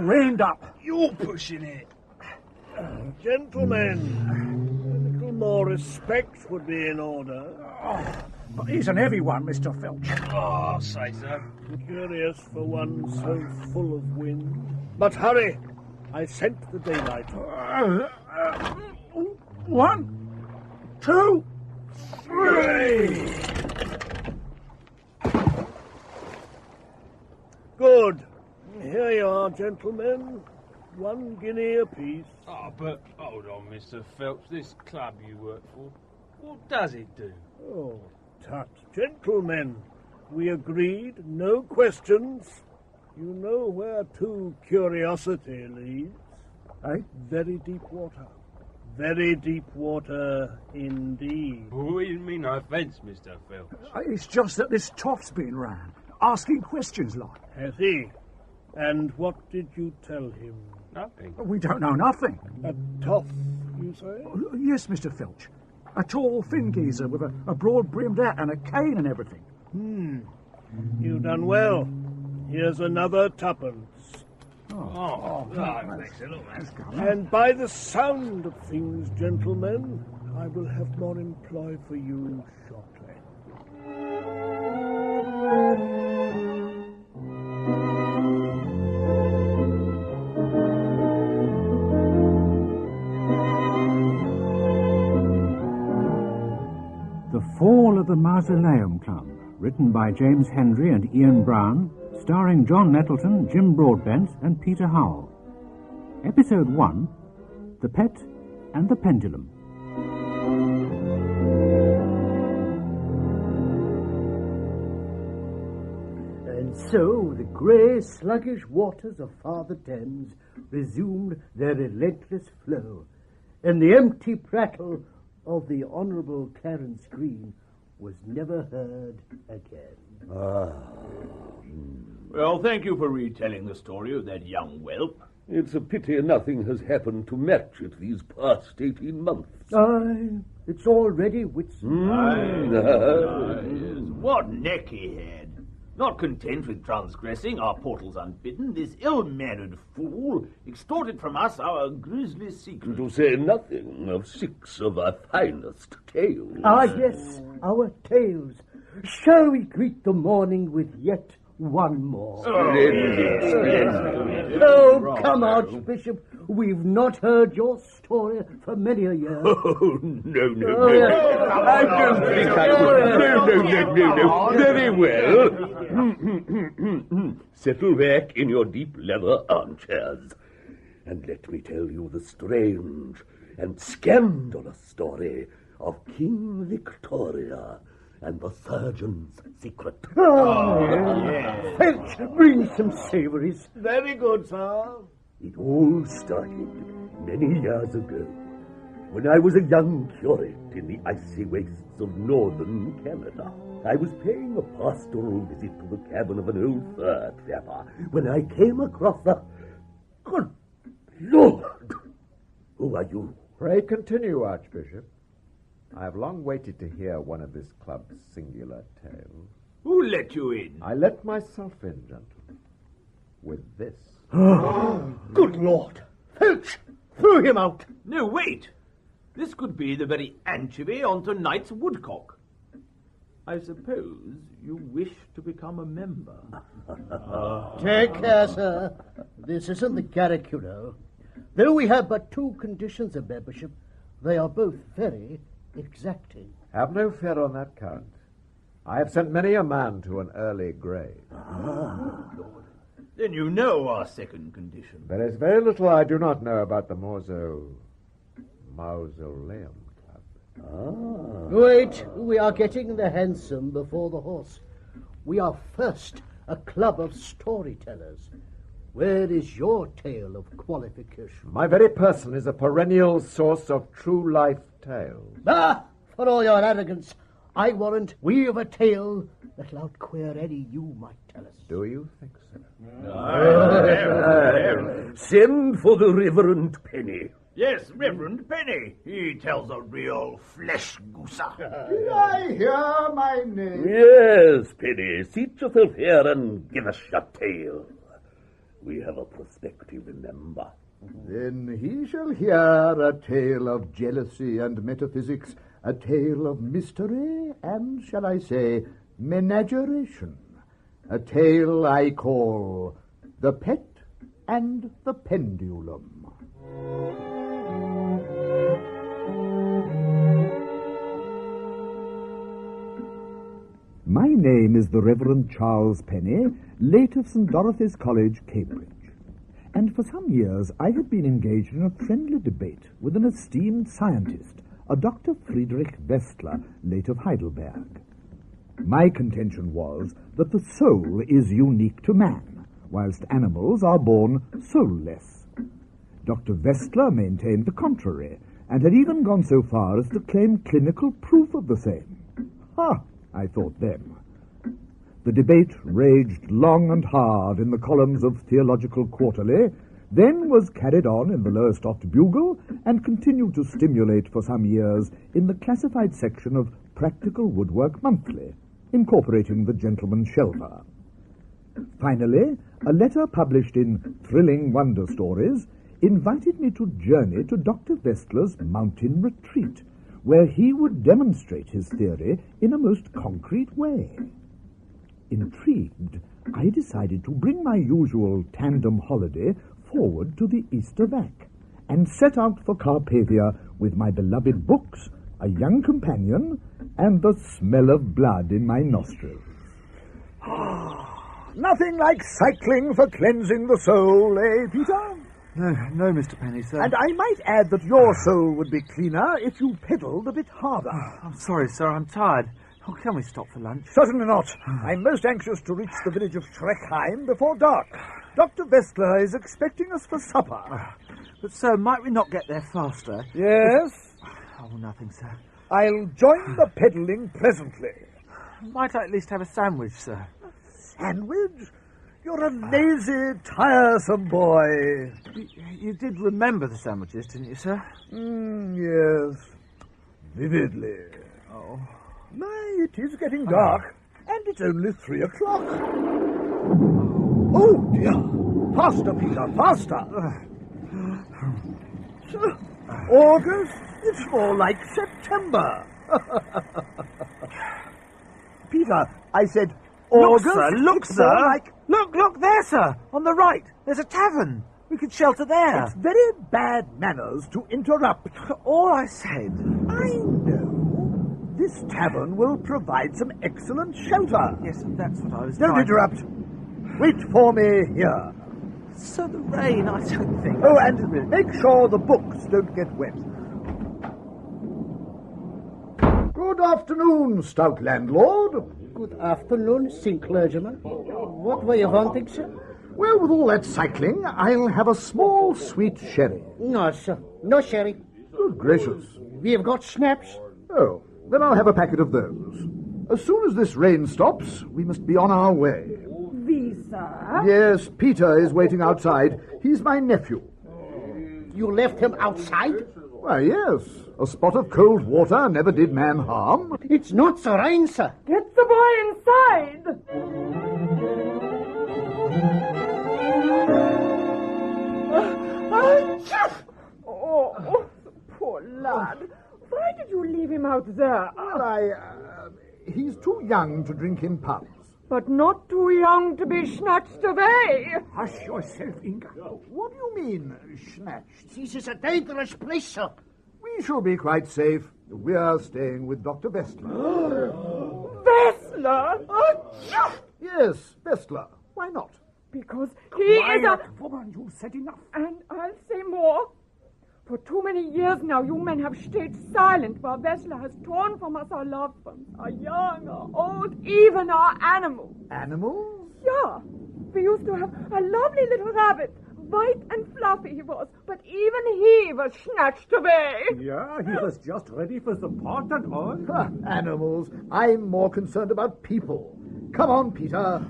reined up. You're pushing it. Gentlemen, a little more respect would be in order. But he's an heavy one, Mr. Filch. Oh, say so. Curious for one so full of wind. But hurry! I scent the daylight. 1, 2, 3. Good. Here you are, gentlemen. 1 guinea apiece. Oh, but hold on, Mr. Phelps. This club you work for, what does it do? Oh, tut. Gentlemen, we agreed, no questions. You know where to curiosity leads. Eh? Very deep water. Very deep water indeed. Oh, you mean no offence, Mr. Phelps. It's just that this toff's been round, asking questions like. Has he? And what did you tell him? Nothing. We don't know nothing. A toff, you say? Yes, Mr. Filch. A tall, thin geezer with a broad-brimmed hat and a cane and everything. You've done well. Here's another 2pence. Thanks a lot, man. And by the sound of things, gentlemen, I will have more employ for you shortly. The Fall of the Mausoleum Club, written by James Hendrie and Ian Brown, starring John Nettleton, Jim Broadbent and Peter Howell. Episode 1, The Pet and the Pendulum. And so the grey, sluggish waters of Father Thames resumed their relentless flow, and the empty prattle of the Honourable Clarence Green was never heard again. Well, thank you for retelling the story of that young whelp. It's a pity nothing has happened to match it these past 18 months. Aye, it's already Whitsun. What neck he had. Not content with transgressing our portals unbidden, this ill-mannered fool extorted from us our grisly secret. To say nothing of 6 of our finest tales. Ah, yes, our tales. Shall we greet the morning with yet one more? Oh, come, Archbishop. We've not heard your story for many a year. Oh, no. I don't think I would. No. Very well. Settle back in your deep leather armchairs, and let me tell you the strange and scandalous story of King Victoria and the surgeon's secret. Fetch, bring some savouries. Very good, sir. It all started many years ago, when I was a young curate in the icy wastes of northern Canada. I was paying a pastoral visit to the cabin of an old fur trapper when I came across a... Good Lord! Who are you? Pray continue, Archbishop. I have long waited to hear one of this club's singular tales. Who let you in? I let myself in, gentlemen, with this. Good Lord! Filch, throw him out. No, wait. This could be the very anchovy on tonight's woodcock. I suppose you wish to become a member. Take care, sir. This isn't the Garrick, you know. Though we have but 2 conditions of membership, they are both very exacting. Have no fear on that count. I have sent many a man to an early grave. Then you know our second condition. There is very little I do not know about the Mausoleum Club. Wait, we are getting the hansom before the horse. We are first a club of storytellers. Where is your tale of qualification? My very person is a perennial source of true life tales. For all your arrogance, I warrant we have a tale that'll outqueer any you might tell us. Do you think so? Send for the Reverend Penny. Yes, Reverend Penny. He tells a real flesh gooser. Did I hear my name? Yes, Penny. Seat yourself here and give us your tale. We have a prospective member. Then he shall hear a tale of jealousy and metaphysics, a tale of mystery and, shall I say, menageration. A tale I call The Pet and the Pendulum. My name is the Reverend Charles Penny, late of St. Dorothy's College, Cambridge. And for some years I had been engaged in a friendly debate with an esteemed scientist, a Dr. Friedrich Westler, late of Heidelberg. My contention was that the soul is unique to man, whilst animals are born soulless. Dr. Westler maintained the contrary, and had even gone so far as to claim clinical proof of the same. Ha! I thought then. The debate raged long and hard in the columns of Theological Quarterly, then was carried on in the Lowestoft Bugle, and continued to stimulate for some years in the classified section of Practical Woodwork Monthly, incorporating the Gentleman's Shelver. Finally, a letter published in Thrilling Wonder Stories invited me to journey to Dr. Westler's mountain retreat, where he would demonstrate his theory in a most concrete way. Intrigued, I decided to bring my usual tandem holiday forward to the Easter Vac, and set out for Carpathia with my beloved books, a young companion, and the smell of blood in my nostrils. Nothing like cycling for cleansing the soul, eh, Peter? No, Mr. Penny, sir. And I might add that your soul would be cleaner if you pedalled a bit harder. I'm sorry, sir, I'm tired. Oh, can we stop for lunch? Certainly not. I'm most anxious to reach the village of Schreckheim before dark. Dr. Westler is expecting us for supper. But, sir, might we not get there faster? Yes? Oh, nothing, sir. I'll join the pedalling presently. Might I at least have a sandwich, sir? Sandwich? You're a lazy, tiresome boy. You did remember the sandwiches, didn't you, sir? Yes. Vividly. Oh. My, it is getting dark, and it's only 3 o'clock. Oh, dear. Faster, Peter, faster. August? It's more like September. Peter, I said August. Look, sir, look, it's sir. more like... Look there, sir. On the right. There's a tavern. We could shelter there. It's very bad manners to interrupt. All I said. I know. This tavern will provide some excellent shelter. Yes, that's what I was Don't trying interrupt. Wait for me here. So the rain, I don't think... Oh, and make sure the books don't get wet. Good afternoon, stout landlord. Good afternoon, St. Clergyman. What were you wanting, sir? Well, with all that cycling, I'll have a small sweet sherry. No, sir. No sherry. Good gracious. We have got schnapps. Oh, then I'll have a packet of those. As soon as this rain stops, we must be on our way. Visa? Yes, Peter is waiting outside. He's my nephew. You left him outside? Why, yes. A spot of cold water never did man harm. It's not the rain, sir. Get the boy inside! Oh, poor lad. Why did you leave him out there? Well, he's too young to drink in pubs. But not too young to be snatched away. Hush yourself, Inga. What do you mean, snatched? This is a dangerous place, sir. We shall be quite safe. We're staying with Dr. Beastler. Beastler? Yes, Beastler. Why not? Because he is a... Woman, you said enough. And I'll say more. For too many years now, you men have stayed silent while Beastler has torn from us our loved ones, our young, our old, even our animals. Animals? Yeah. We used to have a lovely little rabbit. White and fluffy he was, but even he was snatched away. Yeah, he was just ready for the pot and all. Animals. I'm more concerned about people. Come on, Peter.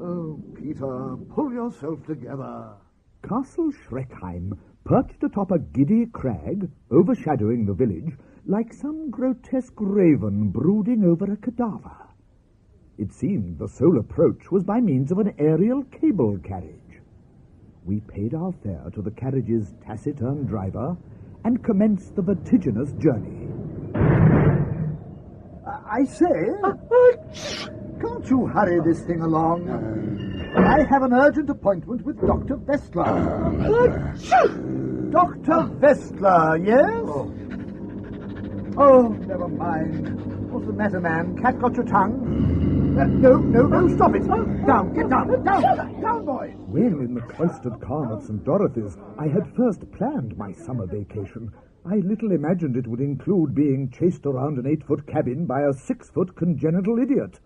Oh, Peter, pull yourself together. Castle Schreckheim perched atop a giddy crag, overshadowing the village, like some grotesque raven brooding over a cadaver. It seemed the sole approach was by means of an aerial cable carriage. We paid our fare to the carriage's taciturn driver and commenced the vertiginous journey. I say, can't you hurry this thing along? I have an urgent appointment with Dr. Vestler. Dr. Vestler, yes? Oh, never mind. What's the matter, man? Cat got your tongue? No, stop it. Down, get down, down, boys. When in the cloistered calm of St. Dorothy's I had first planned my summer vacation, I little imagined it would include being chased around an 8-foot cabin by a 6-foot congenital idiot.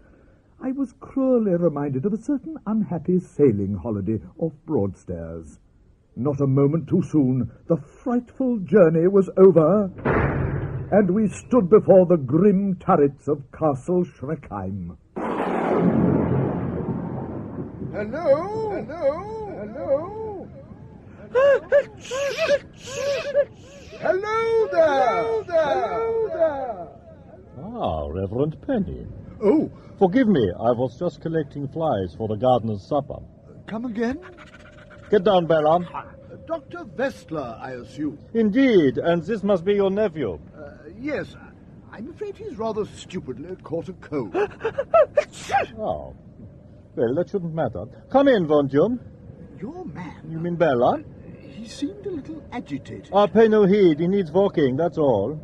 I was cruelly reminded of a certain unhappy sailing holiday off Broadstairs. Not a moment too soon, the frightful journey was over, and we stood before the grim turrets of Castle Schreckheim. Hello? Hello there! Ah, Reverend Penny. Oh, Forgive me, I was just collecting flies for the gardener's supper. come again? Get down, Bella. Dr. Vestler, I assume. Indeed, and this must be your nephew. Yes, I'm afraid he's rather stupidly caught a cold. Oh. Well, that shouldn't matter. Come in, won't you? Your man? You mean Bella? He seemed a little agitated. Pay no heed. He needs walking, that's all.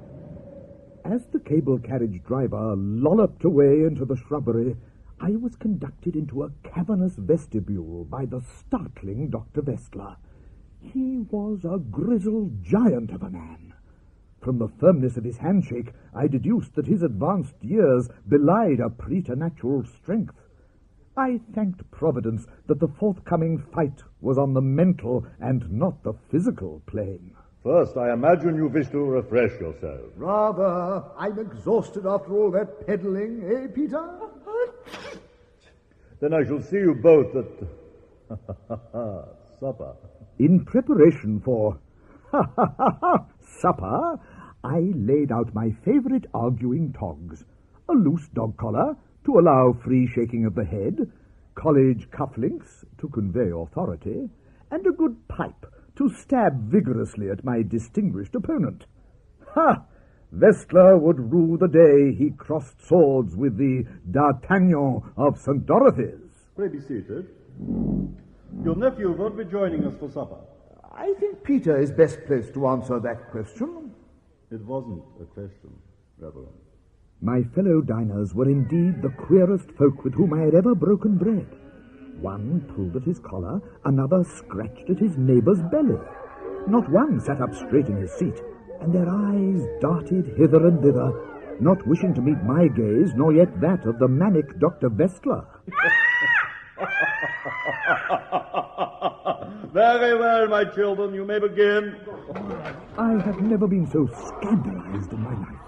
As the cable carriage driver lolloped away into the shrubbery, I was conducted into a cavernous vestibule by the startling Dr. Vestler. He was a grizzled giant of a man. From the firmness of his handshake, I deduced that his advanced years belied a preternatural strength. I thanked Providence that the forthcoming fight was on the mental and not the physical plane. First, I imagine you wish to refresh yourself. Rather. I'm exhausted after all that peddling, eh, Peter? Then I shall see you both at supper. In preparation for supper, I laid out my favorite arguing togs: a loose dog collar to allow free shaking of the head, college cufflinks to convey authority, and a good pipe to stab vigorously at my distinguished opponent. Ha! Vestler would rue the day he crossed swords with the D'Artagnan of St. Dorothy's. Pray be seated. Your nephew won't be joining us for supper. I think Peter is best placed to answer that question. It wasn't a question, Reverend. My fellow diners were indeed the queerest folk with whom I had ever broken bread. One pulled at his collar, another scratched at his neighbour's belly. Not one sat up straight in his seat, and their eyes darted hither and thither, not wishing to meet my gaze, nor yet that of the manic Dr. Vestler. Very well, my children, you may begin. I have never been so scandalized in my life.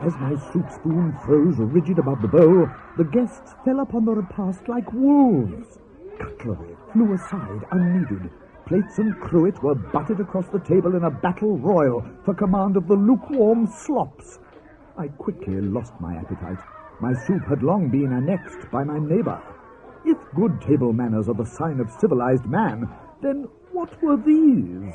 As my soup spoon froze rigid above the bowl, the guests fell upon the repast like wolves. Cutlery flew aside unneeded. Plates and cruet were butted across the table in a battle royal for command of the lukewarm slops. I quickly lost my appetite. My soup had long been annexed by my neighbour. If good table manners are the sign of civilized man, then what were these?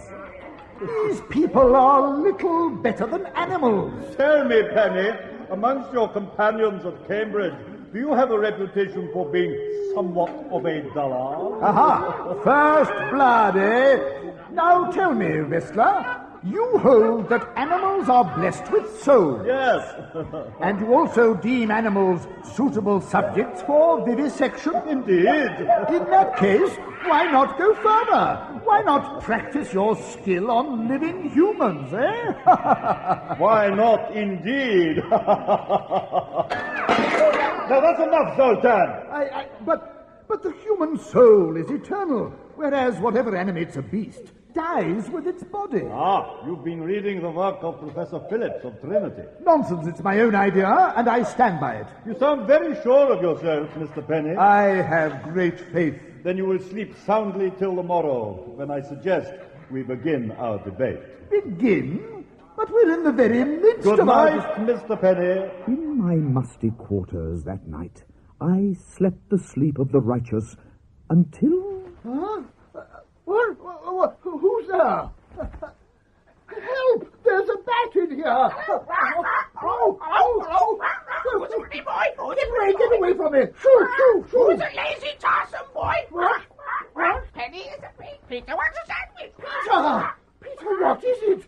These people are little better than animals. Tell me, Penny, amongst your companions at Cambridge, do you have a reputation for being somewhat of a dullard? Aha! First blood, eh? Now tell me, Vestler, you hold that animals are blessed with souls. Yes. And you also deem animals suitable subjects for vivisection? Indeed. In that case, why not go further? Why not practice your skill on living humans, eh? Why not, indeed? Now that's enough, Zoltan. But the human soul is eternal, whereas whatever animates a beast dies with its body. You've been reading the work of Professor Phillips of Trinity. Nonsense, it's my own idea, and I stand by it. You sound very sure of yourself, Mr. Penny. I have great faith. Then you will sleep soundly till the morrow, when I suggest we begin our debate. Begin? But we're in the very midst Good of night, Mr. Penny. In my musty quarters that night, I slept the sleep of the righteous until... Huh? What? Who's there? Help! There's a bat in here! Who's a pretty boy? Get away from me! Shoo! Who's a lazy, tiresome boy? What? Penny is a pig. Peter wants a sandwich. Peter, what is it?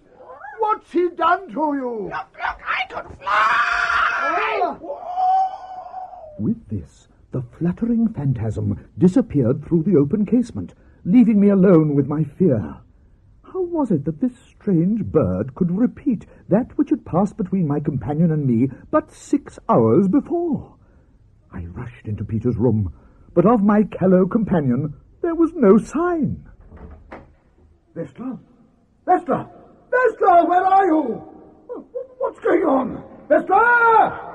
What's he done to you? Look, I could fly! With this, the fluttering phantasm disappeared through the open casement, leaving me alone with my fear. How was it that this strange bird could repeat that which had passed between my companion and me but 6 hours before? I rushed into Peter's room, but of my callow companion there was no sign. Beastler, where are you? What's going on? Beastler!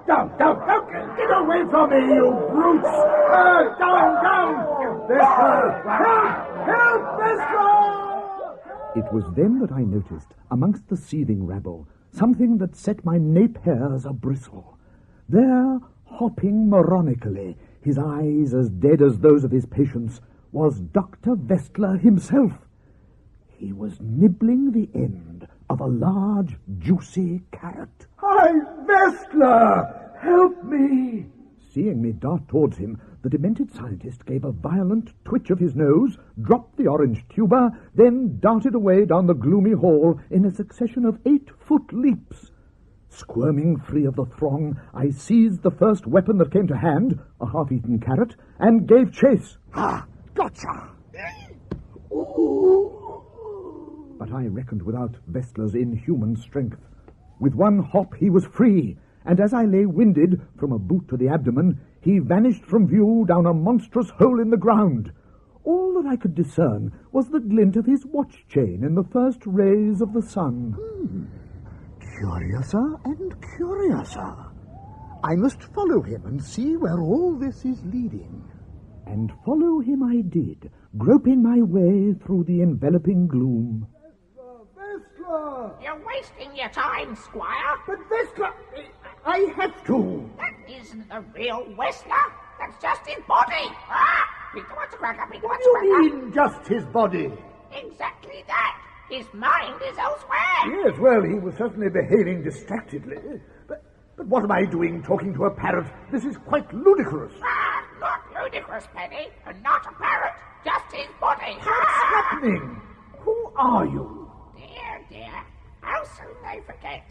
Down! Get away from me, you brutes! Down! Beastler! Help, Beastler! It was then that I noticed, amongst the seething rabble, something that set my nape hairs a-bristle. There, hopping moronically, his eyes as dead as those of his patients, was Dr. Beastler himself. He was nibbling the end of a large, juicy carrot. Hi, Beastler! Help me! Seeing me dart towards him, the demented scientist gave a violent twitch of his nose, dropped the orange tuber, then darted away down the gloomy hall in a succession of 8-foot leaps. Squirming free of the throng, I seized the first weapon that came to hand, a half-eaten carrot, and gave chase. Gotcha! But I reckoned without Beastler's inhuman strength. With one hop he was free, and as I lay winded from a boot to the abdomen, he vanished from view down a monstrous hole in the ground. All that I could discern was the glint of his watch chain in the first rays of the sun. Curiouser and curiouser. I must follow him and see where all this is leading. And follow him I did, groping my way through the enveloping gloom. Beastler! You're wasting your time, Squire. But Beastler, I have to. That isn't the real Whistler. That's just his body. Peter wants a cracker. What do you mean, just his body? Exactly that. His mind is elsewhere. Yes, well, he was certainly behaving distractedly. But what am I doing talking to a parrot? This is quite ludicrous. Not ludicrous, Penny, and not a parrot. Just his body. What's happening? Who are you? Dear, how soon they forget.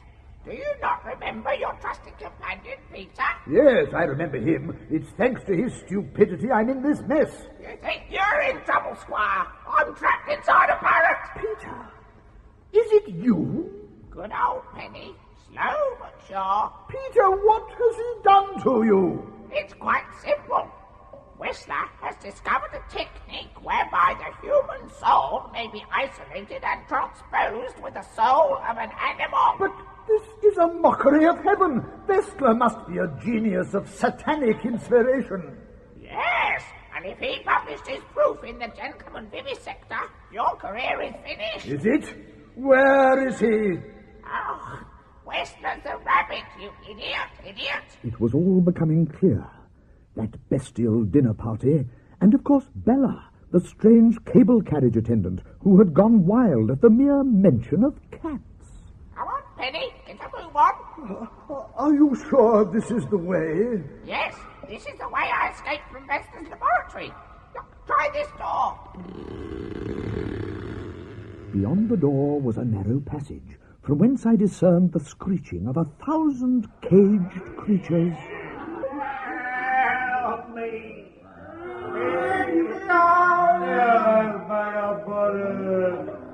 Do you not remember your trusted companion, Peter? Yes, I remember him. It's thanks to his stupidity I'm in this mess. You think you're in trouble, Squire? I'm trapped inside a parrot. Peter, is it you? Good old Penny. Slow but sure. Peter, what has he done to you? It's quite simple. Whistler has discovered a technique whereby the human soul may be isolated and transposed with the soul of an animal. But this is a mockery of heaven. Beastler must be a genius of satanic inspiration. Yes, and if he published his proof in the Gentleman Vivisector, your career is finished. Is it? Where is he? Oh, Whistler's the rabbit, you idiot. It was all becoming clear. That bestial dinner party, and of course Bella, the strange cable carriage attendant who had gone wild at the mere mention of cats. Come on, Penny, get a move on. Are you sure this is the way? Yes, this is the way I escaped from Vesper's laboratory. Look, try this door. Beyond the door was a narrow passage, from whence I discerned the screeching of 1,000 caged creatures. Help me! Leave down!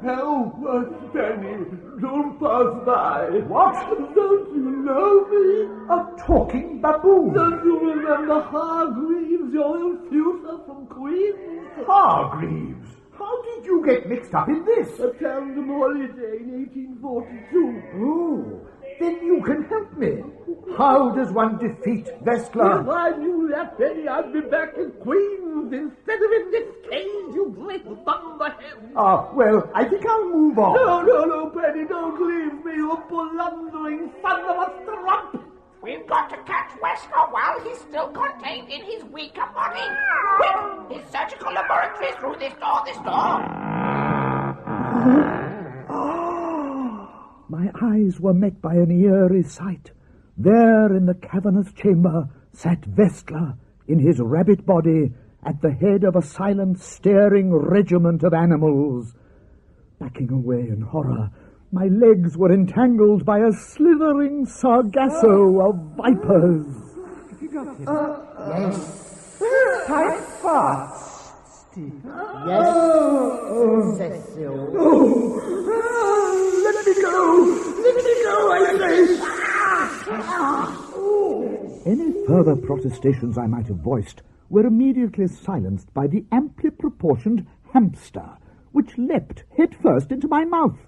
Help us, Penny. Don't pass by. What? Don't you know me? A talking baboon. Don't you remember Hargreaves, your tutor from Queens? Hargreaves? How did you get mixed up in this? A tandem holiday in 1842. Oh, then you can help me. How does one defeat Beastler? If I knew that, Penny, I'd be back in Queens instead of in this cage, you great thunderhead. Well, I think I'll move on. No, Penny, don't leave me, you blundering son of a strumpet. We've got to catch Wesker while he's still contained in his weaker body. Quick! His surgical laboratory is through this door. My eyes were met by an eerie sight. There in the cavernous chamber sat Vestler in his rabbit body at the head of a silent, staring regiment of animals. Backing away in horror, my legs were entangled by a slithering sargasso of vipers. Yes. Tight fast, Stephen. Yes, Cecil. Let me go, I say. Any further protestations I might have voiced were immediately silenced by the amply proportioned hamster, which leapt headfirst into my mouth.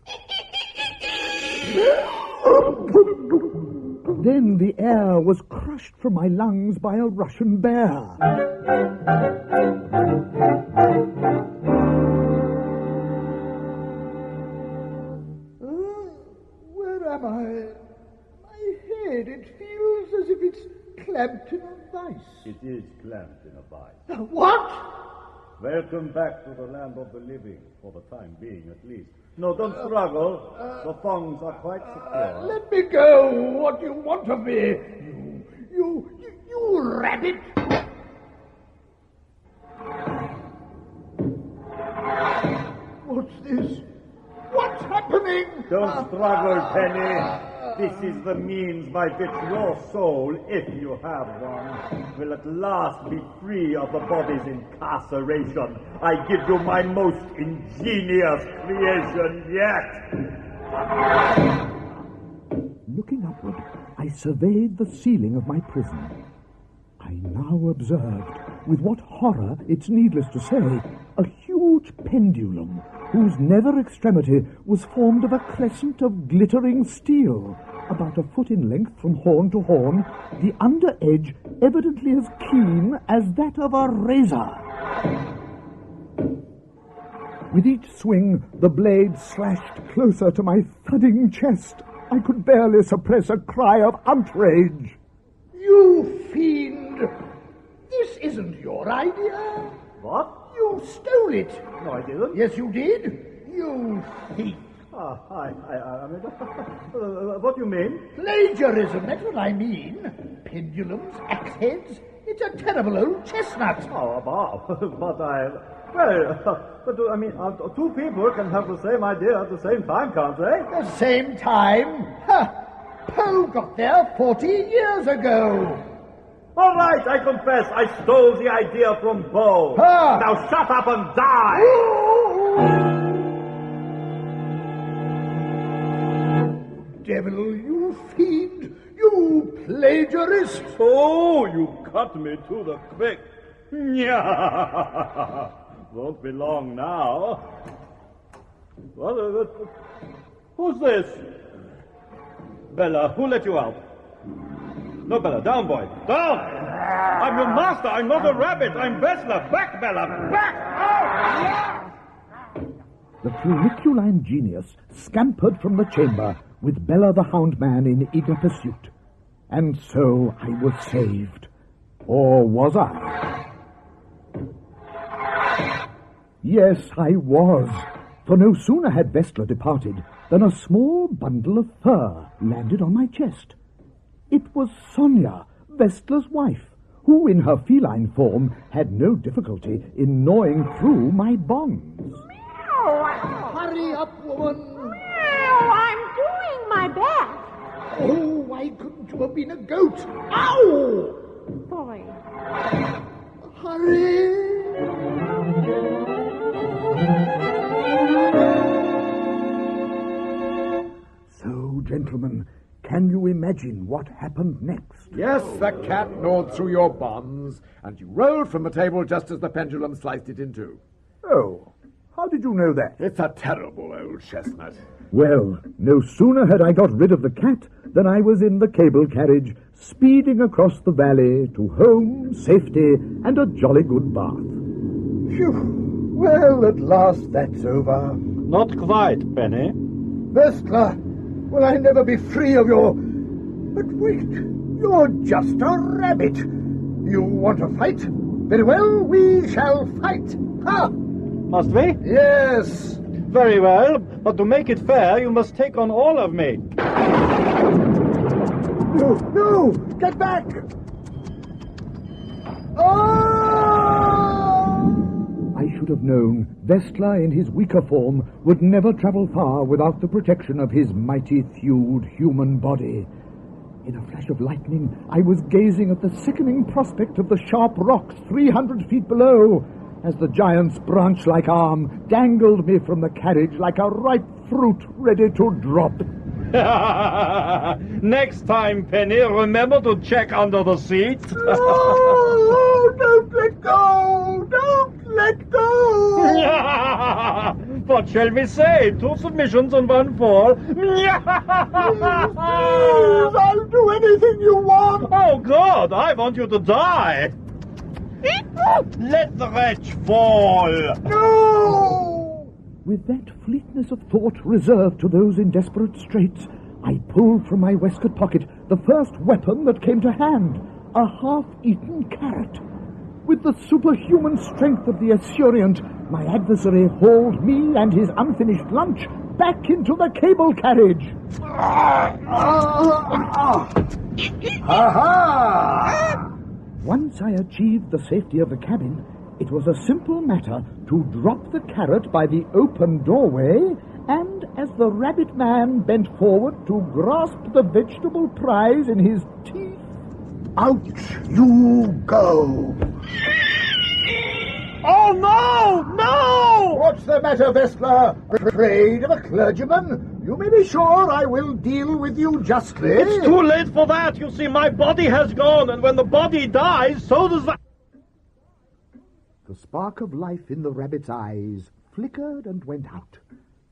Then the air was crushed from my lungs by a Russian bear. Where am I? My head, it feels as if it's clamped in a vice. It is clamped in a vice. What? Welcome back to the land of the living, for the time being at least. No, don't struggle. The thongs are quite secure. Let me go. What do you want of me? You rabbit. What's this? What's happening? Don't struggle, Penny. This is the means by which your soul, if you have one, will at last be free of the body's incarceration. I give you my most ingenious creation yet. Looking upward, I surveyed the ceiling of my prison. I now observed, with what horror it's needless to say, a huge pendulum whose nether extremity was formed of a crescent of glittering steel, about a foot in length from horn to horn, the under edge evidently as keen as that of a razor. With each swing, the blade slashed closer to my thudding chest. I could barely suppress a cry of outrage. You fiend! This isn't your idea. What? You stole it. No, I didn't. Yes, you did. You thief. I mean, what do you mean? Plagiarism, that's what I mean. Pendulums, axe heads. It's a terrible old chestnut. Oh, but I mean, two people can have the same idea at the same time, can't they? The same time? Poe got there 40 years ago. All right, I confess, I stole the idea from Poe. Now shut up and die! Devil, you fiend! You plagiarist! Oh, you cut me to the quick. Won't be long now. Who's this? Bella, who let you out? No, Bella, down, boy. Down! I'm your master. I'm not a rabbit. I'm Beastley. Back, Bella, back! The Pruniculine genius scampered from the chamber with Bella the Hound Man in eager pursuit. And so I was saved. Or was I? Yes, I was. For no sooner had Vestler departed than a small bundle of fur landed on my chest. It was Sonia, Vestler's wife, who in her feline form had no difficulty in gnawing through my bonds. Hurry up, woman. I'm doing my best. Oh, why couldn't you have been a goat? Ow! Boy. Hurry! So, gentlemen, can you imagine what happened next? Yes, the cat gnawed through your bonds, and you rolled from the table just as the pendulum sliced it in two. Oh, how did you know that? It's a terrible old chestnut. Well, no sooner had I got rid of the cat than I was in the cable carriage, speeding across the valley to home, safety, and a jolly good bath. Phew! Well, at last that's over. Not quite, Penny. Vestler, will I never be free of your... But wait, You're just a rabbit. You want to fight? Very well, we shall fight. Ha! Must we? Yes. Very well, but to make it fair, you must take on all of me. No! Get back! Oh! I should have known Beastley in his weaker form would never travel far without the protection of his mighty thewed human body. In a flash of lightning, I was gazing at the sickening prospect of the sharp rocks 300 feet below, as the giant's branch-like arm dangled me from the carriage like a ripe fruit ready to drop. Next time, Penny, remember to check under the seat. Oh, don't let go! Don't let go! What shall we say? 2 submissions and 1 fall. Please, I'll do anything you want. Oh, God, I want you to die. Let the wretch fall. No! With that fleetness of thought reserved to those in desperate straits, I pulled from my waistcoat pocket the first weapon that came to hand, a half-eaten carrot. With the superhuman strength of the Assyriant, my adversary hauled me and his unfinished lunch back into the cable carriage. Ha-ha! Once I achieved the safety of the cabin, it was a simple matter to drop the carrot by the open doorway, and as the rabbit man bent forward to grasp the vegetable prize in his teeth... Out you go! Oh, no! No! What's the matter, Vestler? Afraid of a clergyman? You may be sure I will deal with you justly. It's too late for that. You see, my body has gone, and when the body dies, so does the... The spark of life in the rabbit's eyes flickered and went out.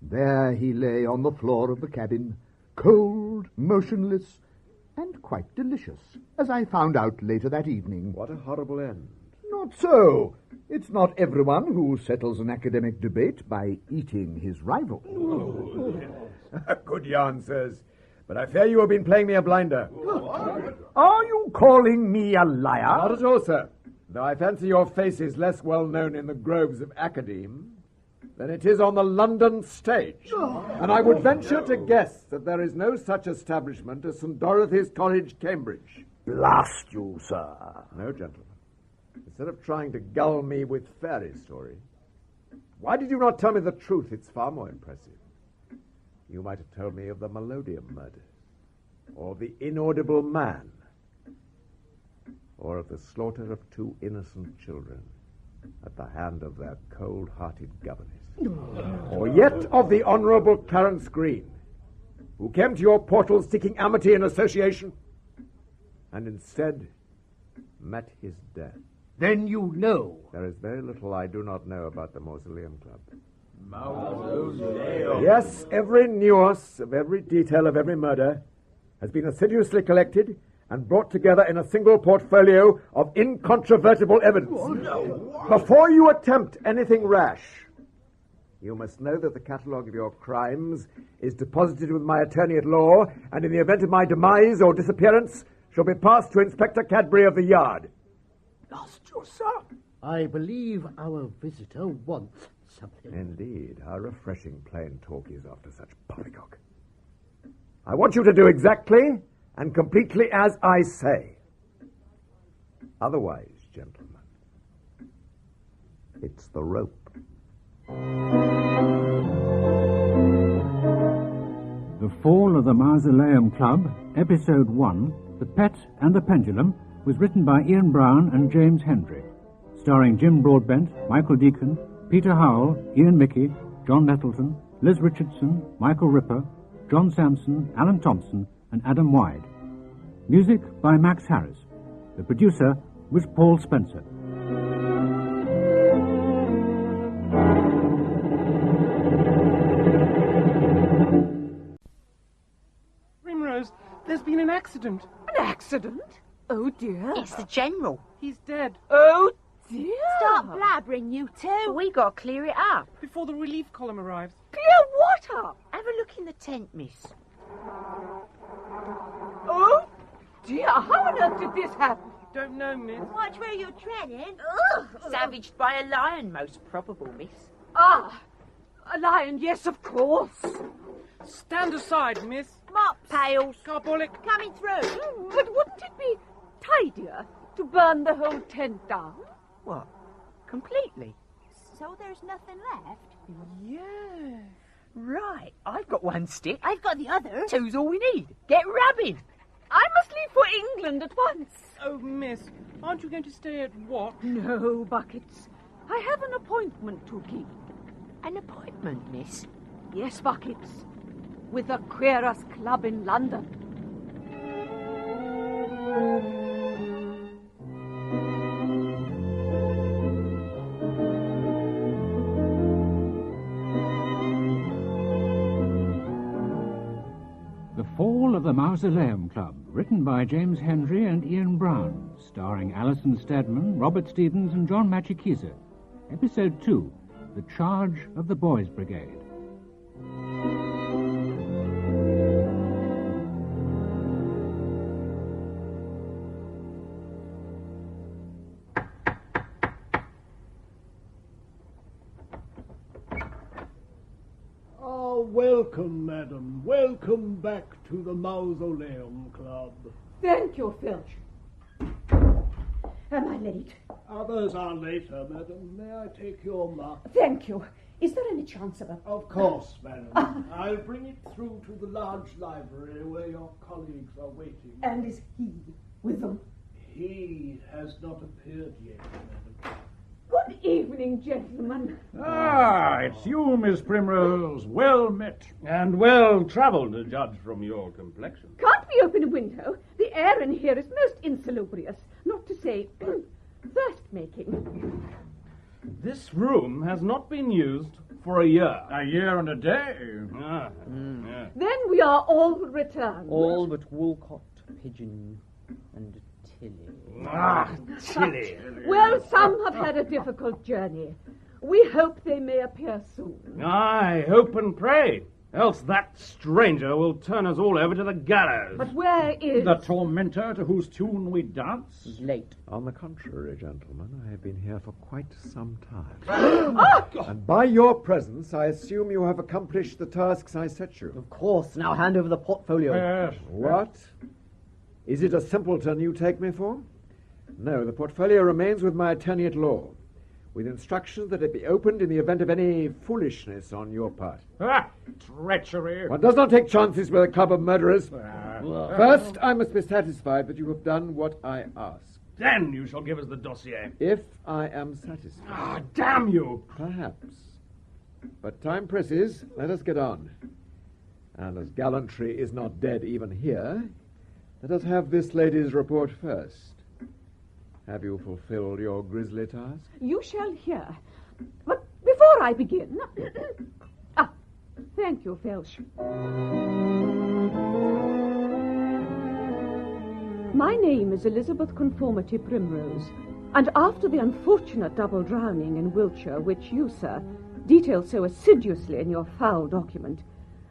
There he lay on the floor of the cabin, cold, motionless, and quite delicious, as I found out later that evening. What a horrible end. Not so. It's not everyone who settles an academic debate by eating his rival. Good yarn, sirs. But I fear you have been playing me a blinder. Are you calling me a liar? Not at all, sir. Though I fancy your face is less well known in the groves of Academe than it is on the London stage. And I would venture to guess that there is no such establishment as St. Dorothy's College, Cambridge. Blast you, sir. No, gentlemen. Instead of trying to gull me with fairy story, why did you not tell me the truth? It's far more impressive. You might have told me of the Melodium murders, or the Inaudible Man, or of the slaughter of 2 innocent children at the hand of their cold-hearted governess, or yet of the Honourable Clarence Green, who came to your portals seeking amity and association, and instead met his death. Then you know. There is very little I do not know about the Mausoleum Club. Mausoleum. Yes, every nuance of every detail of every murder has been assiduously collected and brought together in a single portfolio of incontrovertible evidence. Oh, no. Before you attempt anything rash, you must know that the catalogue of your crimes is deposited with my attorney at law, and in the event of my demise or disappearance, shall be passed to Inspector Cadbury of the Yard. Lost you, sir. I believe our visitor wants something. Indeed, how refreshing plain talk is after such poppycock. I want you to do exactly and completely as I say. Otherwise, gentlemen, it's the rope. The Fall of the Mausoleum Club, Episode 1, The Pet and the Pendulum, was written by Ian Brown and James Hendrie, starring Jim Broadbent, Michael Deacon, Peter Howell, Ian Mickey, John Nettleton, Liz Richardson, Michael Ripper, John Sampson, Alan Thompson, and Adam Wyde. Music by Max Harris. The producer was Paul Spencer. Primrose, there's been an accident. An accident? Oh, dear. It's the General. He's dead. Oh, dear. Stop blabbering, you two. We got to clear it up. Before the relief column arrives. Clear what up? Have a look in the tent, miss. Oh, dear. How on earth did this happen? Don't know, miss. Watch where you're treading. Savaged by a lion, most probable, miss. Ah, a lion, yes, of course. Stand aside, miss. Mops. Pails. Carbolic. Coming through. But wouldn't it be tidier to burn the whole tent down? What? Completely? So there's nothing left? Yeah. Right, I've got one stick. I've got the other. Two's all we need. Get rubbing. I must leave for England at once. Oh, miss, aren't you going to stay at what? No, Buckets. I have an appointment to keep. An appointment, miss? Yes, Buckets. With the queerest club in London. The Fall of the Mausoleum Club, written by James Hendrie and Ian Brown, starring Alison Steadman, Robert Stevens and John Matshikiza. Episode 2, The Charge of the Boys' Brigade. Welcome, madam. Welcome back to the Mausoleum Club. Thank you, Filch. Am I late? Others are later, madam. May I take your mark? Thank you. Is there any chance of a... Of course, madam. I'll bring it through to the large library where your colleagues are waiting. And is he with them? He has not appeared yet, madam. Good evening, gentlemen. Ah, it's you, Miss Primrose. Well met. And well travelled, to judge from your complexion. Can't we open a window? The air in here is most insalubrious, not to say thirst-making. This room has not been used for a year. A year and a day. Ah, yeah. Then we are all returned. All but Woolcott, Pigeon, and Tilly. Ah, Tilly. Well, some have had a difficult journey. We hope they may appear soon. I hope and pray. Else that stranger will turn us all over to the gallows. But where is... the tormentor to whose tune we dance? Late. On the contrary, gentlemen, I have been here for quite some time. And by your presence, I assume you have accomplished the tasks I set you. Of course. Now hand over the portfolio. Yes. What? Is it a simpleton you take me for? No, the portfolio remains with my attorney at law, with instructions that it be opened in the event of any foolishness on your part. Ah, treachery. One does not take chances with a club of murderers. First, I must be satisfied that you have done what I ask. Then you shall give us the dossier. If I am satisfied. Ah, damn you! Perhaps. But time presses. Let us get on. And as gallantry is not dead even here, let us have this lady's report first. Have you fulfilled your grisly task? You shall hear. But before I begin... thank you, Felsh. My name is Elizabeth Conformity Primrose, and after the unfortunate double drowning in Wiltshire, which you, sir, detail so assiduously in your foul document,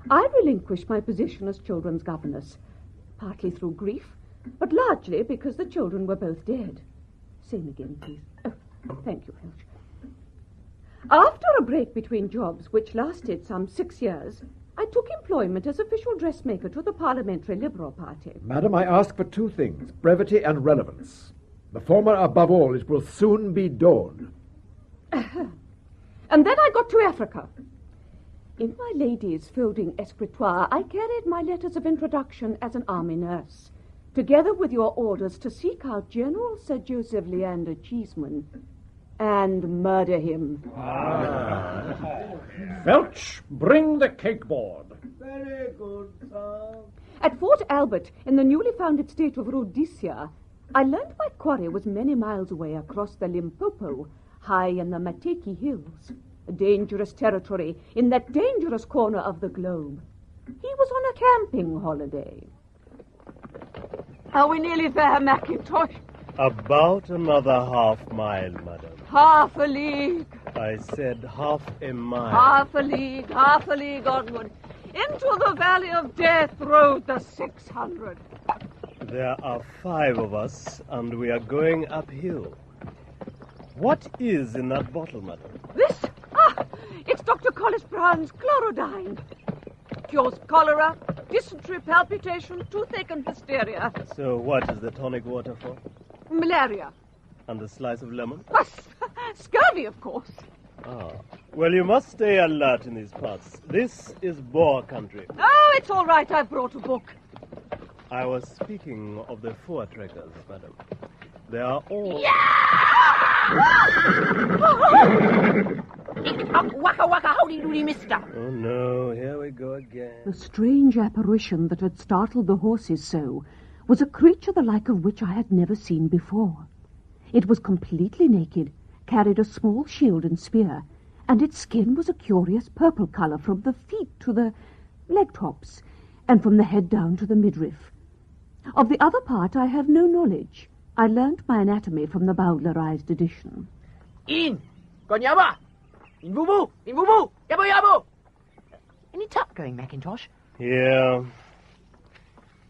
I relinquished my position as children's governess, partly through grief, but largely because the children were both dead. Same again, please. Oh, thank you, Filch. After a break between jobs, which lasted some 6 years, I took employment as official dressmaker to the Parliamentary Liberal Party. Madam, I ask for two things, brevity and relevance. The former above all, it will soon be dawn. And then I got to Africa. In my lady's folding escritoire, I carried my letters of introduction as an army nurse, together with your orders to seek out General Sir Joseph Leander Cheeseman and murder him. Felch, bring the cake board. Very good, sir. At Fort Albert, in the newly founded state of Rhodesia, I learned my quarry was many miles away across the Limpopo, high in the Mateki Hills, a dangerous territory in that dangerous corner of the globe. He was on a camping holiday. Are we nearly there, Mackintosh? About another half-mile, madam. Half a league. I said half a mile. Half a league onward. Into the valley of death rode the 600. There are 5 of us, and we are going uphill. What is in that bottle, madam? This? Ah, it's Dr. Collis Brown's chlorodyne. Cures cholera, dysentery, palpitation, toothache, and hysteria. So what is the tonic water for? Malaria. And the slice of lemon? Scurvy, of course. Ah. Well, you must stay alert in these parts. This is Boer country. Oh, it's all right. I've brought a book. I was speaking of the voortrekkers, madam. They are all... Waka waka, howdy doody, mister. Oh, no, here we go again. The strange apparition that had startled the horses so was a creature the like of which I had never seen before. It was completely naked, carried a small shield and spear, and its skin was a curious purple colour from the feet to the leg tops, and from the head down to the midriff. Of the other part I have no knowledge. I learnt my anatomy from the bowdlerized edition. In! Konyama! In boo-boo! In boo-boo! Yabo yabo! Any tuck going, Mackintosh? Yeah.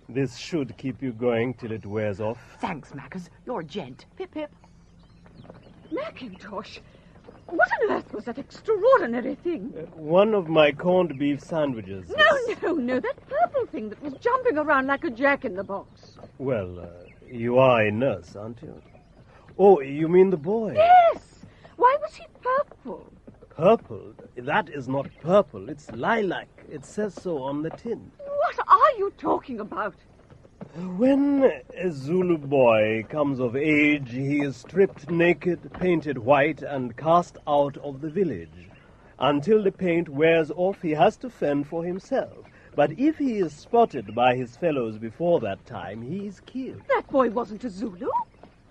This should keep you going till it wears off. Thanks, Maccas. You're a gent. Pip pip. Mackintosh, what on earth was that extraordinary thing? One of my corned beef sandwiches. No, that purple thing that was jumping around like a jack-in-the-box. Well, you are a nurse, aren't you? Oh, you mean the boy? Yes! Why was he purple? Purple? That is not purple. It's lilac. It says so on the tin. What are you talking about? When a Zulu boy comes of age, he is stripped naked, painted white, and cast out of the village. Until the paint wears off, he has to fend for himself. But if he is spotted by his fellows before that time, he is killed. That boy wasn't a Zulu.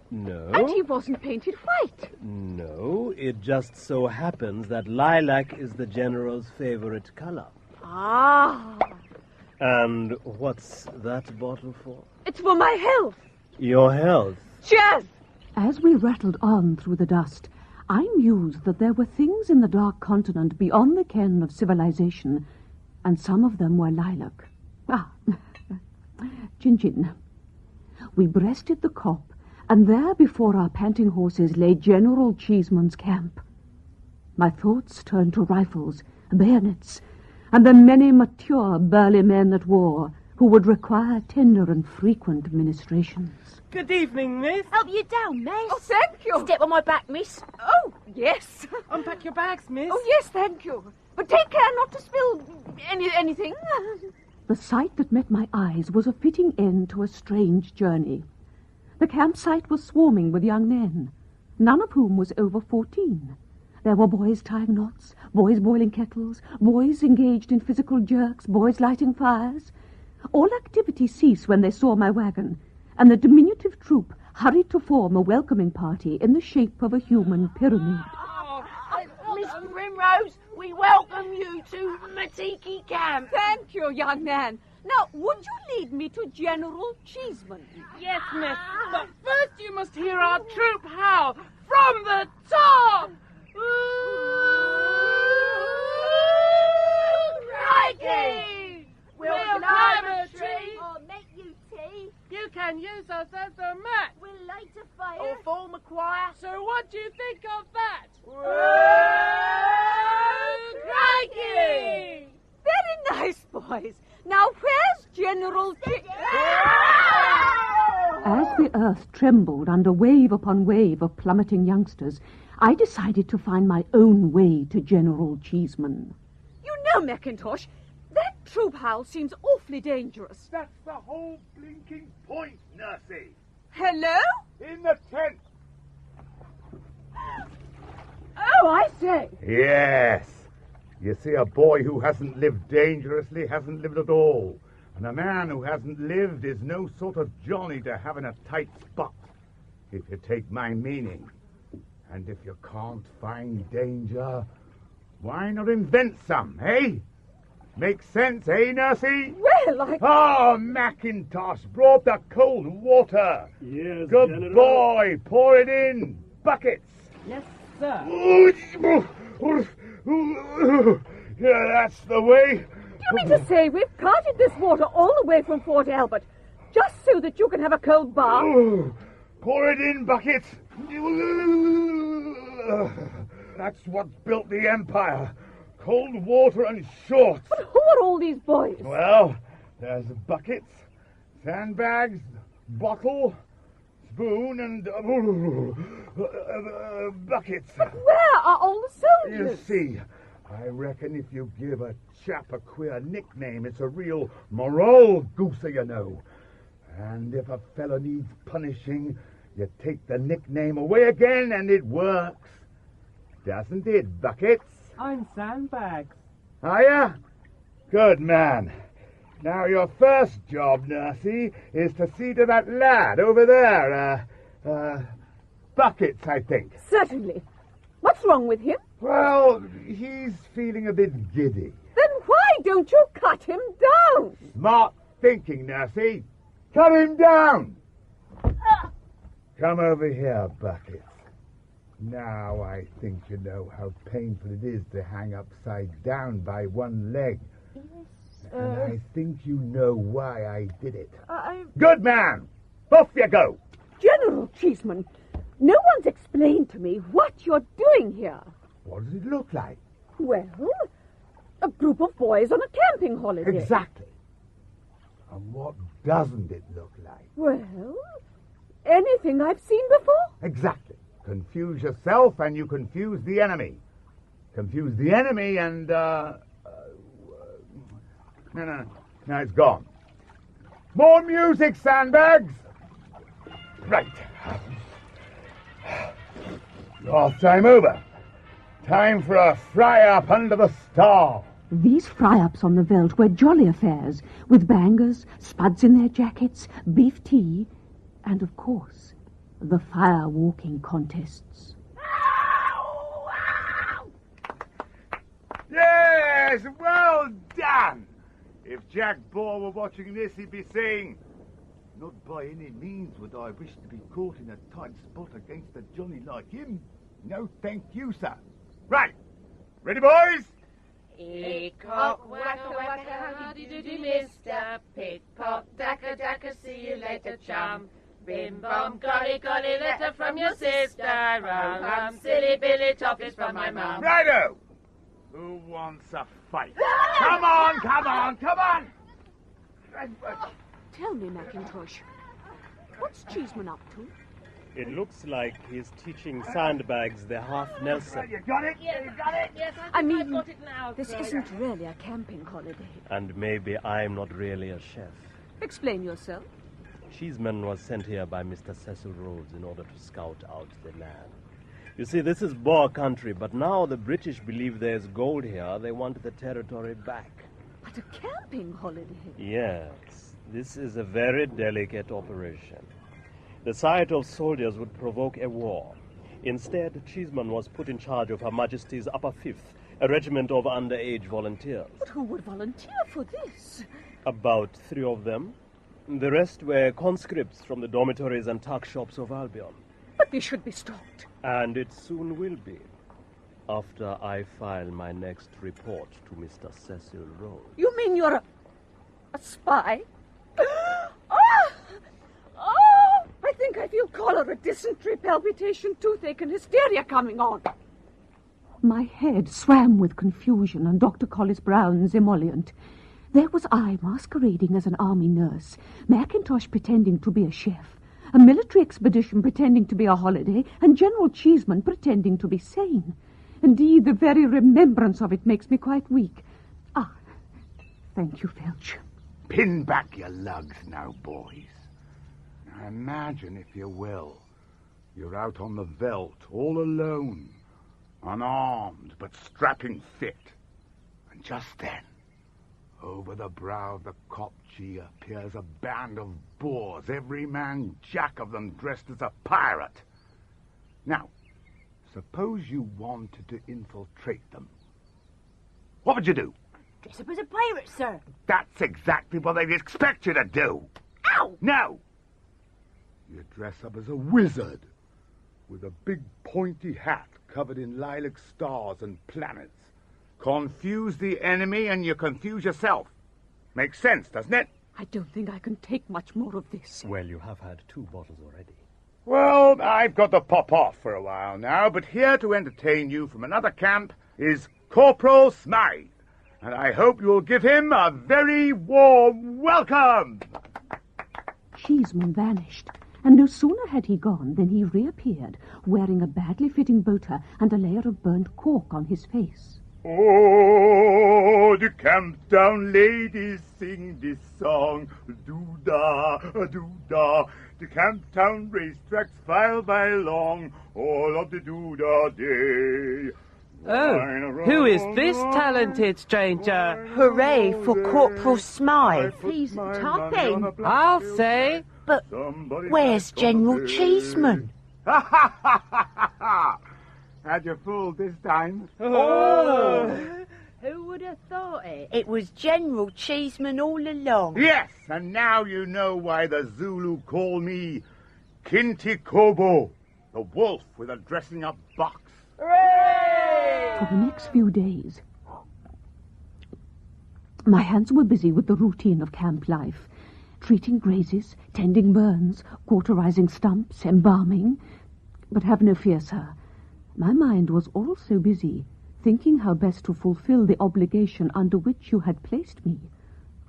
No. And he wasn't painted white. No, it just so happens that lilac is the general's favorite color. Ah. And what's that bottle for? It's for my health. Your health? Cheers! As we rattled on through the dust, I mused that there were things in the Dark Continent beyond the ken of civilization, and some of them were lilac. Ah, Chin-Chin. We breasted the cop, and there before our panting horses lay General Cheeseman's camp. My thoughts turned to rifles, bayonets, and the many mature burly men that wore, who would require tender and frequent ministrations. Good evening, miss. Help you down, miss. Oh, thank you. Step on my back, miss. Oh, yes. Unpack your bags, miss. Oh, yes, thank you. But take care not to spill anything. The sight that met my eyes was a fitting end to a strange journey. The campsite was swarming with young men, none of whom was over 14. There were boys tying knots, boys boiling kettles, boys engaged in physical jerks, boys lighting fires. All activity ceased when they saw my wagon, and the diminutive troop hurried to form a welcoming party in the shape of a human pyramid. Miss Primrose, we welcome you to Matiki Camp. Thank you, young man. Now, would you lead me to General Cheeseman? Yes, miss. But first you must hear our troop howl from the top. Crikey! We'll climb a tree. I'll make you tea. You can use us as a mat. We'll light a fire. Or form a choir. So what do you think of that? Crikey! Very nice, boys. Now, where's General As the earth trembled under wave upon wave of plummeting youngsters, I decided to find my own way to General Cheeseman. You know, Mackintosh, that troop howl seems awfully dangerous. That's the whole blinking point, Nursey. Hello? In the tent. Oh, I say. Yes. You see, a boy who hasn't lived dangerously hasn't lived at all. And a man who hasn't lived is no sort of Johnny to have in a tight spot, if you take my meaning. And if you can't find danger, why not invent some, eh? Makes sense, eh, Nursey? Well, Oh, Mackintosh brought the cold water. Yes, Good General. boy, pour it in. Buckets. Yes, sir. Yeah, that's the way. Do you mean to say we've carted this water all the way from Fort Albert just so that you can have a cold bath? Oh, pour it in, buckets. That's what built the empire. Cold water and shorts. But who are all these boys? Well, there's buckets, sandbags, bottle, spoon, and buckets. But where are all the soldiers? You see, I reckon if you give a chap a queer nickname, it's a real moral gooser, you know. And if a fellow needs punishing, you take the nickname away again and it works. Doesn't it, Buckets? I'm Sandbags. Are ya? Good man. Now your first job, Nursey, is to see to that lad over there. Buckets, I think. Certainly. What's wrong with him? Well, he's feeling a bit giddy. Then why don't you cut him down? Smart thinking, Nursey. Cut him down! Come over here, Buckets. Now I think you know how painful it is to hang upside down by one leg. Yes, and I think you know why I did it. I... Good man! Off you go! General Cheeseman, no one's explained to me what you're doing here. What does it look like? Well, a group of boys on a camping holiday. Exactly. And what doesn't it look like? Well, anything I've seen before. Exactly. Confuse yourself and you confuse the enemy. Confuse the enemy and, No, now it's gone. More music, Sandbags! Right. Last time over. Time for a fry-up under the star. These fry-ups on the veldt were jolly affairs, with bangers, spuds in their jackets, beef tea, and, of course, the fire-walking contests. Yes, well done! If Jack Ball were watching this, he'd be saying, "Not by any means would I wish to be caught in a tight spot against a Johnny like him. No, thank you, sir." Right. Ready, boys? Eek-hop, wacka, wacka, howdy-doody, mister. Pick-pock, dacka, dacka, see you later, chum. Bim-bom, golly, golly, letter from your sister. Rum-hum, silly Billy, topless from my mum. Righto! Who wants a fight? Come on, come on, come on! Tell me, Mackintosh, what's Cheeseman up to? It looks like he's teaching Sandbags the half Nelson. You got it? Yes, You got it? Yes, I mean, I've got it now. This isn't really a camping holiday. And maybe I'm not really a chef. Explain yourself. Cheeseman was sent here by Mr. Cecil Rhodes in order to scout out the land. You see, this is Boer country, but now the British believe there's gold here. They want the territory back. But a camping holiday? Yes, this is a very delicate operation. The sight of soldiers would provoke a war. Instead, Cheeseman was put in charge of Her Majesty's Upper Fifth, a regiment of underage volunteers. But who would volunteer for this? About 3 of them. The rest were conscripts from the dormitories and tuck shops of Albion. But they should be stopped. And it soon will be, after I file my next report to Mr. Cecil Rhodes. You mean you're a spy? I think I feel cholera, dysentery, palpitation, toothache, and hysteria coming on. My head swam with confusion and Dr. Collis Brown's emollient. There was I masquerading as an army nurse, Mackintosh pretending to be a chef, a military expedition pretending to be a holiday, and General Cheeseman pretending to be sane. Indeed, the very remembrance of it makes me quite weak. Thank you, Filch. Pin back your lugs now, boys. Now imagine, if you will, you're out on the veldt, all alone, unarmed but strapping fit. And just then, over the brow of the Kopje appears a band of Boers, every man jack of them dressed as a pirate. Now, suppose you wanted to infiltrate them. What would you do? Dress up as a pirate, sir. That's exactly what they'd expect you to do. Ow! No! You dress up as a wizard, with a big pointy hat covered in lilac stars and planets. Confuse the enemy and you confuse yourself. Makes sense, doesn't it? I don't think I can take much more of this. Well, you have had 2 bottles already. Well, I've got to pop off for a while now, but here to entertain you from another camp is Corporal Smythe, and I hope you'll give him a very warm welcome. Cheeseman vanished, and no sooner had he gone than he reappeared, wearing a badly fitting boater and a layer of burnt cork on his face. Oh, the camp-down ladies sing this song, doo-da, doo-da. The camp-town racetracks file by long, all of the doo-da day. Oh, who is this talented stranger? Hooray for Corporal Smythe. He's topping. I'll say. But where's General Cheeseman? Had you fooled this time? Oh! Who would have thought it? It was General Cheeseman all along. Yes, and now you know why the Zulu call me Kintikobo, the wolf with a dressing-up box. For the next few days, my hands were busy with the routine of camp life, treating grazes, tending burns, cauterizing stumps, embalming. But have no fear, sir. My mind was also busy, thinking how best to fulfill the obligation under which you had placed me.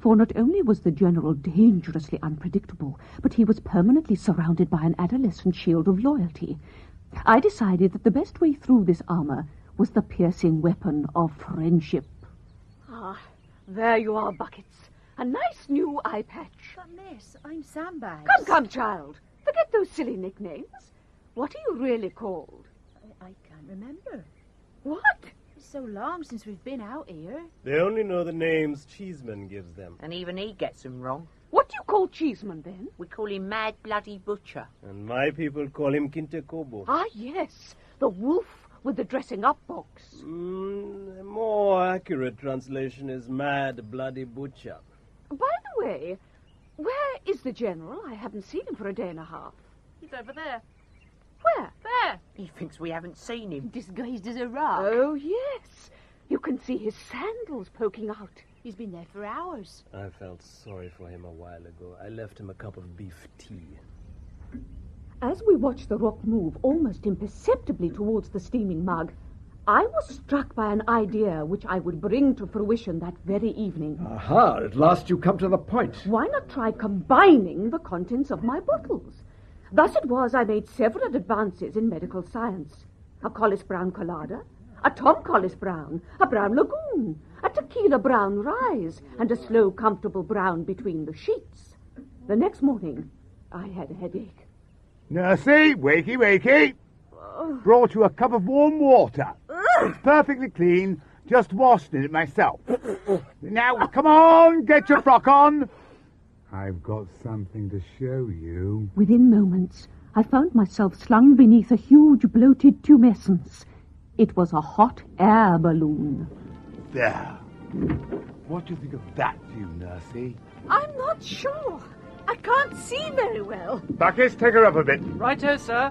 For not only was the General dangerously unpredictable, but he was permanently surrounded by an adolescent shield of loyalty. I decided that the best way through this armor was the piercing weapon of friendship. Ah, there you are, Buckets. A nice new eye patch. But, miss, I'm Sandbags. Come, child. Forget those silly nicknames. What are you really called? I can't remember. What? It's so long since we've been out here. They only know the names Cheeseman gives them. And even he gets them wrong. What do you call Cheeseman, then? We call him Mad Bloody Butcher. And my people call him Kintekobo. Ah, yes. The wolf with the dressing-up box. A more accurate translation is Mad Bloody Butcher. By the way, where is the General? I haven't seen him for a day and a half. He's over there. Where? There. He thinks we haven't seen him. Disguised as a rock. Oh, yes. You can see his sandals poking out. He's been there for hours. I felt sorry for him a while ago. I left him a cup of beef tea. As we watched the rock move almost imperceptibly towards the steaming mug, I was struck by an idea which I would bring to fruition that very evening. Aha, at last you come to the point. Why not try combining the contents of my bottles? Thus it was I made several advances in medical science. A Collis Brown Colada, a Tom Collis Brown, a Brown Lagoon, a Tequila Brown Rise, and a slow, comfortable brown between the sheets. The next morning, I had a headache. Nursey, wakey, wakey. Brought you a cup of warm water. It's perfectly clean. Just washed in it myself. Now, come on, get your frock on. I've got something to show you. Within moments, I found myself slung beneath a huge bloated tumescence. It was a hot air balloon. There. What do you think of that view, Nursey? I'm not sure. I can't see very well. Buckets, take her up a bit. Righto, sir.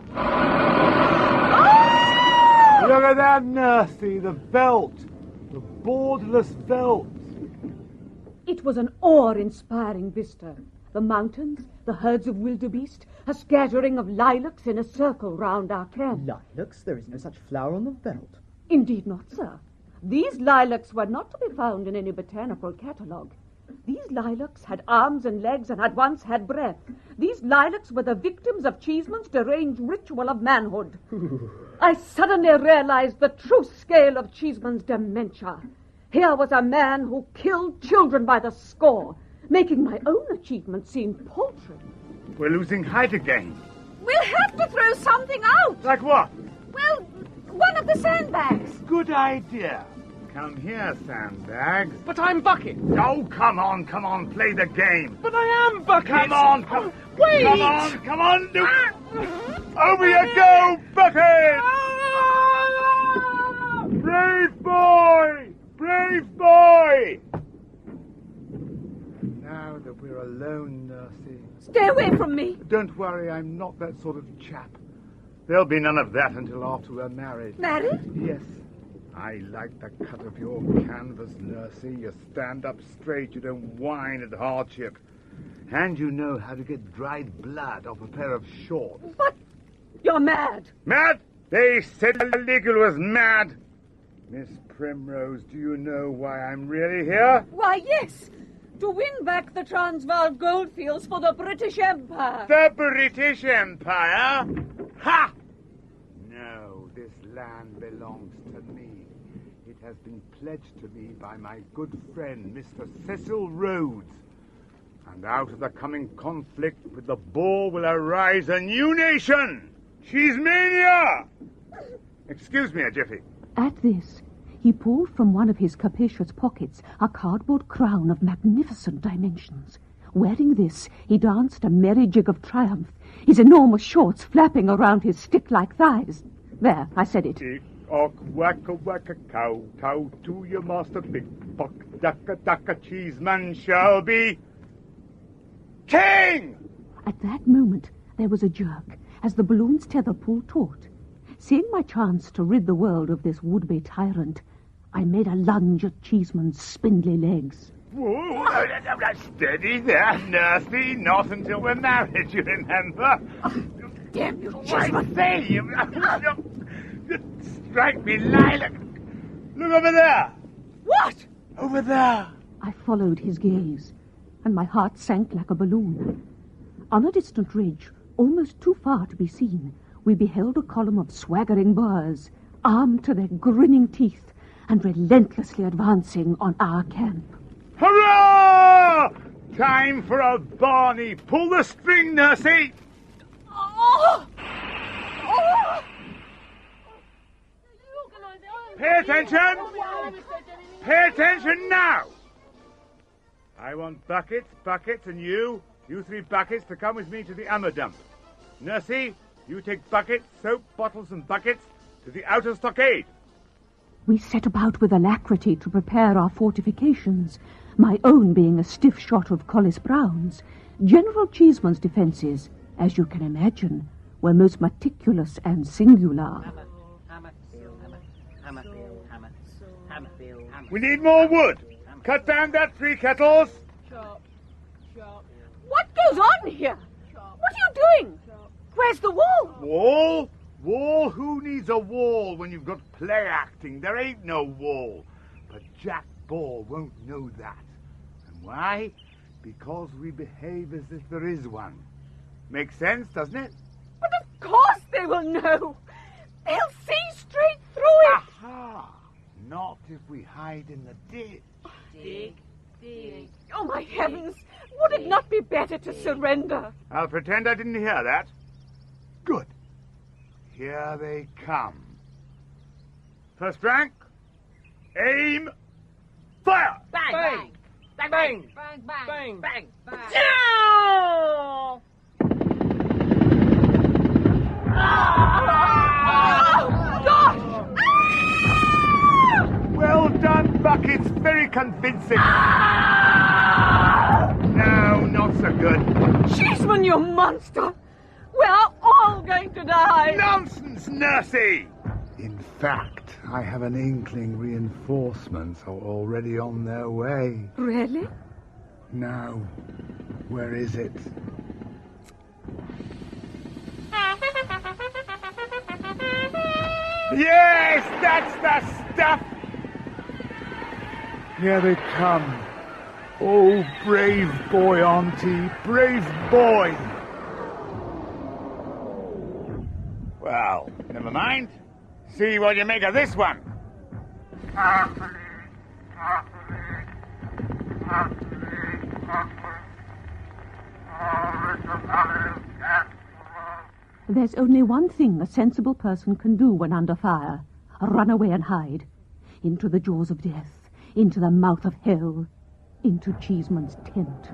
Look at that, Nursey, the veldt. The borderless veldt. It was an awe-inspiring vista. The mountains, the herds of wildebeest, a scattering of lilacs in a circle round our camp. Lilacs? There is no such flower on the veldt. Indeed not, sir. These lilacs were not to be found in any botanical catalogue. These lilacs had arms and legs and had once had breath. These lilacs were the victims of Cheeseman's deranged ritual of manhood. I suddenly realized the true scale of Cheeseman's dementia. Here was a man who killed children by the score, making my own achievement seem paltry. We're losing height again. We'll have to throw something out. Like what? Well, one of the sandbags. Good idea. Come here, Sandbags. But I'm Bucket. Oh, come on, play the game. But I am Bucket. Come on, come. Wait. Come on, over you go, Bucket. Brave boy, brave boy. Now that we're alone, Nursey. Stay away from me. Don't worry, I'm not that sort of chap. There'll be none of that until after we're married. Married? Yes. I like the cut of your canvas, Nursey. You stand up straight, you don't whine at hardship. And you know how to get dried blood off a pair of shorts. But you're mad. Mad? They said illegal was mad. Miss Primrose, do you know why I'm really here? Why, yes. To win back the Transvaal goldfields for the British Empire. The British Empire? Ha! No, this land belongs to me. It has been pledged to me by my good friend, Mr. Cecil Rhodes. And out of the coming conflict with the Boer will arise a new nation! Cheesemania! Excuse me a jiffy. At this, he pulled from one of his capacious pockets a cardboard crown of magnificent dimensions. Wearing this, he danced a merry jig of triumph, his enormous shorts flapping around his stick-like thighs. There, I said it. Tick-ock, wacka, cow, cow to your master, pick-pock, dacka, cheeseman shall be king! At that moment, there was a jerk, as the balloon's tether pulled taut. Seeing my chance to rid the world of this would-be tyrant, I made a lunge at Cheeseman's spindly legs. Whoa, steady there, nursey, not until we're married, you remember? Damn you, Cheeseman! Say, you strike me, lilac. Look over there. What? Over there. I followed his gaze, and my heart sank like a balloon. On a distant ridge, almost too far to be seen, we beheld a column of swaggering Boers, armed to their grinning teeth and relentlessly advancing on our camp. Hurrah! Time for a Barney. Pull the string, nursey. Oh! Oh! Pay attention! Pay attention now! I want buckets, and you three buckets to come with me to the hammer dump. Nursey, you take buckets, soap, bottles and buckets to the outer stockade. We set about with alacrity to prepare our fortifications, my own being a stiff shot of Collis Brown's. General Cheeseman's defences, as you can imagine, were most meticulous and singular. We need more wood. Cut down that 3 kettles. What goes on here? What are you doing? Where's the wall? Wall? Wall? Who needs a wall when you've got play acting? There ain't no wall. But Jack Ball won't know that. And why? Because we behave as if there is one. Makes sense, doesn't it? But of course they will know. They'll see straight through it. Aha! Not if we hide in the ditch. Dig. Oh, my heavens. Would it not be better to surrender? I'll pretend I didn't hear that. Good. Here they come. First rank. Aim. Fire! Bang! Bang! Bang! Bang! Bang! Bang! Bang! Bang! Oh, gosh! Well done, Buckets. Very convincing. No, not so good. Cheeseman, you monster! We are all going to die! Nonsense, nursey! In fact, I have an inkling reinforcements are already on their way. Really? Now, where is it? Yes, that's the stuff! Here they come. Oh, brave boy, Auntie, brave boy! Well, never mind. See what you make of this one. There's only one thing a sensible person can do when under fire. Run away and hide. Into the jaws of death. Into the mouth of hell. Into Cheeseman's tent.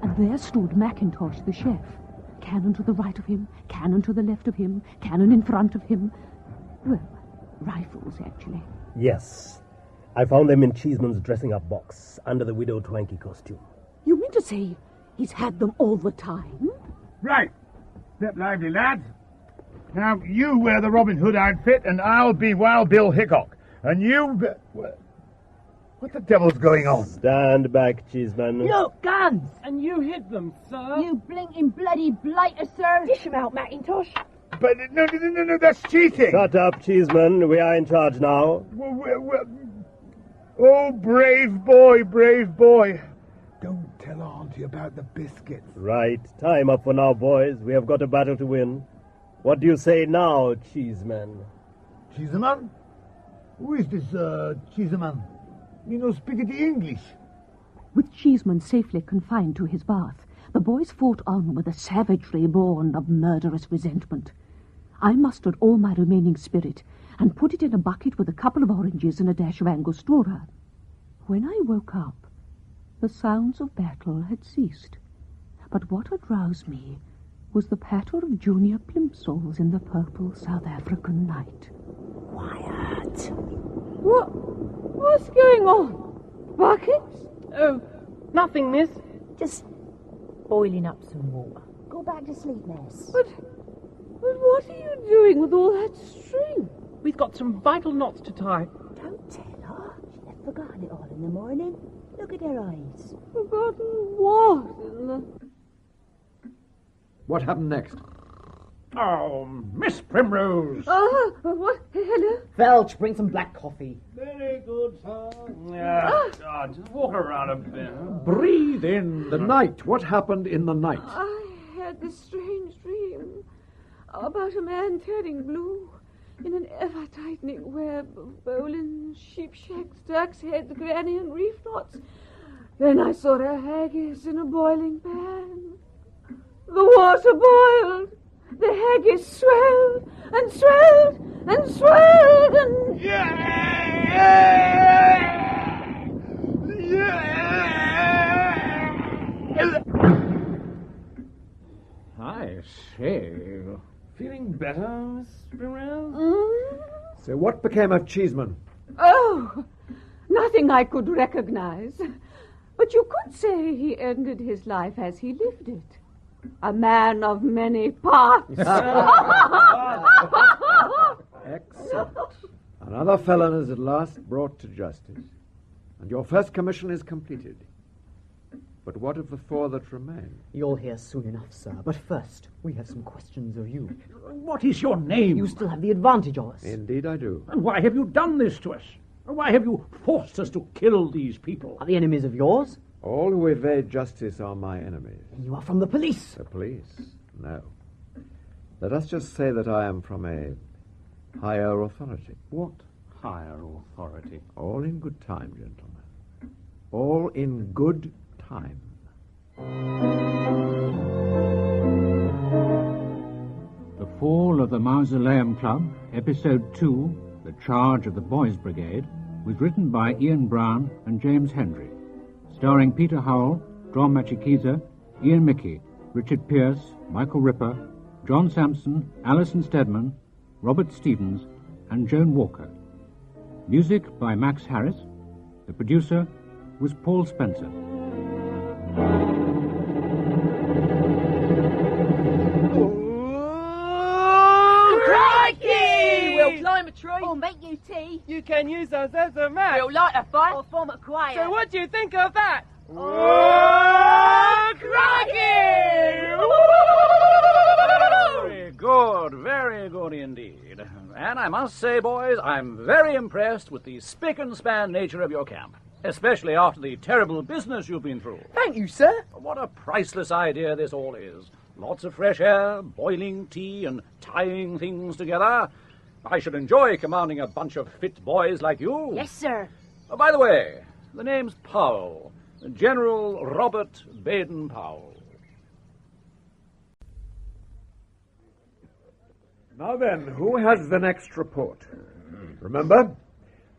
And there stood Mackintosh, the chef. Cannon to the right of him, cannon to the left of him, cannon in front of him. Well, rifles, actually. Yes. I found them in Cheeseman's dressing-up box, under the Widow Twankey costume. You mean to say he's had them all the time? Right. Step lively, lads. Now, you wear the Robin Hood outfit, and I'll be Wild Bill Hickok. And you... What the devil's going on? Stand back, Cheeseman. Look, guns! And you hid them, sir. You blinking bloody blighter, sir! Dish 'em out, Mackintosh. But no, that's cheating. Shut up, Cheeseman. We are in charge now. Oh, brave boy. Don't tell Auntie about the biscuits. Right. Time up for now, boys. We have got a battle to win. What do you say now, Cheeseman? Cheeseman? Who is this, Cheeseman? You know, speak the English. With Cheeseman safely confined to his bath, the boys fought on with a savagery born of murderous resentment. I mustered all my remaining spirit and put it in a bucket with a couple of oranges and a dash of Angostura. When I woke up, the sounds of battle had ceased, but what had roused me was the patter of junior plimsolls in the purple South African night. Quiet. What's going on? Buckets? Oh, nothing, miss. Just boiling up some water. Go back to sleep, miss. But what are you doing with all that string? We've got some vital knots to tie. Don't tell her. She'd have forgotten it all in the morning. Look at her eyes. Forgotten what? What happened next? Oh, Miss Primrose. What? Hello? Felch, bring some black coffee. Very good, sir. Yeah, just walk around a bit. Breathe in the night. What happened in the night? I had this strange dream about a man turning blue in an ever-tightening web of bowlines, sheep shacks, ducks' heads, granny, and reef knots. Then I saw a haggis in a boiling pan. The water boiled. The haggis swelled and swelled and swelled and... I see. Feeling better, Miss Primrose? So what became of Cheeseman? Oh, nothing I could recognize. But you could say he ended his life as he lived it. A man of many parts. Excellent. Another felon is at last brought to justice, and your first commission is completed. But what of the four that remain? You'll hear soon enough, sir. But first, we have some questions of you. What is your name? You still have the advantage of us. Indeed I do. And why have you done this to us? Why have you forced us to kill these people? Are the enemies of yours? All who evade justice are my enemies. You are from the police. The police? No. Let us just say that I am from a higher authority. What higher authority? All in good time, gentlemen. All in good time. The Fall of the Mausoleum Club, Episode 2, The Charge of the Boys' Brigade, was written by Ian Brown and James Hendrie, starring Peter Howell, John Machikiza, Ian Mickey, Richard Pearce, Michael Ripper, John Sampson, Alison Steadman, Robert Stevens, and Joan Walker. Music by Max Harris. The producer was Paul Spencer. Crikey! We'll climb a tree. Or make you tea. You can use us as a match. We'll light a fire. Or form a choir. So what do you think of that? Oh, crikey! Very good indeed. And I must say, boys, I'm very impressed with the spick-and-span nature of your camp, especially after the terrible business you've been through. Thank you, sir. What a priceless idea this all is. Lots of fresh air, boiling tea, and tying things together. I should enjoy commanding a bunch of fit boys like you. Yes, sir. Oh, by the way, the name's Powell. General Robert Baden-Powell. Now then, who has the next report? Remember,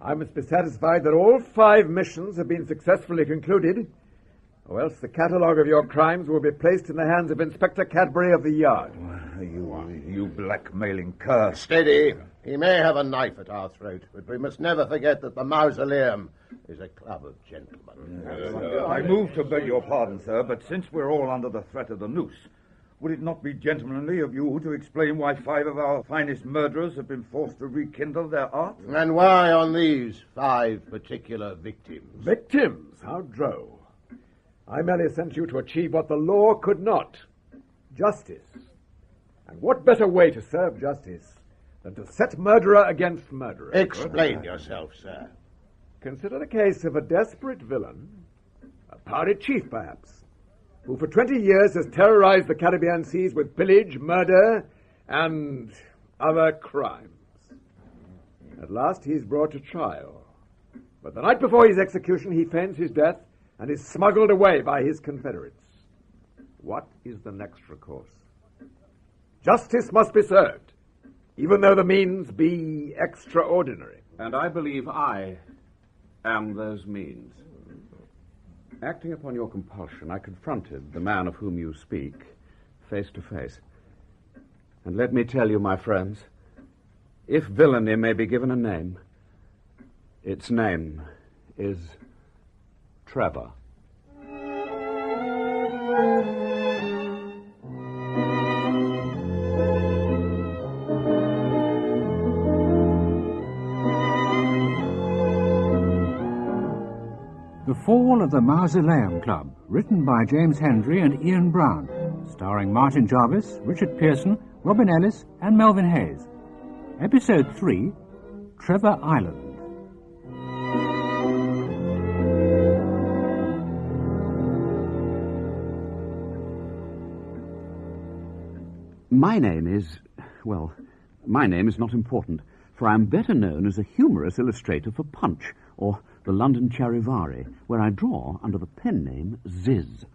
I must be satisfied that all 5 missions have been successfully concluded, or else the catalogue of your crimes will be placed in the hands of Inspector Cadbury of the Yard. You blackmailing cur. Steady. He may have a knife at our throat, but we must never forget that the Mausoleum is a club of gentlemen. I move to beg your pardon, sir, but since we're all under the threat of the noose, Would it not be gentlemanly of you to explain why 5 of our finest murderers have been forced to rekindle their art? And why on these 5 particular victims? Victims? How droll. I merely sent you to achieve what the law could not. Justice. And what better way to serve justice than to set murderer against murderer? Explain yourself, sir. Consider the case of a desperate villain, a pirate chief perhaps, who for 20 years has terrorized the Caribbean seas with pillage, murder, and other crimes. At last he's brought to trial. But the night before his execution, he feigns his death and is smuggled away by his confederates. What is the next recourse? Justice must be served, even though the means be extraordinary. And I believe I am those means. Acting upon your compulsion, I confronted the man of whom you speak face to face. And let me tell you, my friends, if villainy may be given a name, its name is Trevor. The Fall of the Mausoleum Club, written by James Hendrie and Ian Brown, starring Martin Jarvis, Richard Pearson, Robin Ellis, and Melvin Hayes. Episode 3, Trevor Island. My name is not important, for I am better known as a humorous illustrator for Punch, or the London Charivari, where I draw under the pen name Ziz.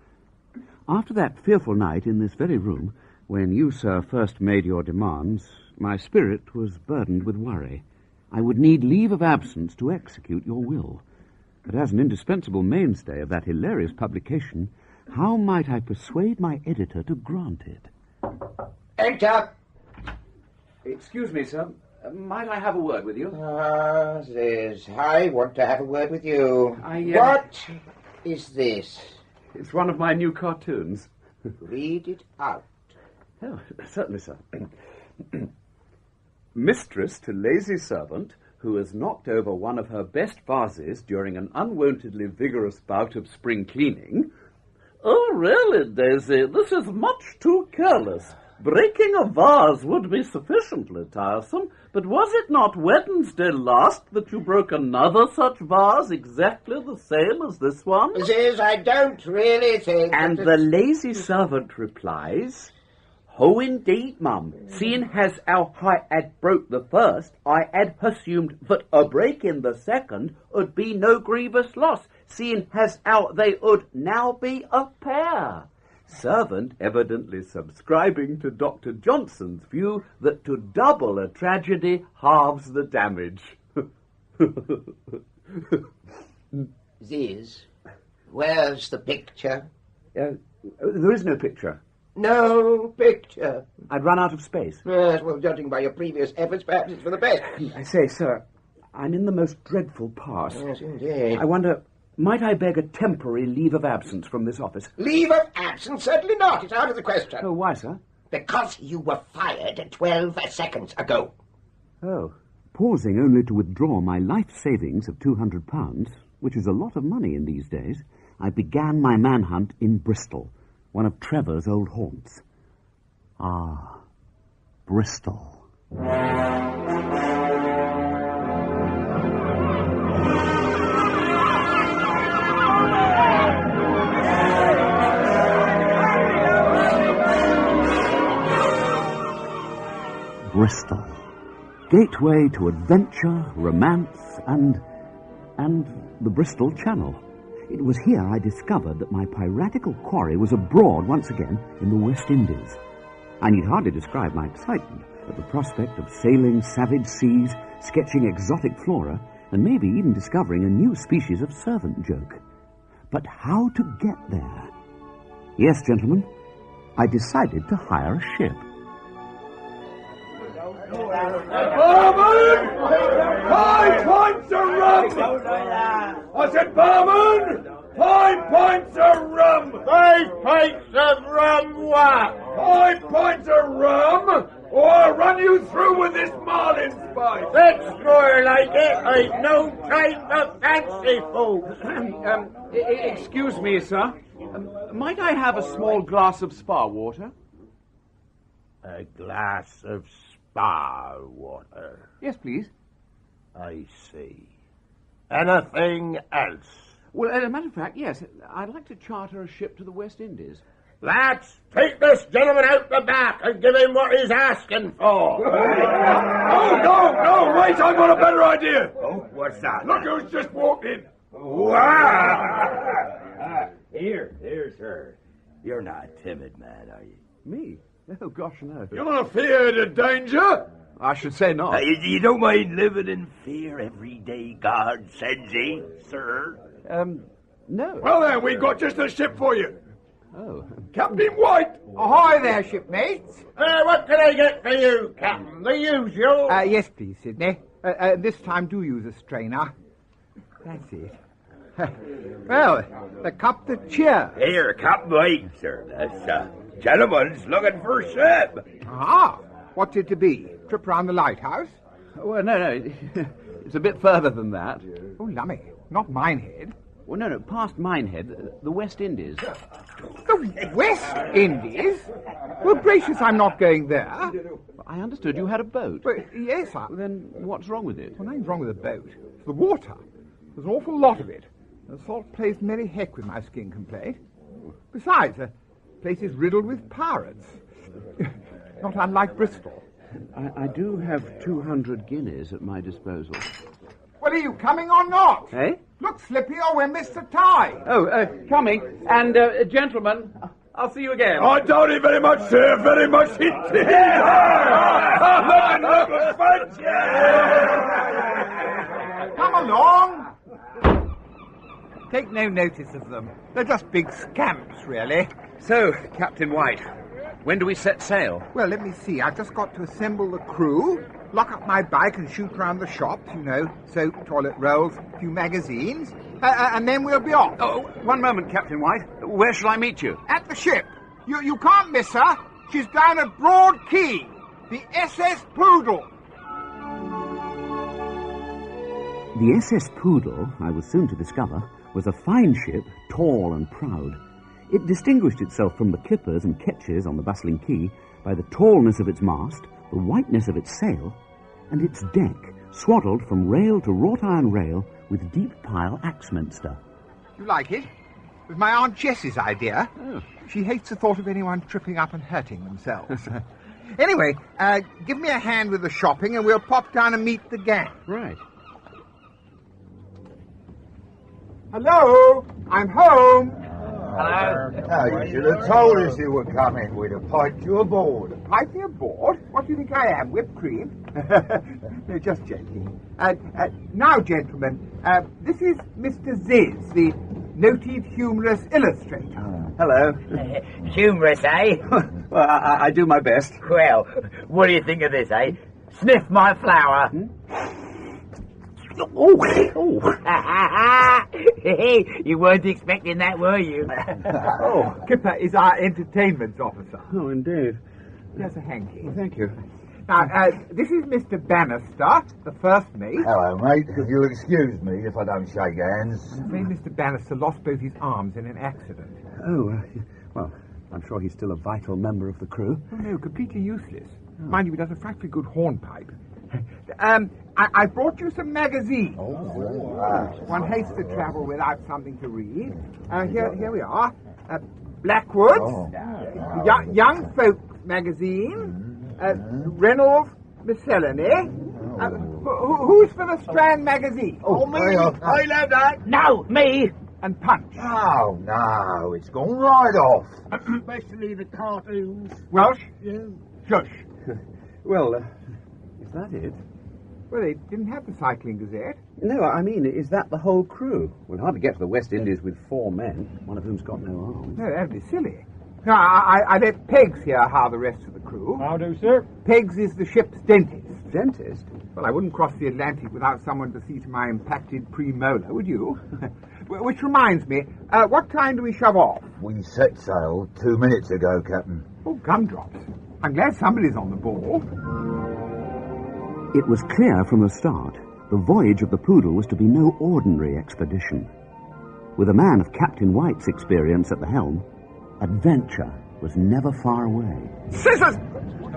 After that fearful night in this very room, when you, sir, first made your demands, my spirit was burdened with worry. I would need leave of absence to execute your will. But as an indispensable mainstay of that hilarious publication, how might I persuade my editor to grant it? Enter! Excuse me, sir. Might I have a word with you? Ziz, I want to have a word with you. What is this? It's one of my new cartoons. Read it out. Oh, certainly, sir. Mistress to lazy servant who has knocked over one of her best vases during an unwontedly vigorous bout of spring cleaning. Oh, really, Daisy, this is much too careless. Breaking a vase would be sufficiently tiresome, but was it not Wednesday last that you broke another such vase exactly the same as this one? Ziz, I don't really think... And the lazy servant replies, "Oh, indeed, mum. Seeing as how I had broke the first, I had presumed that a break in the second would be no grievous loss, seeing as how they would now be a pair." Servant evidently subscribing to Dr. Johnson's view that to double a tragedy halves the damage. Ziz, where's the picture? There is no picture. No picture. I'd run out of space. Yes, well, judging by your previous efforts, perhaps it's for the best. I say, sir, I'm in the most dreadful pass. Yes, indeed. I wonder, might I beg a temporary leave of absence from this office? Leave of absence? Certainly not. It's out of the question. Oh, why, sir? Because you were fired 12 seconds ago. Oh, pausing only to withdraw my life savings of £200, which is a lot of money in these days, I began my manhunt in Bristol, one of Trevor's old haunts. Ah, Bristol. Bristol. Gateway to adventure, romance, and the Bristol Channel. It was here I discovered that my piratical quarry was abroad once again in the West Indies. I need hardly describe my excitement at the prospect of sailing savage seas, sketching exotic flora, and maybe even discovering a new species of servant joke. But how to get there? Yes, gentlemen, I decided to hire a ship. Barman! 5 pints of rum! I said, barman! 5 pints of rum! 5 pints of rum what? 5 pints of rum, or I'll run you through with this marlin spice! That's more like it. I've no time for fancy folks. Excuse me, sir. Might I have a small glass of spa water? A glass of spa water. Yes, please. I see. Anything else? Well, as a matter of fact, yes. I'd like to charter a ship to the West Indies. Lads, take this gentleman out the back and give him what he's asking for. No, wait, I've got a better idea. Oh, what's that? Look who's just walked in. Wow! Here, sir. You're not a timid man, are you? Me? Oh, gosh, no. You're not feared of danger? I should say not. You don't mind living in fear every day God sends you, sir? No. Well then, we've got just the ship for you. Oh. Captain White! Ahoy there, shipmates. What can I get for you, Captain? The usual? Yes, please, Sidney. This time do use a strainer. That's it. Well, the cup to cheer. Here, Captain White, sir. This gentleman's looking for a ship. Ah, what's it to be? Trip round the lighthouse? Well, no. It's a bit further than that. Oh, lummy. Not Minehead. Well, no, past Minehead, the West Indies. The West Indies? Well, gracious, I'm not going there. I understood you had a boat. Well, yes, Well, then what's wrong with it? Well, nothing's wrong with the boat. It's the water. There's an awful lot of it. The salt plays merry heck with my skin complaint. Besides, the place is riddled with pirates. Not unlike Bristol. I do have 200 guineas at my disposal. Well, are you coming or not? Eh? Look, Slippy, or we'll miss the tide. Oh, coming. And, gentlemen, I'll see you again. I doubt it very much, sir. Very much indeed. Come along. Take no notice of them. They're just big scamps, really. So, Captain White, when do we set sail? Well, let me see. I've just got to assemble the crew, lock up my bike and shoot round the shops, soap, toilet rolls, a few magazines, and then we'll be off. Oh, one moment, Captain White. Where shall I meet you? At the ship. You can't miss her. She's down at Broad Quay, the SS Poodle. The SS Poodle, I was soon to discover, was a fine ship, tall and proud. It distinguished itself from the clippers and ketches on the bustling quay by the tallness of its mast, the whiteness of its sail, and its deck, swaddled from rail to wrought iron rail with deep pile axminster. You like it? It was my Aunt Jessie's idea. Oh. She hates the thought of anyone tripping up and hurting themselves. Anyway, give me a hand with the shopping and we'll pop down and meet the gang. Right. Hello, I'm home. Hello. Oh, you should have told us you were coming. We'd have piped you aboard. Piped me aboard? What do you think I am, whipped cream? No, just joking. Now, gentlemen, this is Mr. Ziz, the noted humorous illustrator. Hello. Humorous, eh? Well, I do my best. Well, what do you think of this, eh? Sniff my flower. You weren't expecting that, were you? Kipper is our entertainment officer. Oh, indeed. Here's a hanky. Well, thank you. Now, this is Mr. Bannister, the first mate. Hello, mate. If you'll excuse me if I don't shake hands. I'm afraid Mr. Bannister lost both his arms in an accident. Oh, well, I'm sure he's still a vital member of the crew. Oh, no, completely useless. Mind you, he does a frightfully good hornpipe. I brought you some magazines. One hates to travel without something to read. Here we are. Blackwood's, Young Folks magazine, Reynolds Miscellany. Who's for the Strand magazine? Me. I love that. No, me. And Punch. Oh, no, it's gone right off. Especially the cartoons. Welsh? Yeah. Shush. Well, is that it? Well, they didn't have the Cycling Gazette. No, I mean, is that the whole crew? We'll hardly get to the West Indies with 4 men, one of whom's got no arms. No, that'd be silly. No, I let Peggs hear how the rest of the crew. How do, sir? Peggs is the ship's dentist. Dentist? Well, I wouldn't cross the Atlantic without someone to see to my impacted premolar, would you? Which reminds me, what time do we shove off? We set sail 2 minutes ago, Captain. Oh, gumdrops. I'm glad somebody's on the ball. It was clear from the start the voyage of the Poodle was to be no ordinary expedition. With a man of Captain White's experience at the helm, adventure was never far away. Scissors!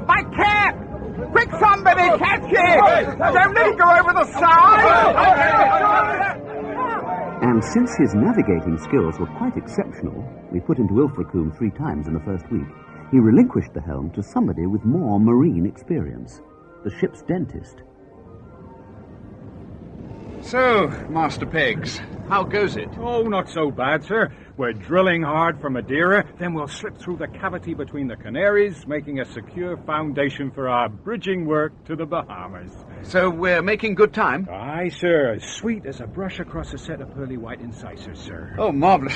My cap! Quick, somebody, catch it! Don't let it go over the side! And since his navigating skills were quite exceptional, we put into Ilfracombe 3 times in the first week, he relinquished the helm to somebody with more marine experience, the ship's dentist. So, Master Pegs, how goes it? Oh, not so bad, sir. We're drilling hard for Madeira, then we'll slip through the cavity between the Canaries, making a secure foundation for our bridging work to the Bahamas. So we're making good time? Aye, sir. As sweet as a brush across a set of pearly white incisors, sir. Oh, marvellous.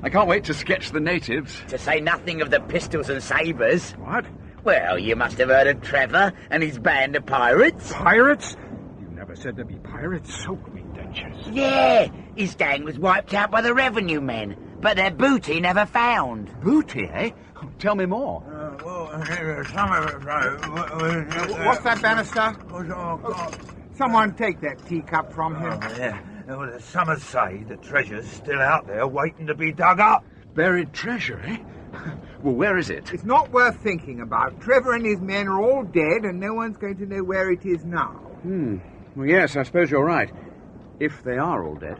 I can't wait to sketch the natives. To say nothing of the pistols and sabres. What? Well, you must have heard of Trevor and his band of pirates. Pirates? You never said there'd be pirates. Soak me, dentures. Yeah, his gang was wiped out by the revenue men, but their booty never found. Booty, eh? Oh, tell me more. What's that, Bannister? Someone take that teacup from him. Oh, yeah. Well, some say the treasure's still out there waiting to be dug up. Buried treasure, eh? Well, where is it? It's not worth thinking about. Trevor and his men are all dead, and no one's going to know where it is now. Well, yes, I suppose you're right. If they are all dead.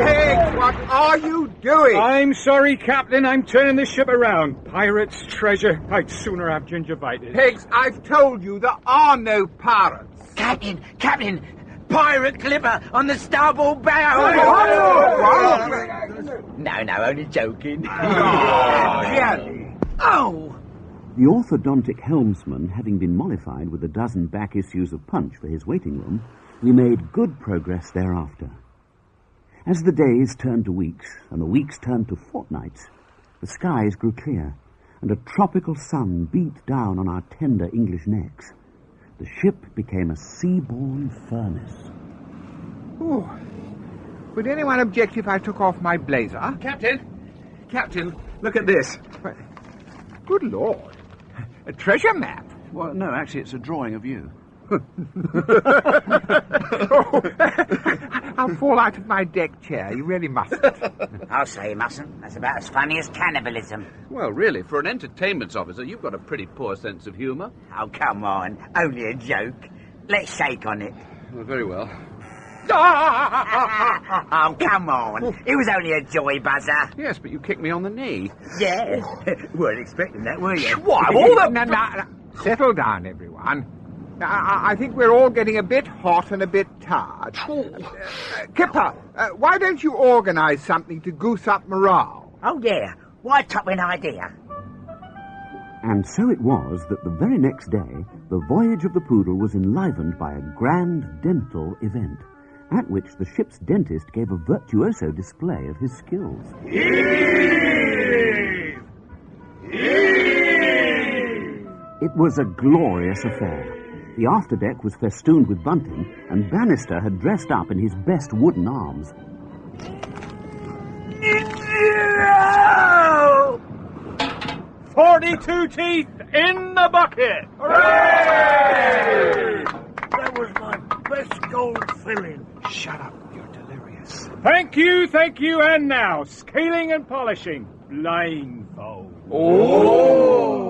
Hey, what are you doing? I'm sorry, Captain. I'm turning the ship around. Pirates, treasure. I'd sooner have gingivitis. Higgs, I've told you there are no pirates. Captain, pirate clipper on the starboard bow. No, only joking. Oh! The orthodontic helmsman, having been mollified with a dozen back issues of Punch for his waiting room, we made good progress thereafter. As the days turned to weeks, and the weeks turned to fortnights, the skies grew clear, and a tropical sun beat down on our tender English necks. The ship became a sea-born furnace. Ooh. Would anyone object if I took off my blazer? Captain, look at this. Good Lord. A treasure map? Well, no, actually, it's a drawing of you. I'll fall out of my deck chair. You really mustn't. I'll say you mustn't. That's about as funny as cannibalism. Well, really, for an entertainment officer, you've got a pretty poor sense of humour. Oh, come on. Only a joke. Let's shake on it. Well, very well. Oh, come on. It was only a joy buzzer. Yes, but you kicked me on the knee. Yeah. Weren't expecting that, were you? What? No. Settle down, everyone. I think we're all getting a bit hot and a bit tired. Kipper, why don't you organise something to goose up morale? Oh, yeah. White up an idea. And so it was that the very next day, the voyage of the Poodle was enlivened by a grand dental event, at which the ship's dentist gave a virtuoso display of his skills. It was a glorious affair. The afterdeck was festooned with bunting, and Bannister had dressed up in his best wooden arms. 42 teeth in the bucket! Hooray! That was my best gold filling. Shut up, you're delirious. Thank you, and now, scaling and polishing, blindfold. Oh!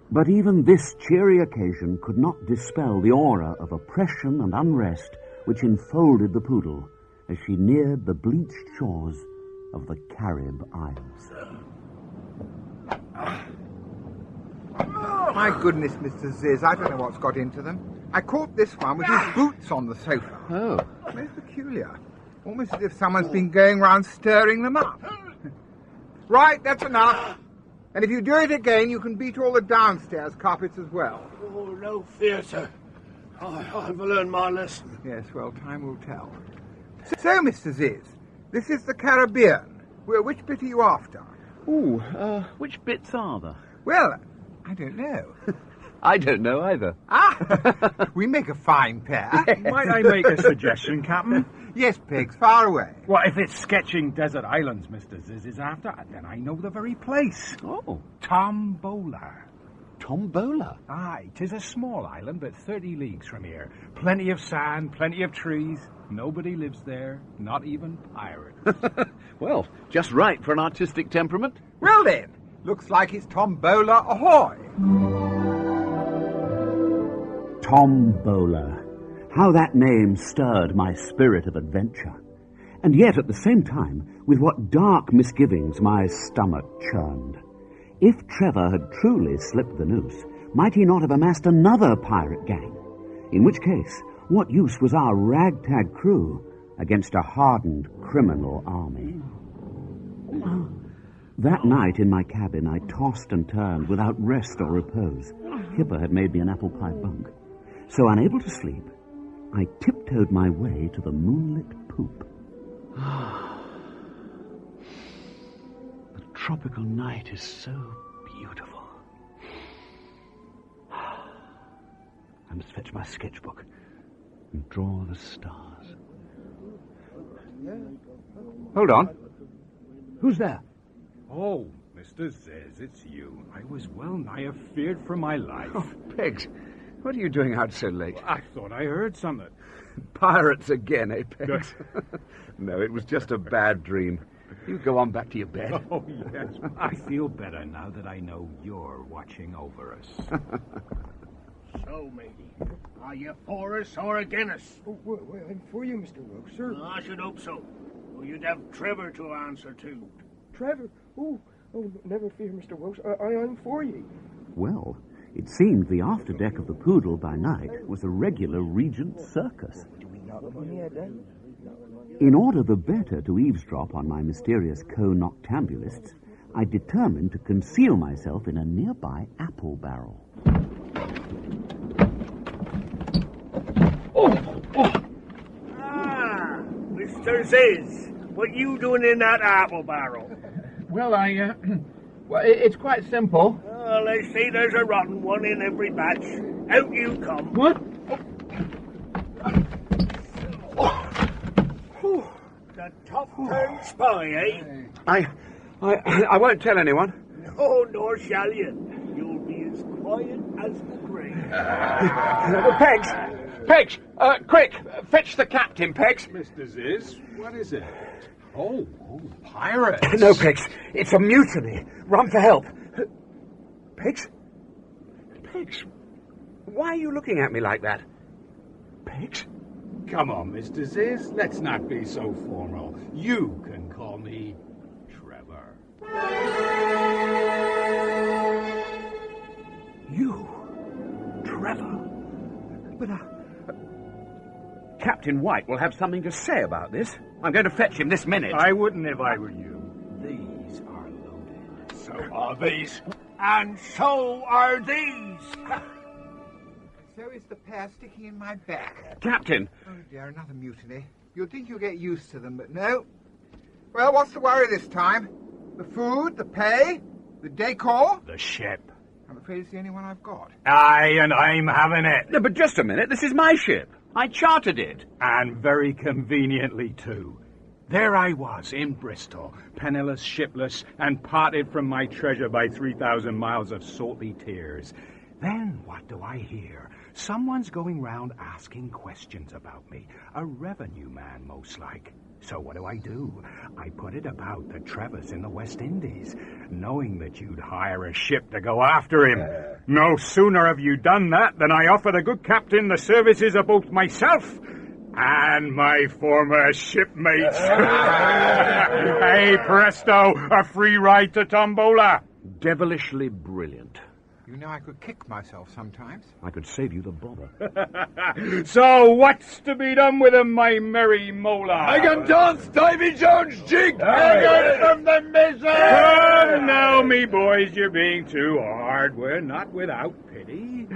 But even this cheery occasion could not dispel the aura of oppression and unrest which enfolded the Poodle as she neared the bleached shores of the Carib Isles. My goodness, Mr. Ziz, I don't know what's got into them. I caught this one with his boots on the sofa. Oh. Most peculiar. Almost as if someone's been going round stirring them up. Right, that's enough. And if you do it again, you can beat all the downstairs carpets as well. Oh, no fear, sir. I've learned my lesson. Yes, well, time will tell. So, Mr. Ziz, this is the Caribbean. Which bit are you after? Ooh, which bits are there? Well, I don't know. I don't know either. We make a fine pair. Might I make a suggestion, Captain? Yes, Pigs, far away. Well, if it's sketching desert islands Mr. Ziz is after, then I know the very place. Oh. Tombola. Tombola? Aye, 'tis a small island, but 30 leagues from here. Plenty of sand, plenty of trees. Nobody lives there, not even pirates. Well, just right for an artistic temperament. Well then, looks like it's Tombola ahoy. Tombola. How that name stirred my spirit of adventure. And yet, at the same time, with what dark misgivings my stomach churned. If Trevor had truly slipped the noose, might he not have amassed another pirate gang? In which case, what use was our ragtag crew against a hardened criminal army? That night in my cabin, I tossed and turned without rest or repose. Kipper had made me an apple pie bunk. So, unable to sleep, I tiptoed my way to the moonlit poop. The tropical night is so beautiful. I must fetch my sketchbook and draw the stars. Hold on. Who's there? Oh, Mr. Ziz, it's you. I was well nigh afeard for my life. Oh, Pegs, what are you doing out so late? Well, I thought I heard something. Pirates again, eh, Pegs? No, it was just a bad dream. You go on back to your bed. Oh, yes. I feel better now that I know you're watching over us. So, matey, are you for us or against us? Oh, well, I'm for you, Mr. Wilkes, sir. I should hope so. Or you'd have Trevor to answer to. Trevor? Oh, never fear, Mr. Wilkes. I'm for ye. Well, it seemed the afterdeck of the Poodle by night was a regular Regent circus. In order the better to eavesdrop on my mysterious co-noctambulists, I determined to conceal myself in a nearby apple barrel. Ah, Mr. Ziz, what you doing in that apple barrel? Well, well, it's quite simple. Well, they say there's a rotten one in every batch. Out you come. What? The tough-turned spy, eh? I won't tell anyone. No, nor shall you. You'll be as quiet as the grave. Pegs, quick, fetch the captain, Pegs. Mr. Ziz, what is it? Oh, pirates. No, Pegs, it's a mutiny. Run for help. Pegs? Why are you looking at me like that? Pegs? Come on, Mr. Ziz, let's not be so formal. You can call me Trevor. You? Trevor? But, Captain White will have something to say about this. I'm going to fetch him this minute. I wouldn't if I were you. These are loaded. So are these. And so are these. So is the pear sticking in my back. Captain! Oh dear, another mutiny. You'll think you'll get used to them, but no. Well, what's the worry this time? The food, the pay, the decor? The ship. I'm afraid it's the only one I've got. Aye, and I'm having it. No, but just a minute, this is my ship. I chartered it. And very conveniently, too. There I was, in Bristol, penniless, shipless, and parted from my treasure by 3,000 miles of salty tears. Then what do I hear? Someone's going round asking questions about me. A revenue man, most like. So what do? I put it about that Trevor's in the West Indies, knowing that you'd hire a ship to go after him. No sooner have you done that than I offer the good captain the services of both myself and my former shipmates. Hey, presto, a free ride to Tombola. Devilishly brilliant. You know I could kick myself sometimes. I could save you the bother. So what's to be done with him, my merry molar? I can dance Davy Jones' jig! Hang from the mizzen! Come now, me boys, you're being too hard. We're not without pity.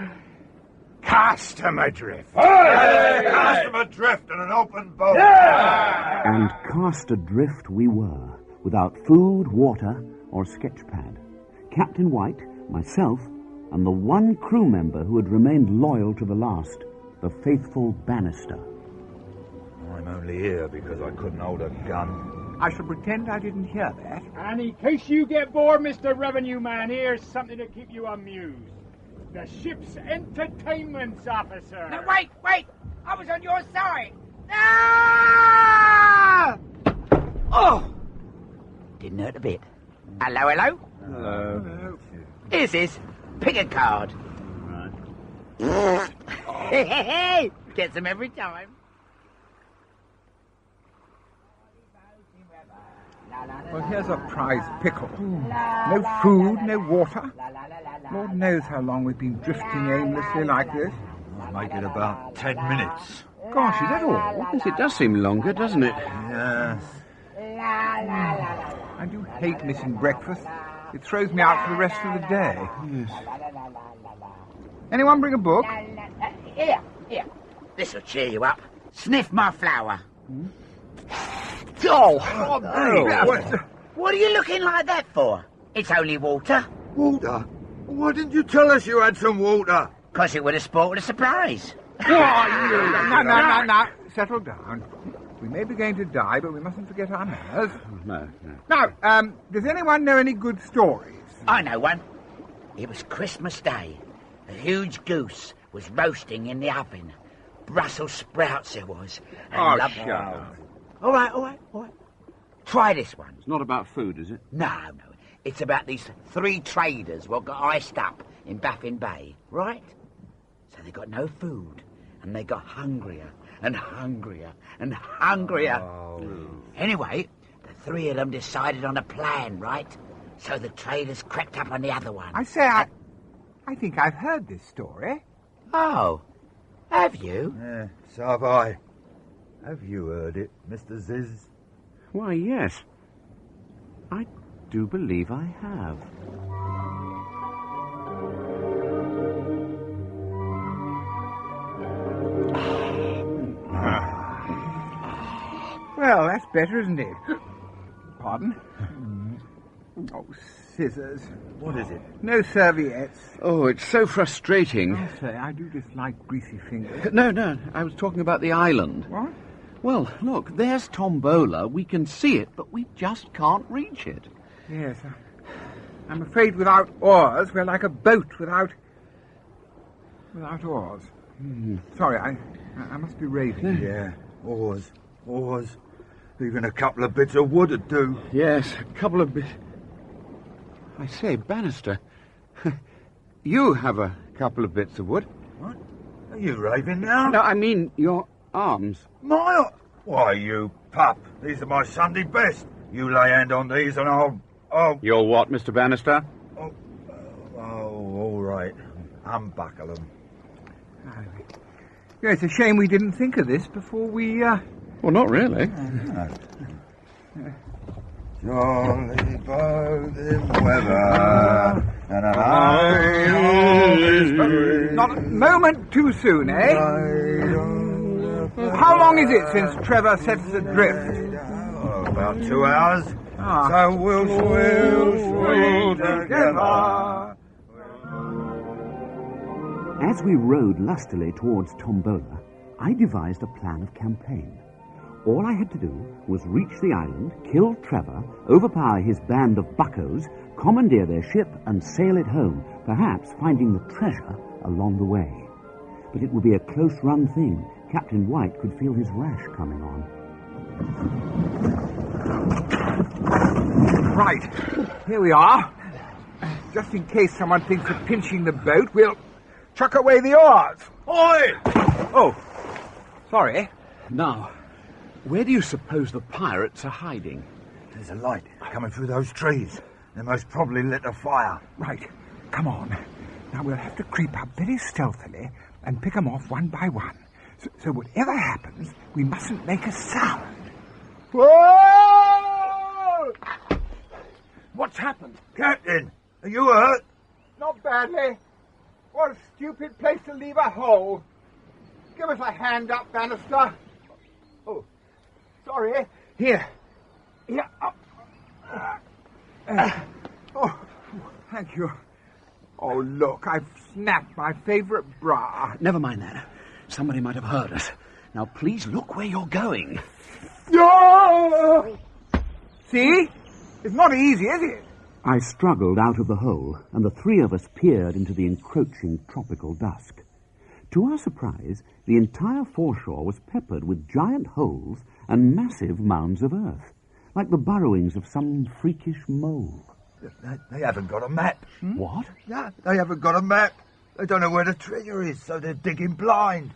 Cast him adrift. Cast him adrift in an open boat! Yeah! And cast adrift we were, without food, water, or sketch pad. Captain White, myself, and the one crew member who had remained loyal to the last, the faithful Bannister. I'm only here because I couldn't hold a gun. I shall pretend I didn't hear that. And in case you get bored, Mr. Revenue Man, here's something to keep you amused. The ship's entertainment officer. No, wait! I was on your side! Ah! Oh! Didn't hurt a bit. Hello? Hello. Here's this. Pick a card. Right. Gets them every time. Well, here's a prize pickle. No food, no water. Lord knows how long we've been drifting aimlessly like this. I'll make it about 10 minutes. Gosh, is that all? Yes, it does seem longer, doesn't it? Yes. I do hate missing breakfast. It throws me out for the rest of the day. Yes. Anyone bring a book? Here. This'll cheer you up. Sniff my flower. Oh, What are you looking like that for? It's only water. Water? Why didn't you tell us you had some water? 'Cause it would have spoiled a surprise. No. Settle down. We may be going to die, but we mustn't forget our manners. No. Now, does anyone know any good stories? I know one. It was Christmas Day. A huge goose was roasting in the oven. Brussels sprouts it was. And shut up. All right. Try this one. It's not about food, is it? No. It's about these 3 traders what got iced up in Baffin Bay, right? So they got no food, and they got hungrier and hungrier and hungrier. Oh. Anyway, the 3 of them decided on a plan, right? So the traders crept up on the other one. I say, I think I've heard this story. Oh, have you? Yeah, so have I. Have you heard it, Mr. Ziz? Why, yes. I do believe I have. Well, that's better, isn't it? Pardon? Oh, scissors. What is it? No serviettes. Oh, it's so frustrating. I say, I do dislike greasy fingers. No, I was talking about the island. What? Well, look, there's Tombola. We can see it, but we just can't reach it. Yes, I'm afraid without oars, we're like a boat without oars. Sorry, I must be raving. Yeah, oars. Even a couple of bits of wood would do. Yes, a couple of bits. I say, Bannister, you have a couple of bits of wood. What? Are you raving now? No, I mean your arms. My... Why, you pup. These are my Sunday best. You lay hand on these and I'll... You're what, Mr. Bannister? All right. Unbuckle them. Yeah, it's a shame we didn't think of this before we, Well, not really. Jolly boat in weather, and not a moment too soon, eh? How long is it since Trevor set us adrift? About 2 hours. So we'll swim together. As we rowed lustily towards Tombola, I devised a plan of campaign. All I had to do was reach the island, kill Trevor, overpower his band of buccos, commandeer their ship, and sail it home, perhaps finding the treasure along the way. But it would be a close-run thing. Captain White could feel his rash coming on. Right, here we are. Just in case someone thinks of pinching the boat, we'll chuck away the oars. Oi! Oh, sorry. Now, where do you suppose the pirates are hiding? There's a light coming through those trees. They most probably lit a fire. Right, come on. Now we'll have to creep up very stealthily and pick them off one by one. So whatever happens, we mustn't make a sound. Whoa! What's happened? Captain, are you hurt? Not badly. What a stupid place to leave a hole. Give us a hand up, Bannister. Oh, sorry. Here. Up. Oh, thank you. Oh, look, I've snapped my favourite bra. Never mind that. Somebody might have heard us. Now, please look where you're going. No! See? It's not easy, is it? I struggled out of the hole, and the three of us peered into the encroaching tropical dusk. To our surprise, the entire foreshore was peppered with giant holes and massive mounds of earth, like the burrowings of some freakish mole. They haven't got a map. What? Yeah, they haven't got a map. They don't know where the treasure is, so they're digging blind.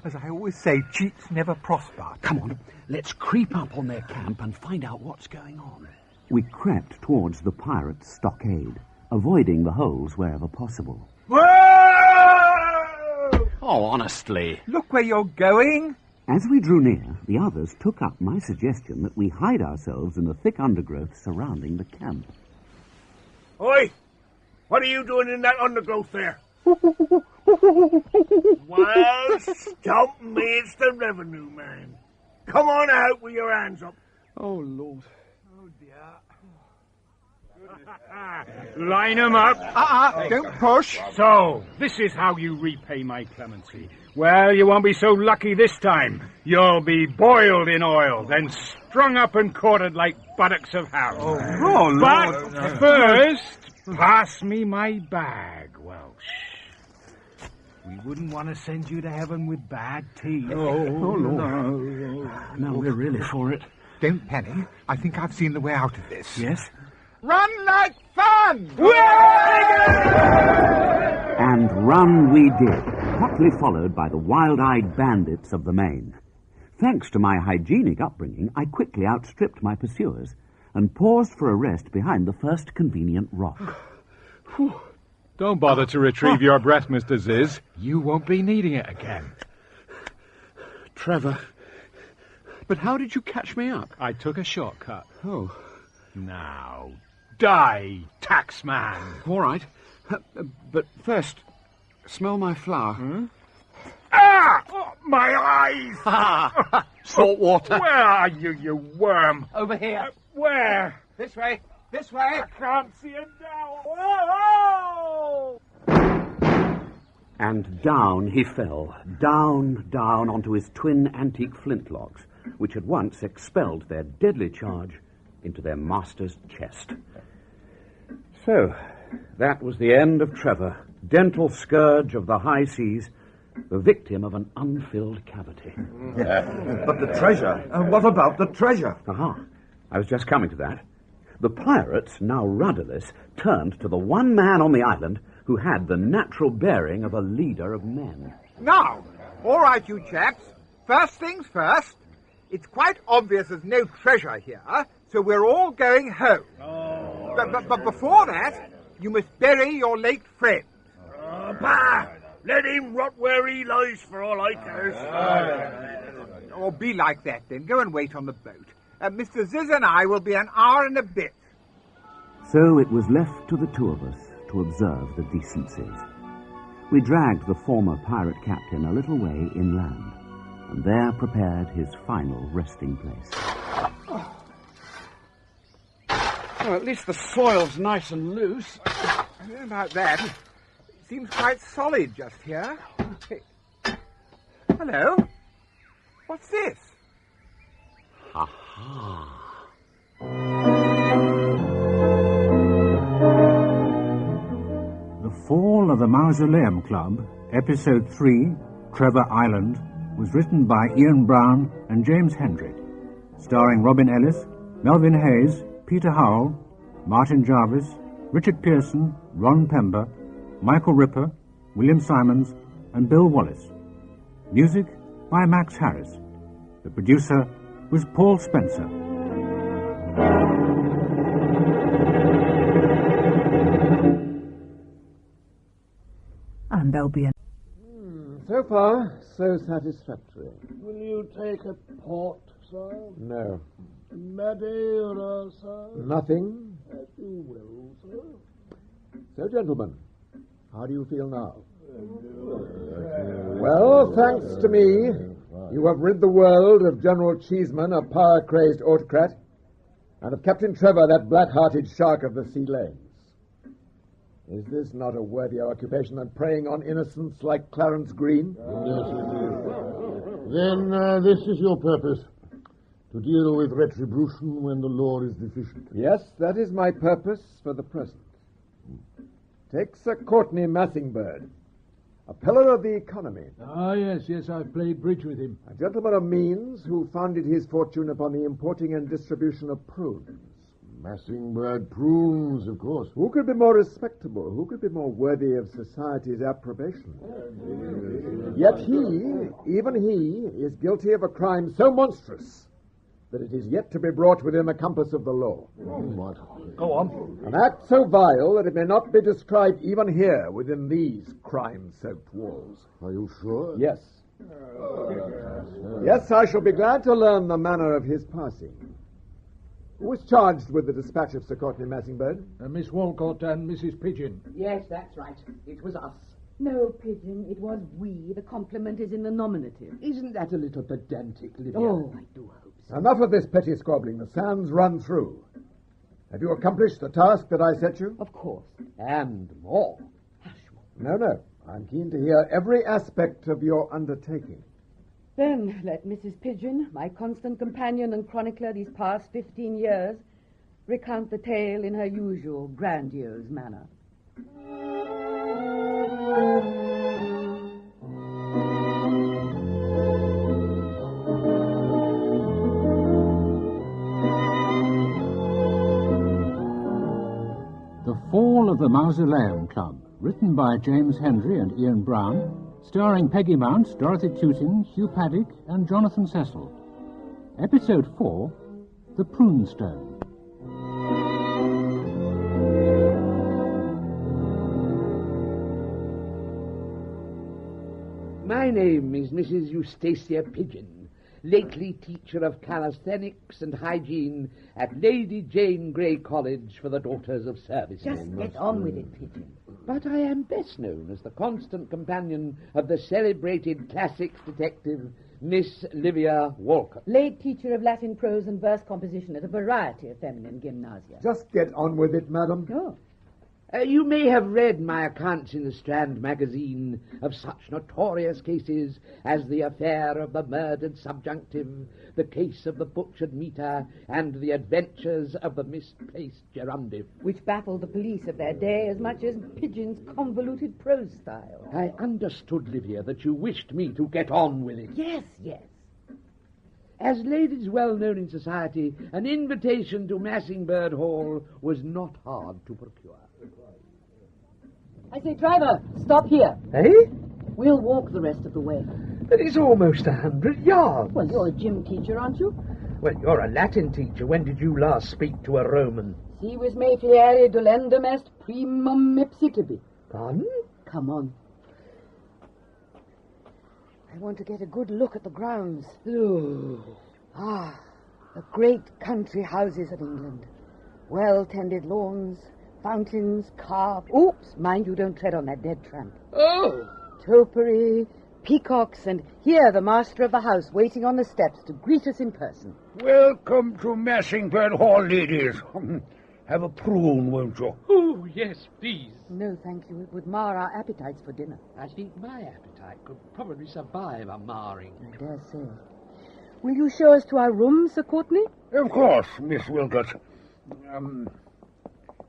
As I always say, cheats never prosper. Come on, let's creep up on their camp and find out what's going on. We crept towards the pirates' stockade, avoiding the holes wherever possible. Whoa! Oh, honestly. Look where you're going. As we drew near, the others took up my suggestion that we hide ourselves in the thick undergrowth surrounding the camp. Oi! What are you doing in that undergrowth there? Well, stump me, it's the revenue man. Come on out with your hands up. Oh, Lord. Oh, dear. Line 'em up. Don't push. So, this is how you repay my clemency. Well, you won't be so lucky this time. You'll be boiled in oil, then strung up and quartered like buttocks of hound. Oh, but Lord. first, pass me my bag, Welsh. We wouldn't want to send you to heaven with bad teeth. Oh, Lord. Now we're really for it. Don't panic. I think I've seen the way out of this. Yes? Run like fun! And run we did, hotly followed by the wild-eyed bandits of the main. Thanks to my hygienic upbringing, I quickly outstripped my pursuers and paused for a rest behind the first convenient rock. Don't bother to retrieve your breath, Mr. Ziz. You won't be needing it again. Trevor, but how did you catch me up? I took a shortcut. Oh. Now, die, taxman. All right. But first, smell my flower. Ah! Oh, my eyes! Salt water. Where are you, you worm? Over here. Where? This way. This way. I can't see it now. Whoa! And down he fell, down onto his twin antique flintlocks, which had once expelled their deadly charge into their master's chest. So, that was the end of Trevor, dental scourge of the high seas, the victim of an unfilled cavity. But the treasure? What about the treasure? Aha, I was just coming to that. The pirates, now rudderless, turned to the one man on the island who had the natural bearing of a leader of men. Now, all right, you chaps. First things first. It's quite obvious there's no treasure here, so we're all going home. But before that, you must bury your late friend. Bah! Let him rot where he lies for all I care. Or be like that, then. Go and wait on the boat. Mr. Ziz and I will be an hour and a bit. So it was left to the two of us to observe the decencies. We dragged the former pirate captain a little way inland, and there prepared his final resting place. Well, at least the soil's nice and loose. I don't know about that. It seems quite solid just here. Hey. Hello? What's this? The Fall of the Mausoleum Club, Episode 3, Trevor Island, was written by Ian Brown and James Hendrie, starring Robin Ellis, Melvin Hayes, Peter Howell, Martin Jarvis, Richard Pearson, Ron Pember, Michael Ripper, William Simons, and Bill Wallace. Music by Max Harris. The producer was Paul Spencer. And there'll be a... So far, so satisfactory. Will you take a port, sir? No. Madeira, sir? Nothing. As you will, sir. So, gentlemen, how do you feel now? Well, thanks to me, you have rid the world of General Cheeseman, a power-crazed autocrat, and of Captain Trevor, that black-hearted shark of the sea lanes. Is this not a worthier occupation than preying on innocents like Clarence Green? Yes, it is. Then this is your purpose, to deal with retribution when the law is deficient. Yes, that is my purpose for the present. Take Sir Courtney Massingbird, a pillar of the economy. Ah, yes, I've played bridge with him. A gentleman of means who founded his fortune upon the importing and distribution of prunes. Massingbird prunes, of course. Who could be more respectable? Who could be more worthy of society's approbation? Yet he, even he, is guilty of a crime so monstrous that it is yet to be brought within the compass of the law. What? Go on. An act so vile that it may not be described even here within these crime-soaked walls. Are you sure? Yes. Yes, I shall be glad to learn the manner of his passing. Who was charged with the dispatch of Sir Courtney Massingbird? Miss Walcott and Mrs. Pigeon. Yes, that's right. It was us. No, Pigeon, it was we. The compliment is in the nominative. Isn't that a little pedantic, Lydia? Oh, I do hope so. Enough of this petty squabbling. The sands run through. Have you accomplished the task that I set you? Of course. And more. No. I'm keen to hear every aspect of your undertaking. Then let Mrs. Pigeon, my constant companion and chronicler these past 15 years, recount the tale in her usual grandiose manner. The Fall of the Mausoleum Club, written by James Hendrie and Ian Brown, starring Peggy Mount, Dorothy Tooting, Hugh Paddock, and Jonathan Cecil. Episode 4, The Prunestone. My name is Mrs. Eustacia Pigeon, lately teacher of calisthenics and hygiene at Lady Jane Grey College for the Daughters of Servicemen. Just get on with it, Pigeon. But I am best known as the constant companion of the celebrated classics detective, Miss Livia Walcott. Late teacher of Latin prose and verse composition at a variety of feminine gymnasia. Just get on with it, madam. Oh. You may have read my accounts in the Strand magazine of such notorious cases as the affair of the murdered subjunctive, the case of the butchered meter, and the adventures of the misplaced gerundive. Which baffled the police of their day as much as Pigeon's convoluted prose style. I understood, Livia, that you wished me to get on with it. Yes. As ladies well known in society, an invitation to Massingbird Hall was not hard to procure. I say, driver, stop here. Eh? We'll walk the rest of the way. But it's almost 100 yards. Well, you're a gym teacher, aren't you? Well, you're a Latin teacher. When did you last speak to a Roman? Si vis me fieri dolendum est primum ipsitibi. Pardon? Come on. I want to get a good look at the grounds. Oh. The great country houses of England. Well-tended lawns, fountains, carved... Oops, mind you don't tread on that dead tramp. Oh! Topiary, peacocks, and here the master of the house waiting on the steps to greet us in person. Welcome to Massingbird Hall, ladies. Have a prune, won't you? Oh, yes, please. No, thank you. It would mar our appetites for dinner. I think my appetite could probably survive a marring. I dare say. Will you show us to our rooms, Sir Courtney? Of course, Miss Wilcott.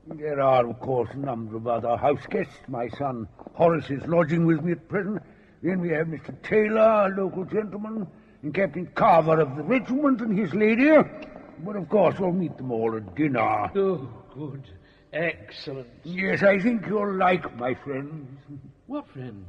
There are, of course, a number of other house guests. My son Horace is lodging with me at present. Then we have Mr. Taylor, a local gentleman, and Captain Carver of the regiment and his lady. But, of course, we'll meet them all at dinner. Oh, good. Excellent. Yes, I think you'll like my friends. What friends?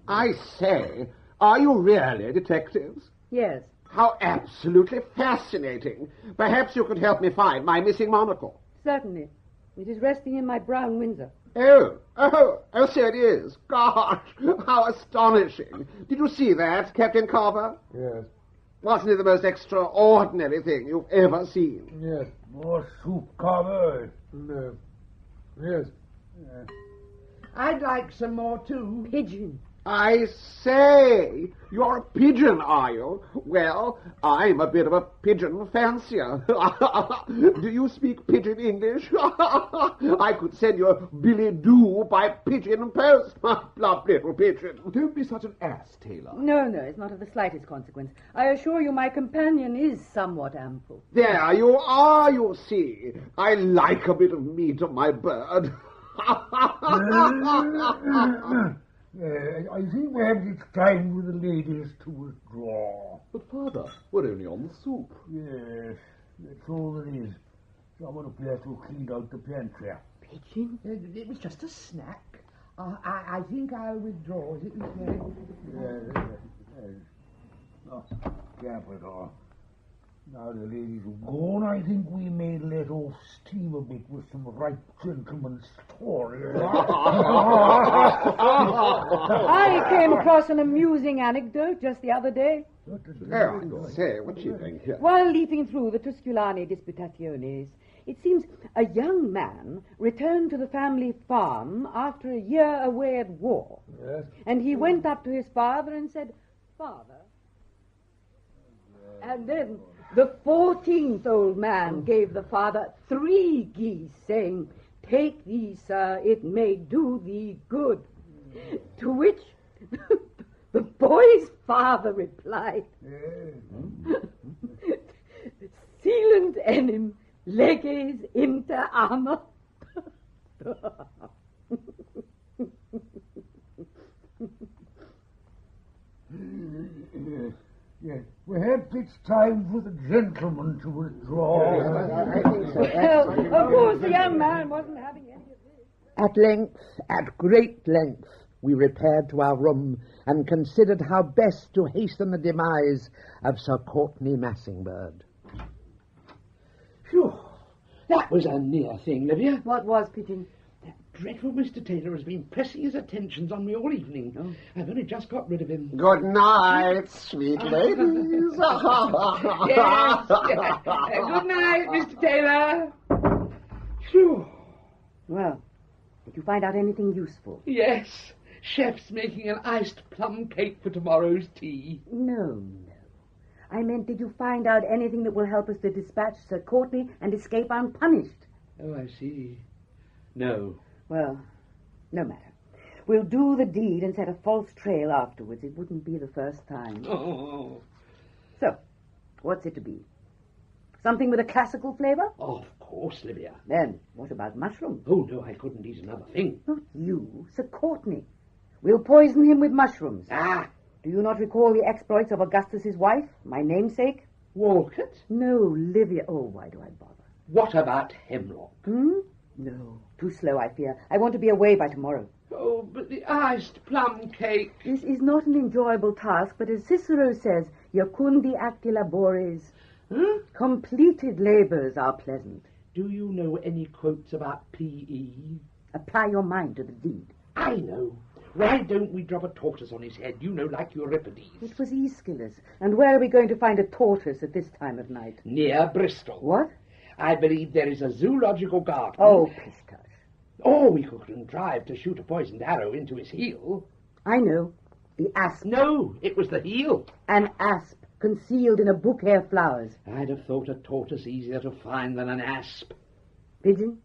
I say, are you really detectives? Yes. How absolutely fascinating. Perhaps you could help me find my missing monocle. Certainly. It is resting in my brown Windsor. Oh, so it is. Gosh, how astonishing. Did you see that, Captain Carver? Yes. Wasn't it the most extraordinary thing you've ever seen? Yes. More soup, Carver? No. Yes. I'd like some more, too. Pigeon. I say, you're a pigeon, are you? Well, I'm a bit of a pigeon fancier. Do you speak pigeon English? I could send you a billet doux by pigeon post, my plump little pigeon. Don't be such an ass, Taylor. No, it's not of the slightest consequence. I assure you my companion is somewhat ample. There you are, you see. I like a bit of meat on my bird. I think perhaps it's time for the ladies to withdraw. But, Father, we're only on the soup. Yes, that's all there is. Someone up there to clean out the pantry. Pigeon? It was just a snack. I think I'll withdraw. Is it okay? Oh, capital. Now the ladies are gone, I think we may let off steam a bit with some right gentleman stories. I came across an amusing anecdote just the other day. Say, what do you think here? While leafing through the Tusculani Disputationes, it seems a young man returned to the family farm after a year away at war. Yes. And he went up to his father and said, "Father." And then the 14th old man gave the father 3 geese, saying, "Take these, sir, it may do thee good." To which the boy's father replied, "Sealant enim leges inter ama." Yes, perhaps it's time for the gentleman to withdraw. I think so. Well, of course, the young man wasn't having any of this. At length, at great length, we repaired to our room and considered how best to hasten the demise of Sir Courtenay Massingbird. Phew, that was a near thing, Livia. What was, Pigeon? That dreadful Mr. Taylor has been pressing his attentions on me all evening. Oh. I've only just got rid of him. Good night, sweet ladies. Yes. Good night, Mr. Taylor. Phew. Well, did you find out anything useful? Yes. Chef's making an iced plum cake for tomorrow's tea. No. I meant, did you find out anything that will help us to dispatch Sir Courtenay and escape unpunished? Oh, I see. No. Well, no matter. We'll do the deed and set a false trail afterwards. It wouldn't be the first time. Oh. So, what's it to be? Something with a classical flavour? Of course, Livia. Then, what about mushrooms? Oh, no, I couldn't eat another thing. Not you, Sir Courtenay. We'll poison him with mushrooms. Ah! Do you not recall the exploits of Augustus's wife, my namesake? Walcott? No, Livia. Oh, why do I bother? What about hemlock? No, too slow, I fear. I want to be away by tomorrow. Oh, but the iced plum cake. This is not an enjoyable task, but as Cicero says, Iocundi acti labores. Completed labours are pleasant. Do you know any quotes about P.E.? Apply your mind to the deed. I know. Why don't we drop a tortoise on his head, like Euripides? It was Aeschylus. And where are we going to find a tortoise at this time of night? Near Bristol. What? I believe there is a zoological garden. Oh, pish tush. Or we could contrive to shoot a poisoned arrow into his heel. I know. The asp. No, it was the heel. An asp concealed in a bouquet of flowers. I'd have thought a tortoise easier to find than an asp. Pigeon,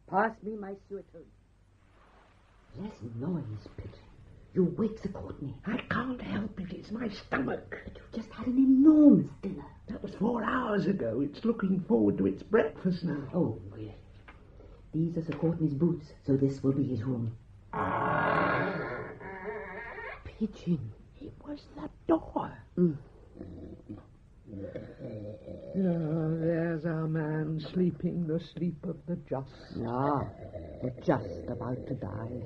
pass me my suetone. Less noise, Pigeon. You wake the Courtenay. I can't help it. It's my stomach. But you've just had an enormous dinner. That was 4 hours ago. It's looking forward to its breakfast now. Oh, yes. These are Sir Courtenay's boots, so this will be his room. Pigeon. It was the door. There's our man sleeping the sleep of the just. Ah, the just about to die.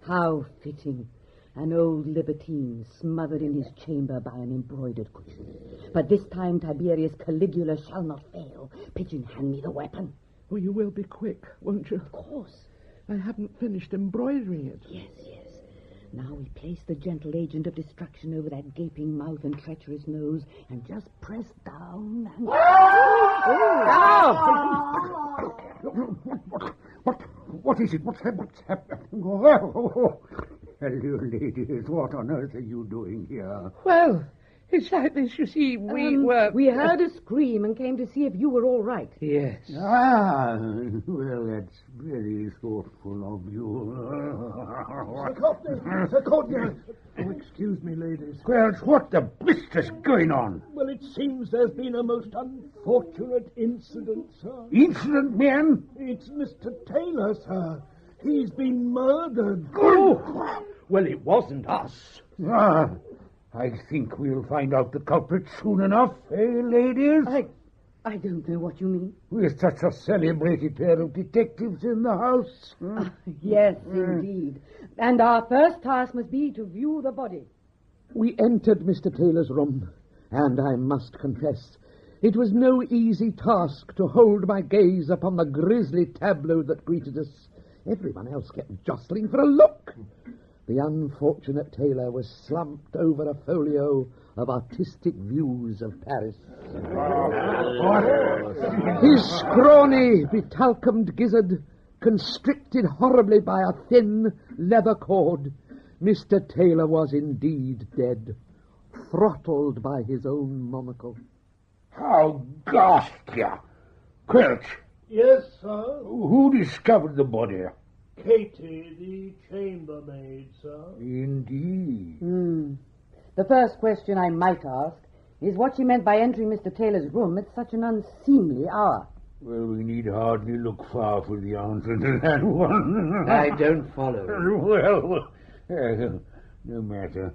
How fitting. An old libertine smothered in his chamber by an embroidered cushion. But this time Tiberius Caligula shall not fail. Pigeon, hand me the weapon. Oh, you will be quick, won't you? Of course. I haven't finished embroidering it. Yes. Now we place the gentle agent of destruction over that gaping mouth and treacherous nose and just press down and... What is it? What's happening? Hello, ladies. What on earth are you doing here? Well, it's like this, you see. We heard a scream and came to see if you were all right. Yes. Ah, well, that's very thoughtful of you. Sir Courtney. Oh, excuse me, ladies. Quelch, what the blister's going on? Well, it seems there's been a most unfortunate incident, sir. Incident, man? It's Mr. Taylor, sir. He's been murdered. Oh! Well, it wasn't us. Ah, I think we'll find out the culprit soon enough, eh, ladies? I don't know what you mean. We're such a celebrated pair of detectives in the house. Yes, indeed. And our first task must be to view the body. We entered Mr. Taylor's room, and I must confess, it was no easy task to hold my gaze upon the grisly tableau that greeted us. Everyone else kept jostling for a look. The unfortunate Taylor was slumped over a folio of artistic views of Paris. His scrawny, betalcumed gizzard constricted horribly by a thin leather cord. Mr. Taylor was indeed dead, throttled by his own monocle. How ghastly! Quelch! Yes, sir? Who discovered the body? Katie, the chambermaid, sir. Indeed. The first question I might ask is what she meant by entering Mr. Taylor's room at such an unseemly hour. Well, we need hardly look far for the answer to that one. I don't follow. Well, no matter.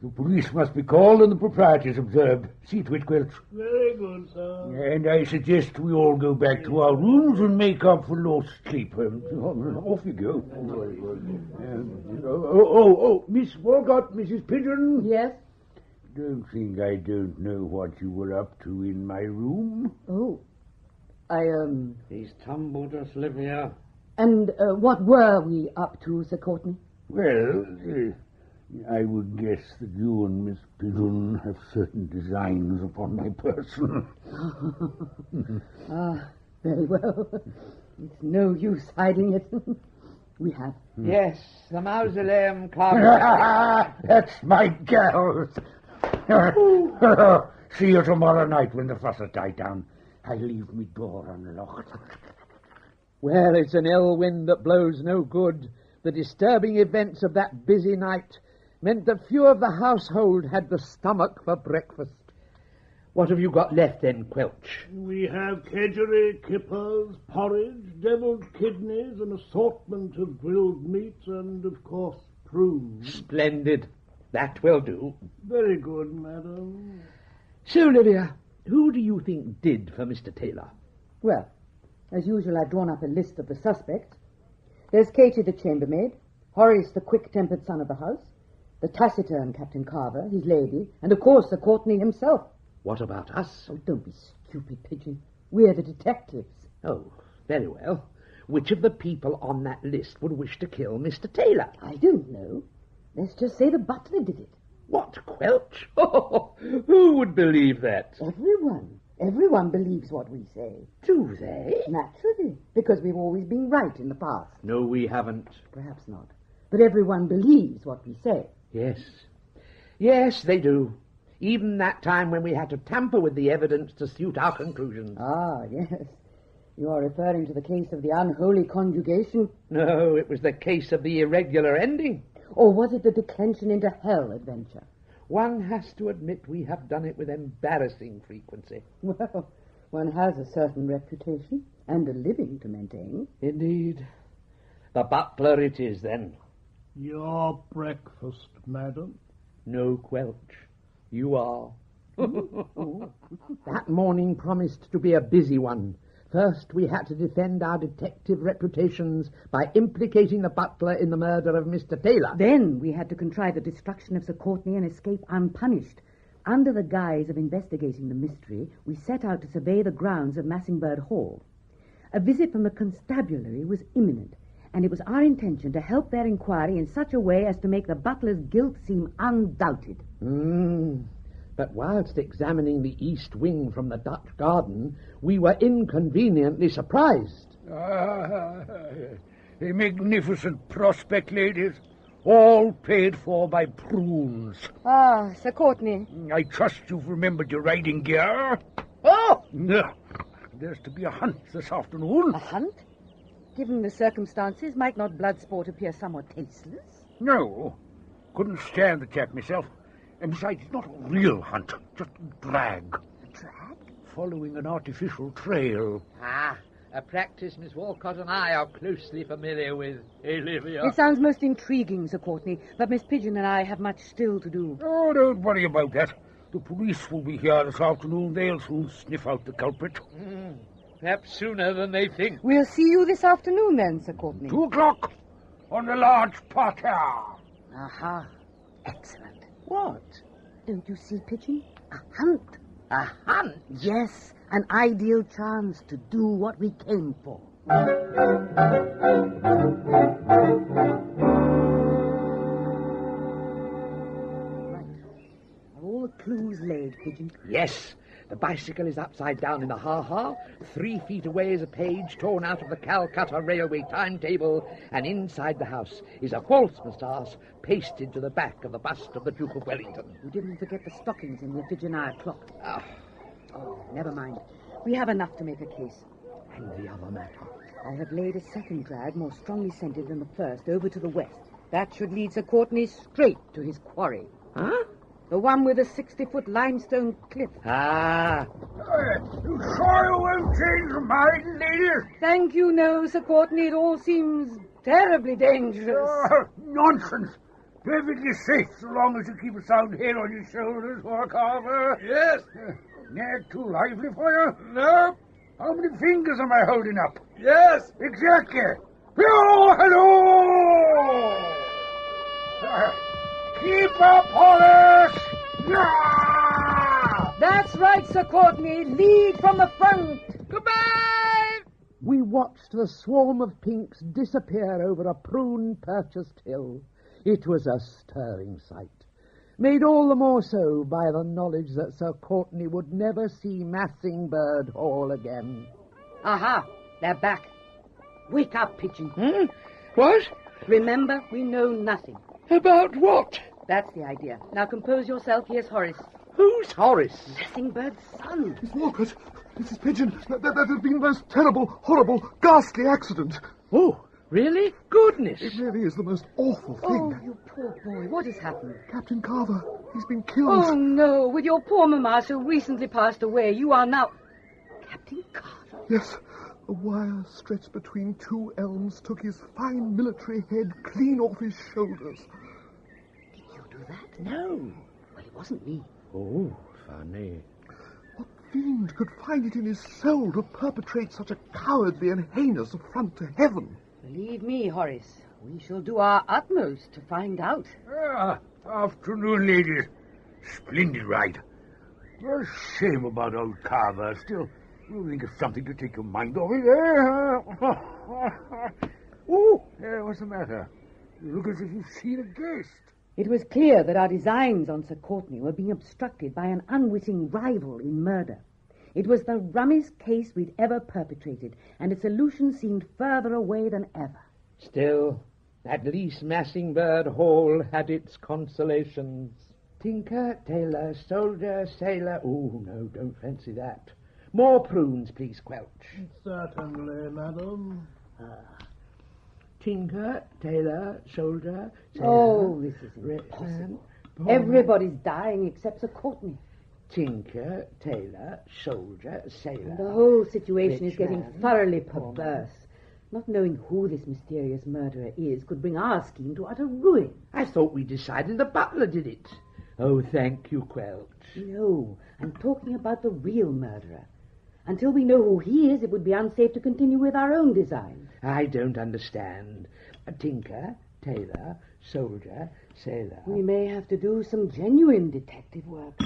The police must be called and the proprietors observed. See to it, Quelch. Very good, sir. And I suggest we all go back to our rooms and make up for lost sleep. Off you go. Miss Walcott, Mrs. Pigeon. Yes? Don't think I don't know what you were up to in my room. Oh. He's tumbled us, Livia. And what were we up to, Sir Courtney? Well, I would guess that you and Miss Pigeon have certain designs upon my person. Very well. It's no use hiding it. We have. Yes, the Mausoleum Club. That's my girls. See you tomorrow night when the fuss has died down. I leave me door unlocked. Well, it's an ill wind that blows no good. The disturbing events of that busy night meant that few of the household had the stomach for breakfast. What have you got left then, Quelch? We have kedgeree, kippers, porridge, devilled kidneys, an assortment of grilled meats, and, of course, prunes. Splendid. That will do. Very good, madam. So, Livia, who do you think did for Mr. Taylor? Well, as usual, I've drawn up a list of the suspects. There's Katie, the chambermaid, Horace, the quick-tempered son of the house, the taciturn Captain Carver, his lady, and, of course, Sir Courtney himself. What about us? Oh, don't be stupid, Pigeon. We're the detectives. Oh, very well. Which of the people on that list would wish to kill Mr. Taylor? I don't know. Let's just say the butler did it. What, Quelch? Oh, who would believe that? Everyone. Everyone believes what we say. Do they? Naturally, because we've always been right in the past. No, we haven't. Perhaps not. But everyone believes what we say. Yes. Yes, they do. Even that time when we had to tamper with the evidence to suit our conclusions. Ah, yes. You are referring to the case of the unholy conjugation? No, it was the case of the irregular ending. Or was it the declension into hell adventure? One has to admit we have done it with embarrassing frequency. Well, one has a certain reputation and a living to maintain. Indeed. The butler it is, then. Your breakfast, madam? No, Quelch. You are. That morning promised to be a busy one. First, we had to defend our detective reputations by implicating the butler in the murder of Mr. Taylor. Then we had to contrive the destruction of Sir Courtney and escape unpunished. Under the guise of investigating the mystery, we set out to survey the grounds of Massingbird Hall. A visit from the constabulary was imminent, and it was our intention to help their inquiry in such a way as to make the butler's guilt seem undoubted. But whilst examining the east wing from the Dutch garden, we were inconveniently surprised. A magnificent prospect, ladies. all paid for by Prunes. Ah, Sir Courtney. I trust you've remembered your riding gear. Oh! There's to be a hunt this afternoon. A hunt? Given the circumstances, might not blood sport appear somewhat tasteless? No. Couldn't stand the chap myself. And besides, it's not a real hunt, just a drag. A drag? Following an artificial trail. Ah, a practice Miss Walcott and I are closely familiar with, Olivia. It sounds most intriguing, Sir Courtney, but Miss Pigeon and I have much still to do. Oh, don't worry about that. The police will be here this afternoon. They'll soon sniff out the culprit. Perhaps sooner than they think. We'll see you this afternoon then, Sir Courtney. 2 o'clock on the large parterre. Aha. Excellent. What? Don't you see, Pigeon? A hunt. A hunt? Yes, an ideal chance to do what we came for. All the clues laid, Pigeon? Yes. The bicycle is upside down in the ha-ha. 3 feet away is a page torn out of the Calcutta Railway timetable, and inside the house is a false moustache pasted to the back of the bust of the Duke of Wellington. You didn't forget the stockings in the Pigeon-eye clock. Oh, never mind. We have enough to make a case. And the other matter? I have laid a second drag, more strongly scented than the first, over to the west. That should lead Sir Courtney straight to his quarry. Huh? The one with the 60-foot limestone cliff. Ah. You sure you won't change your mind, ladies? Thank you, no, Sir Courtney. It all seems terribly dangerous. Nonsense. Perfectly safe, so long as you keep a sound head on your shoulders, Warcarver. Yes. Nag too lively for you? No. How many fingers am I holding up? Yes. Exactly. Hello! Keep up, Horace! Yeah! That's right, Sir Courtney. Lead from the front. Goodbye! We watched the swarm of pinks disappear over a prune-purchased hill. It was a stirring sight, made all the more so by the knowledge that Sir Courtney would never see Massingbird Hall again. Aha! They're back. Wake up, Pigeon. What? Remember, we know nothing. About what? That's the idea. Now compose yourself. Here's Horace. Who's Horace? Messingbird's son. Miss Walcott, Mrs. Pigeon, that has been the most terrible, horrible, ghastly accident. Oh, really? Goodness. It really is the most awful thing. Oh, you poor boy. What has happened? Captain Carver, he's been killed. Oh, no. With your poor mamma so recently passed away, you are now... Captain Carver? Yes. A wire stretched between 2 elms took his fine military head clean off his shoulders. Did you do that? No. Well, it wasn't me. Oh, funny. What fiend could find it in his soul to perpetrate such a cowardly and heinous affront to heaven? Believe me, Horace, we shall do our utmost to find out. Afternoon, ladies. Splendid ride. A shame about old Carver. Still, you think of something to take your mind off it, eh? Oh, what's the matter? You look as if you've seen a ghost. It was clear that our designs on Sir Courtney were being obstructed by an unwitting rival in murder. It was the rummest case we'd ever perpetrated, and its solution seemed further away than ever. Still, at least Massingbird Hall had its consolations. Tinker, tailor, soldier, sailor... Oh, no, don't fancy that. More prunes, please, Quelch. Certainly, madam. Tinker, tailor, soldier, sailor... Oh, this is impossible. Everybody's dying except Sir Courtney. Tinker, tailor, soldier, sailor... The whole situation is getting thoroughly perverse. Not knowing who this mysterious murderer is could bring our scheme to utter ruin. I thought we decided the butler did it. Oh, thank you, Quelch. No, I'm talking about the real murderer. Until we know who he is, it would be unsafe to continue with our own design. I don't understand. A tinker, tailor, soldier, sailor... We may have to do some genuine detective work.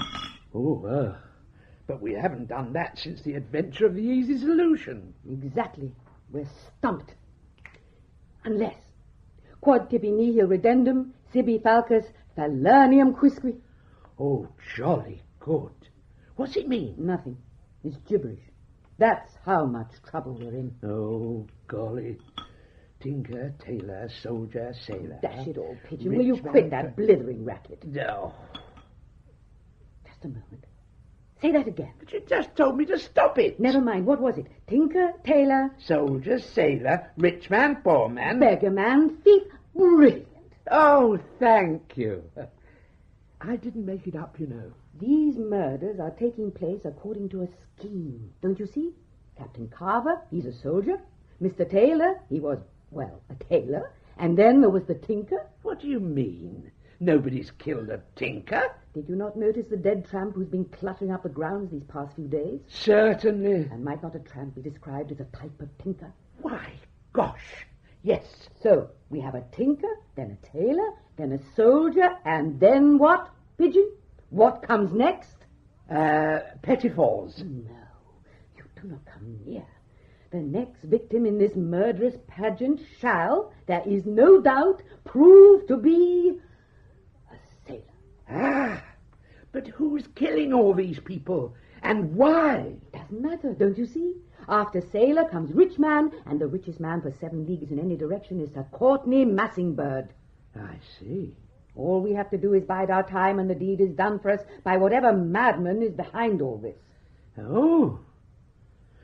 Oh, but we haven't done that since the adventure of the easy solution. Exactly. We're stumped. Unless... Quod tibi nihil redendum, sibi falcus, Falernium quisque. Oh, jolly good. What's it mean? Nothing. It's gibberish. That's how much trouble we're in. Oh, golly. Tinker, tailor, soldier, sailor. Dash it all, Pigeon. Will you quit that blithering racket? No. Just a moment. Say that again. But you just told me to stop it. Never mind. What was it? Tinker, tailor... Soldier, sailor, rich man, poor man... Beggar man, thief. Brilliant. Oh, thank you. I didn't make it up, you know. These murders are taking place according to a scheme. Don't you see? Captain Carver, he's a soldier. Mr. Taylor, he was, well, a tailor. And then there was the tinker. What do you mean? Nobody's killed a tinker. Did you not notice the dead tramp who's been cluttering up the grounds these past few days? Certainly. And might not a tramp be described as a type of tinker? Why, gosh, yes. So, we have a tinker, then a tailor, then a soldier, and then what, Pigeon? What comes next? Pettifours. No, you do not come near. The next victim in this murderous pageant shall, there is no doubt, prove to be a sailor. Ah, but who's killing all these people, and why? Doesn't matter, don't you see? After sailor comes rich man, and the richest man for 7 leagues in any direction is Sir Courtney Massingbird. I see. All we have to do is bide our time, and the deed is done for us by whatever madman is behind all this. Oh,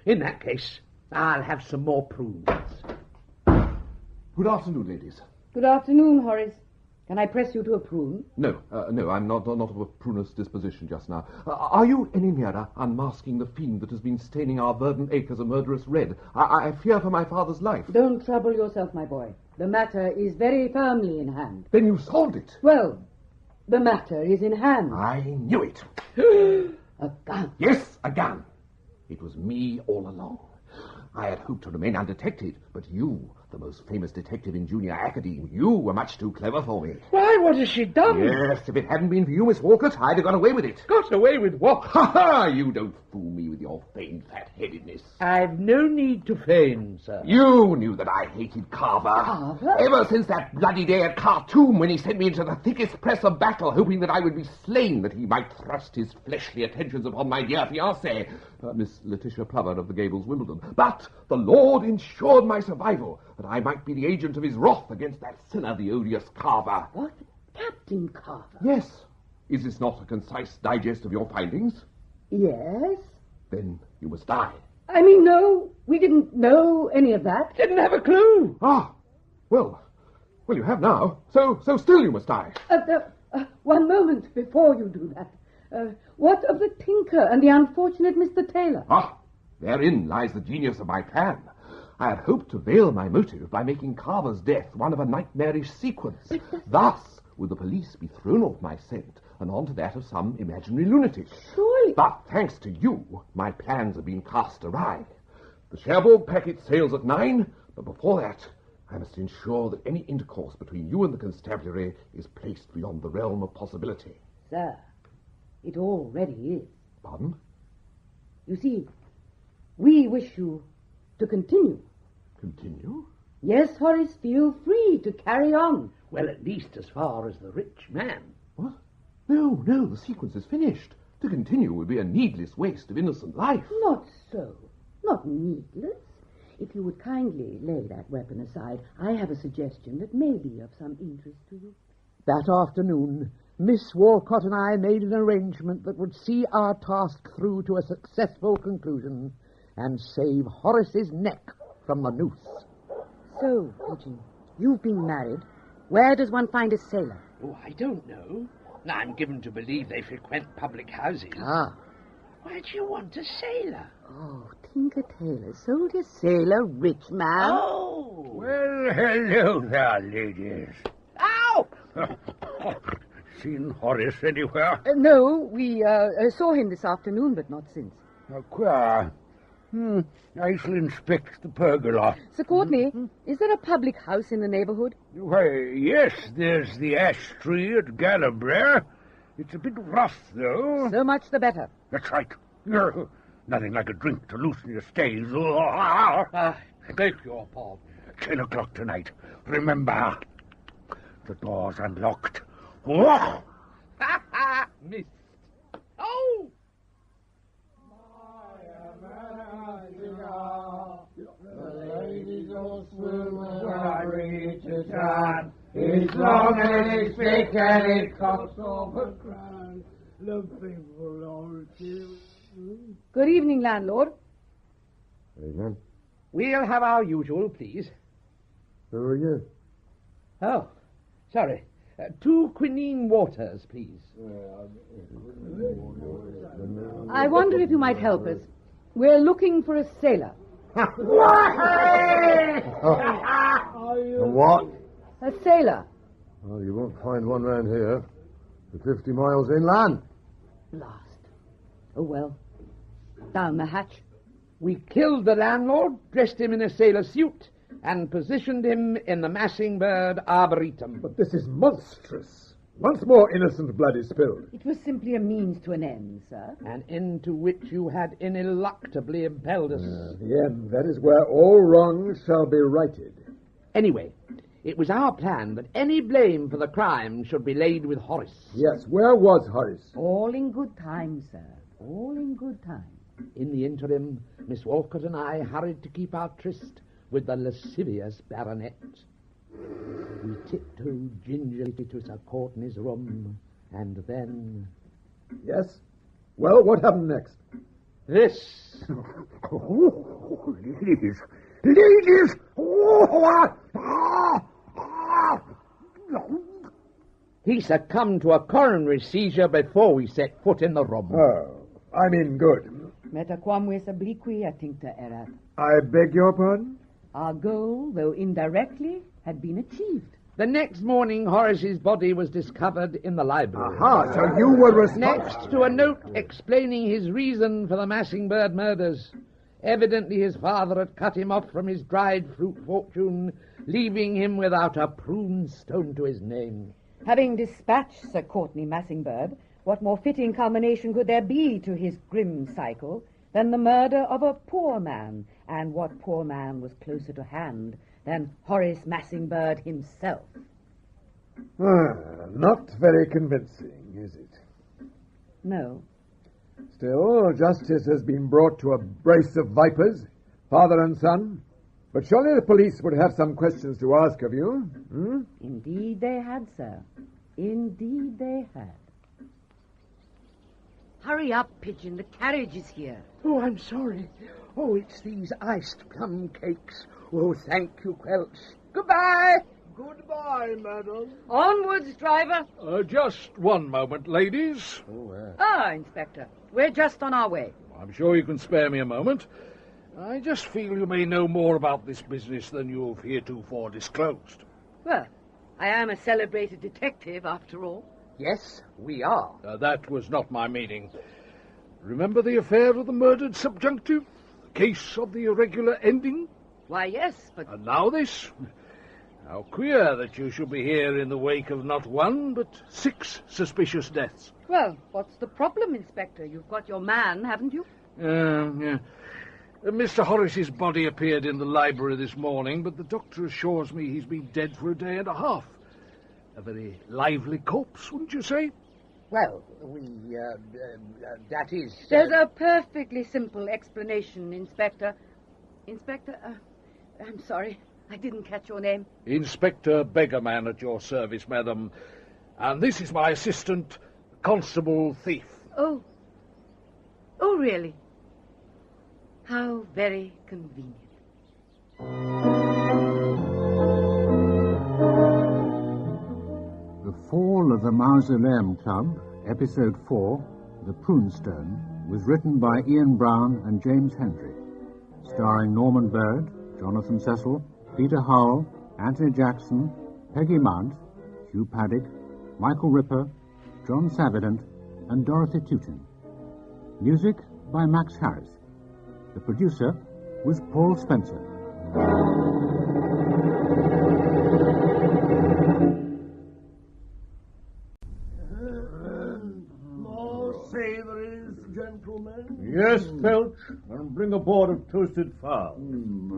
in that case, I'll have some more prunes. Good afternoon, ladies. Good afternoon, Horace. Can I press you to a prune? No, I'm not of a prunous disposition just now. Are you any nearer unmasking the fiend that has been staining our verdant acres a murderous red? I fear for my father's life. Don't trouble yourself, my boy. The matter is very firmly in hand. Then you solved it. Well, the matter is in hand. I knew it. A gun. Yes, a gun. It was me all along. I had hoped to remain undetected, but you, the most famous detective in Junior Academe, you were much too clever for me. Why, what has she done? Yes, if it hadn't been for you, Miss Walcott, I'd have got away with it. Got away with what? Ha-ha! You don't fool me with your feigned fat-headedness. I've no need to feign, sir. You knew that I hated Carver. Carver? Ever since that bloody day at Khartoum, when he sent me into the thickest press of battle, hoping that I would be slain, that he might thrust his fleshly attentions upon my dear fiancée, Miss Letitia Plover of the Gables, Wimbledon. But the Lord ensured my survival, that I might be the agent of his wrath against that sinner, the odious Carver. What? Captain Carver? Yes. Is this not a concise digest of your findings? Yes. Then you must die. I mean, no, we didn't know any of that. Didn't have a clue. Ah, well, you have now. So still you must die. One moment before you do that. What of the tinker and the unfortunate Mr. Taylor? Ah, therein lies the genius of my plan. I had hoped to veil my motive by making Carver's death one of a nightmarish sequence. Thus would the police be thrown off my scent and onto that of some imaginary lunatic. Surely. But thanks to you, my plans have been cast awry. The Cherbourg packet sails at 9, but before that, I must ensure that any intercourse between you and the constabulary is placed beyond the realm of possibility. Sir, it already is. Pardon? You see, we wish you to continue. Continue? Yes, Horace, feel free to carry on. Well, at least as far as the rich man. What? No, the sequence is finished. To continue would be a needless waste of innocent life. Not so. Not needless. If you would kindly lay that weapon aside, I have a suggestion that may be of some interest to you. That afternoon, Miss Walcott and I made an arrangement that would see our task through to a successful conclusion and save Horace's neck from the noose. So, Pigeon, you've been married. Where does one find a sailor? Oh, I don't know. I'm given to believe they frequent public houses. Ah. Why do you want a sailor? Oh, Tinker Tailor, soldier, sailor, rich man. Oh! Well, hello there, ladies. Ow! Seen Horace anywhere? No, we saw him this afternoon, but not since. How queer. I shall inspect the pergola. Sir Courtney, is there a public house in the neighbourhood? Why, yes, there's the ash tree at Galabray. It's a bit rough, though. So much the better. That's right. Nothing like a drink to loosen your stays. Beg your pardon. 10 o'clock tonight. Remember, the door's unlocked. Missed. Oh! The ladies all swim around. It's long and it's thick and it costs over crown. The faithful Lord. Good evening, landlord. Evening. We'll have our usual, please. Who are you? Oh, sorry. 2 quinine waters, please. I wonder if you might help us. We're looking for a sailor. What? A sailor. Well, you won't find one round here. We're 50 miles inland. Lost. Oh, well. Down the hatch. We killed the landlord, dressed him in a sailor suit, and positioned him in the Massing Bird Arboretum. But this is monstrous. Once more innocent blood is spilled. It was simply a means to an end, sir. An end to which you had ineluctably impelled us. The end. That is where all wrongs shall be righted. Anyway, it was our plan that any blame for the crime should be laid with Horace. Yes, where was Horace? All in good time, sir. All in good time. In the interim, Miss Walcott and I hurried to keep our tryst with the lascivious baronet. We tiptoed gingerly to Sir Courtenay's room, and then... Yes? Well, what happened next? This. Oh, ladies! Ladies! He succumbed to a coronary seizure before we set foot in the room. Oh, I mean good. Metaquamvis obliqui attincta erat. I beg your pardon? Our goal, though indirectly, had been achieved. The next morning, Horace's body was discovered in the library. Aha, so you were responsible. Next to a note explaining his reason for the Massing Bird murders. Evidently his father had cut him off from his dried fruit fortune, leaving him without a Prunestone to his name. Having dispatched Sir Courtenay Massingbird, what more fitting culmination could there be to his grim cycle than the murder of a poor man? And what poor man was closer to hand than Horace Massingbird himself? Not very convincing, is it? No. Still, justice has been brought to a brace of vipers, father and son. But surely the police would have some questions to ask of you. Indeed they had, sir. Indeed they had. Hurry up, Pigeon. The carriage is here. Oh, I'm sorry. Oh, it's these iced plum cakes. Oh, thank you, Quelch. Goodbye. Goodbye, madam. Onwards, driver. Just one moment, ladies. Inspector. We're just on our way. I'm sure you can spare me a moment. I just feel you may know more about this business than you've heretofore disclosed. Well, I am a celebrated detective, after all. Yes, we are. That was not my meaning. Remember the affair of the murdered subjunctive? The case of the irregular ending? Why, yes, but... And now this? How queer that you should be here in the wake of not one, but 6 suspicious deaths. Well, what's the problem, Inspector? You've got your man, haven't you? Yeah. Mr. Horace's body appeared in the library this morning, but the doctor assures me he's been dead for a day and a half. A very lively corpse, wouldn't you say? Well, that is... There's a perfectly simple explanation, Inspector. Inspector, I'm sorry, I didn't catch your name. Inspector Beggarman at your service, madam. And this is my assistant, Constable Thief. Oh, really? How very convenient. The Fall of the Mausoleum Club, Episode 4, The Prunestone, was written by Ian Brown and James Hendrie, starring Norman Bird, Jonathan Cecil, Peter Howell, Anthony Jackson, Peggy Mudd, Hugh Paddock, Michael Ripper, John Savidant, and Dorothy Tewton. Music by Max Harris. The producer was Paul Spencer. More savouries, gentlemen? Yes, Felch, and bring a board of toasted fowl.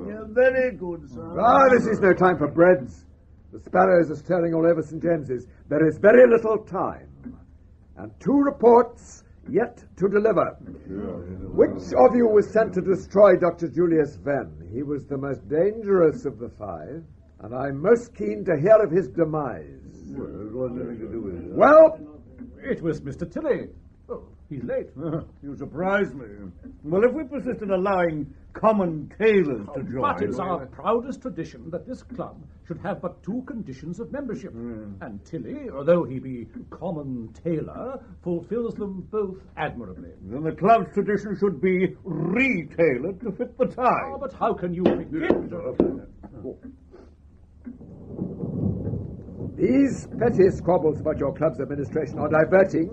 Yeah, very good, sir. This is no time for breads. The sparrows are stirring all over St. James's. There is very little time. And 2 reports yet to deliver. Which of you was sent to destroy Dr. Julius Venn? He was the most dangerous of the 5. and I'm most keen to hear of his demise. Well, it wasn't anything to do with it. Well, it was Mr. Tilly. Oh, he's late. You surprise me. Well, if we persist in allowing common tailors to join... But it's our proudest tradition that this club should have but 2 conditions of membership. And Tilly, although he be common tailor, fulfills them both admirably. Then the club's tradition should be re-tailored to fit the time. Oh, but how can you begin to... These petty squabbles about your club's administration are diverting,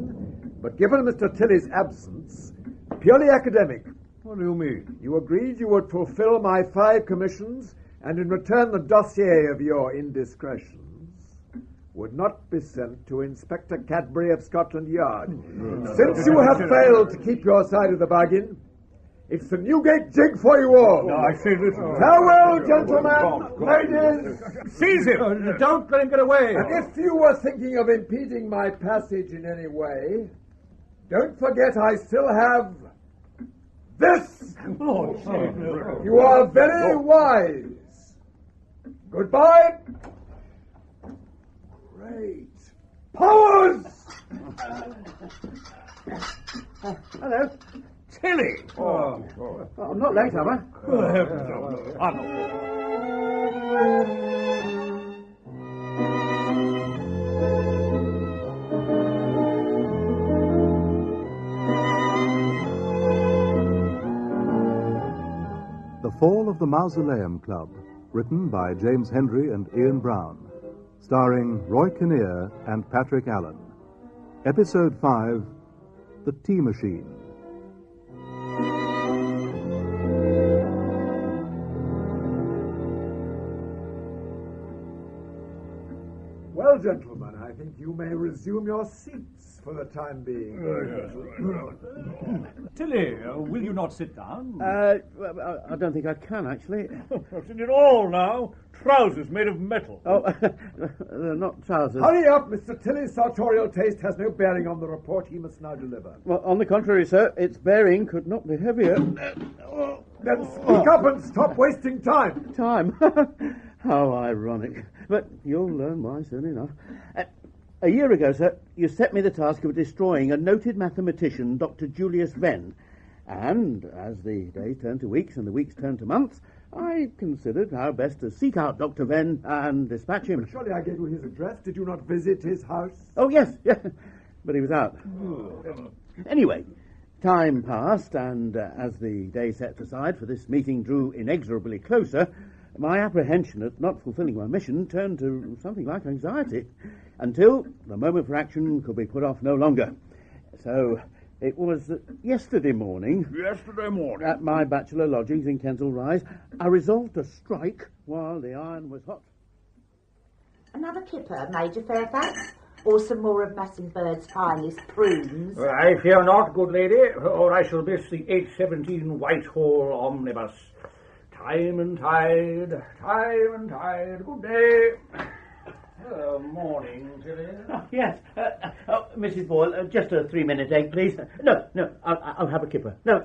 but given Mr. Tilly's absence, purely academic. What do you mean? You agreed you would fulfill my 5 commissions, and in return the dossier of your indiscretions would not be sent to Inspector Cadbury of Scotland Yard. Since you have failed to keep your side of the bargain, it's the Newgate jig for you all. No, I say this. Farewell, gentlemen, ladies. Seize him! Don't let him get away. And if you were thinking of impeding my passage in any way, don't forget I still have this. You are very wise. Goodbye. Great powers. Hello. Tilly! I'm not late, am I? The Fall of the Mausoleum Club, written by James Hendrie and Ian Brown, starring Roy Kinnear and Patrick Allen. Episode 5, The Tea Machine. Well, gentlemen, I think you may resume your seats for the time being. Tilly, will you not sit down? I don't think I can, actually. I've seen it all now. Trousers made of metal. Oh, they're not trousers. Hurry up, Mr. Tilly's sartorial taste has no bearing on the report he must now deliver. Well, on the contrary, sir, its bearing could not be heavier. Then speak up and stop wasting time. Time? How ironic. But you'll learn why soon enough. A year ago, sir, you set me the task of destroying a noted mathematician, Dr. Julius Venn. And as the days turned to weeks and the weeks turned to months, I considered how best to seek out Dr. Venn and dispatch him. But surely I gave you his address. Did you not visit his house? Oh, yes. But he was out. Anyway, time passed, and as the day set aside for this meeting drew inexorably closer, my apprehension at not fulfilling my mission turned to something like anxiety, until the moment for action could be put off no longer. So it was yesterday morning... At my bachelor lodgings in Kensal Rise, I resolved to strike while the iron was hot. Another kipper, Major Fairfax? Or some more of Massingbird's finest prunes? I fear not, good lady, or I shall miss the 8:17 Whitehall omnibus. Time and tide. Good day. Morning, Tilly. Yes. Mrs. Boyle, just a 3-minute egg, please. No, I'll have a kipper. No,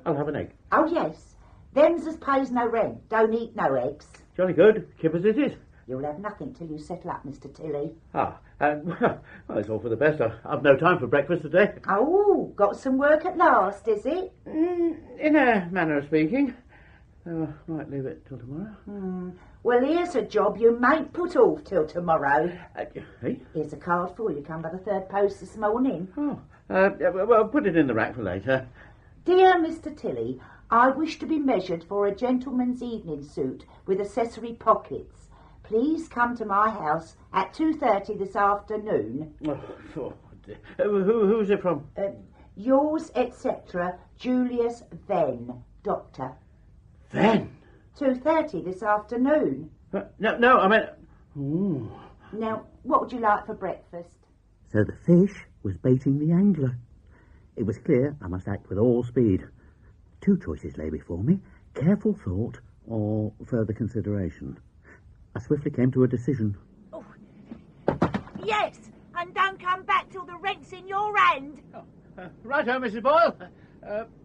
I'll have an egg. Oh, yes. Them's as pays no rent, don't eat no eggs. Jolly good. Kippers it is. You'll have nothing till you settle up, Mr. Tilly. Well, it's all for the best. I've no time for breakfast today. Oh, got some work at last, is it? In a manner of speaking. Might leave it till tomorrow. Well, here's a job you mayn't put off till tomorrow. Hey? Here's a card for you, come by the 3rd post this morning. Well, put it in the rack for later. Dear Mr. Tilly, I wish to be measured for a gentleman's evening suit with accessory pockets. Please come to my house at 2:30 this afternoon. Oh, dear. Who's it from? Yours, etc., Julius Venn, Doctor. Venn? 2:30 this afternoon. No, I meant... Ooh. Now, what would you like for breakfast? So the fish was baiting the angler. It was clear I must act with all speed. 2 choices lay before me, careful thought or further consideration. I swiftly came to a decision. Oh. Yes, and don't come back till the rent's in your hand. Righto, Mrs. Boyle.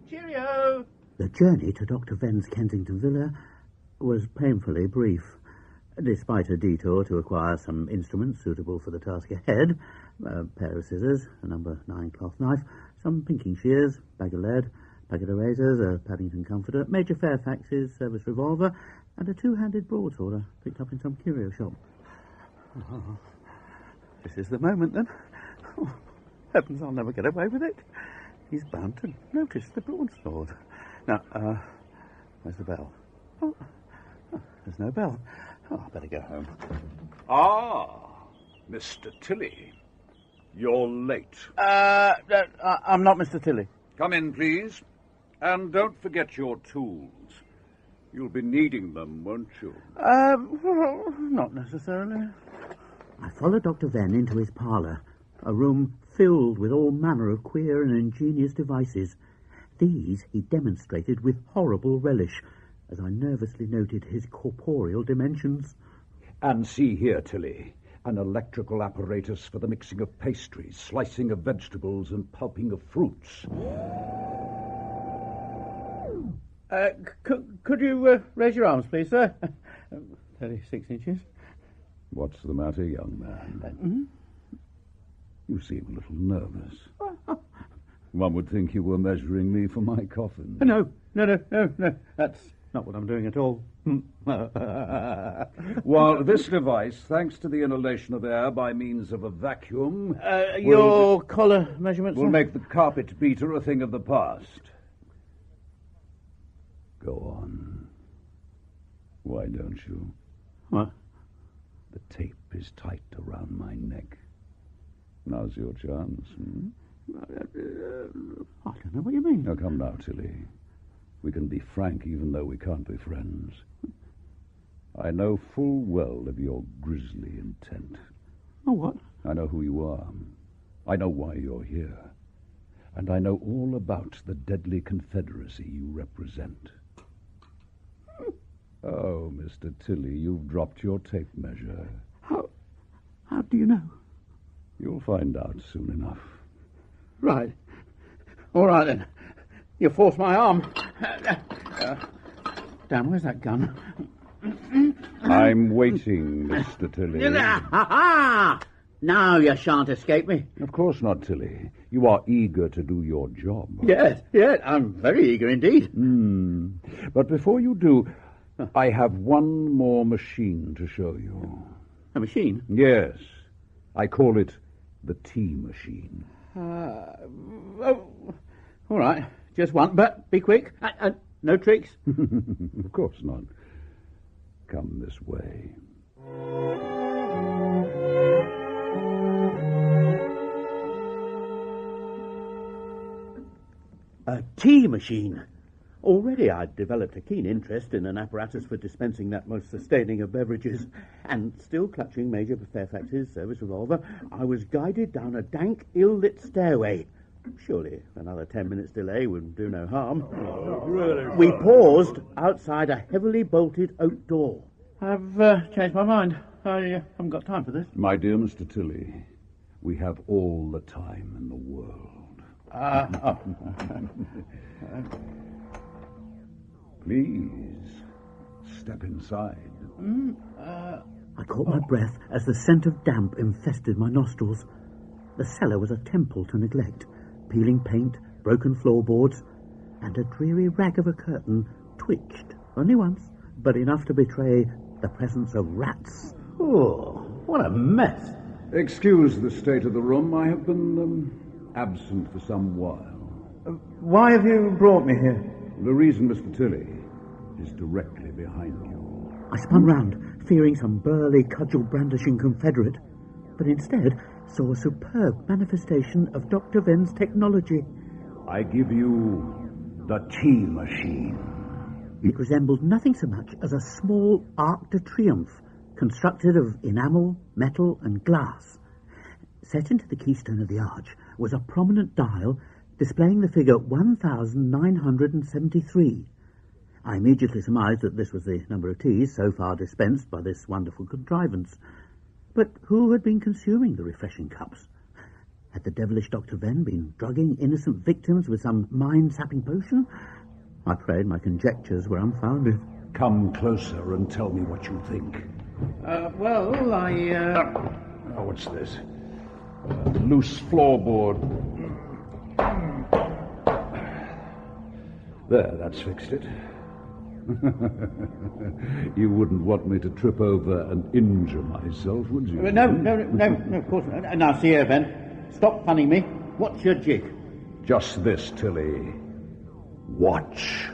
Cheerio. The journey to Dr. Venn's Kensington villa was painfully brief. Despite a detour to acquire some instruments suitable for the task ahead, a pair of scissors, a number 9 cloth knife, some pinking shears, bag of lead, packet of razors, a Paddington comforter, Major Fairfax's service revolver, and a two-handed broadsword I picked up in some curio shop. Oh, this is the moment, then. Oh, heavens, I'll never get away with it. He's bound to notice the broadsword. Now, where's the bell? Oh, there's no bell. Oh, I better go home. Ah, Mr. Tilly. You're late. I'm not Mr. Tilly. Come in, please. And don't forget your tools. You'll be needing them, won't you? Not necessarily. I followed Dr. Venn into his parlour, a room filled with all manner of queer and ingenious devices. These he demonstrated with horrible relish, as I nervously noted his corporeal dimensions. And see here, Tilly, an electrical apparatus for the mixing of pastries, slicing of vegetables, and pulping of fruits. Could you raise your arms, please, sir? 36 inches. What's the matter, young man? You seem a little nervous. One would think you were measuring me for my coffin. No. That's not what I'm doing at all. Well, this device, thanks to the inhalation of air by means of a vacuum... your collar measurements, will sir? make the carpet beater a thing of the past. Go on. Why don't you? What? The tape is tight around my neck. Now's your chance. I don't know what you mean. Now, come now, Tilly. We can be frank even though we can't be friends. I know full well of your grisly intent. Oh, what? I know who you are. I know why you're here. And I know all about the deadly confederacy you represent. Oh, Mr. Tilly, you've dropped your tape measure. How do you know? You'll find out soon enough. Right. All right, then. You forced my arm. Dan, where's that gun? I'm waiting, Mr. Tilly. Now you shan't escape me. Of course not, Tilly. You are eager to do your job. Yes, I'm very eager indeed. But before you do, I have one more machine to show you. A machine? Yes. I call it the tea machine. All right, just one, but be quick. No tricks. Of course not. Come this way. A tea machine. Already I'd developed a keen interest in an apparatus for dispensing that most sustaining of beverages, and still clutching Major Fairfax's service revolver, I was guided down a dank, ill-lit stairway. Surely another 10 minutes delay would do no harm. We paused outside a heavily bolted oak door. I've changed my mind. I haven't got time for this. My dear Mr. Tilly, we have all the time in the world. Please, step inside. I caught my breath as the scent of damp infested my nostrils. The cellar was a temple to neglect. Peeling paint, broken floorboards, and a dreary rag of a curtain twitched, only once, but enough to betray the presence of rats. Oh, what a mess. Excuse the state of the room. I have been absent for some while. Why have you brought me here? The reason, Mr. Tilly, is directly behind you. I spun round, fearing some burly, cudgel-brandishing confederate, but instead saw a superb manifestation of Dr. Venn's technology. I give you the tea machine. It resembled nothing so much as a small Arc de Triomphe, constructed of enamel, metal, and glass. Set into the keystone of the arch was a prominent dial displaying the figure 1973. I immediately surmised that this was the number of teas so far dispensed by this wonderful contrivance. But who had been consuming the refreshing cups? Had the devilish Dr. Venn been drugging innocent victims with some mind-sapping potion? I prayed my conjectures were unfounded. Come closer and tell me what you think. Well, Oh, what's this? Loose floorboard. There, that's fixed it. You wouldn't want me to trip over and injure myself, would you? No, of course not. Now, see here, Ben. Stop funning me. What's your jig? Just this, Tilly. Watch.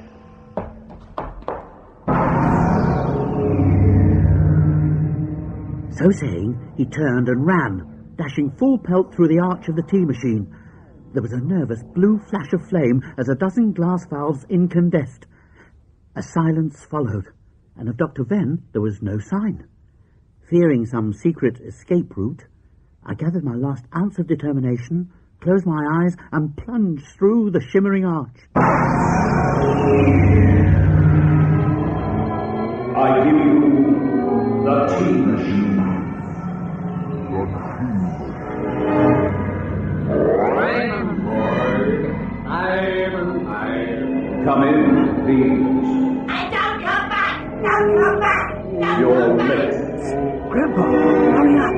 So saying, he turned and ran, dashing full pelt through the arch of the tea machine. There was a nervous blue flash of flame as a dozen glass valves incandesced. A silence followed, and of Dr. Venn there was no sign. Fearing some secret escape route, I gathered my last ounce of determination, closed my eyes, and plunged through the shimmering arch. I give you the tea machine. Come in, please. And don't come back! Don't come back! You're late. Grandpa, hurry up!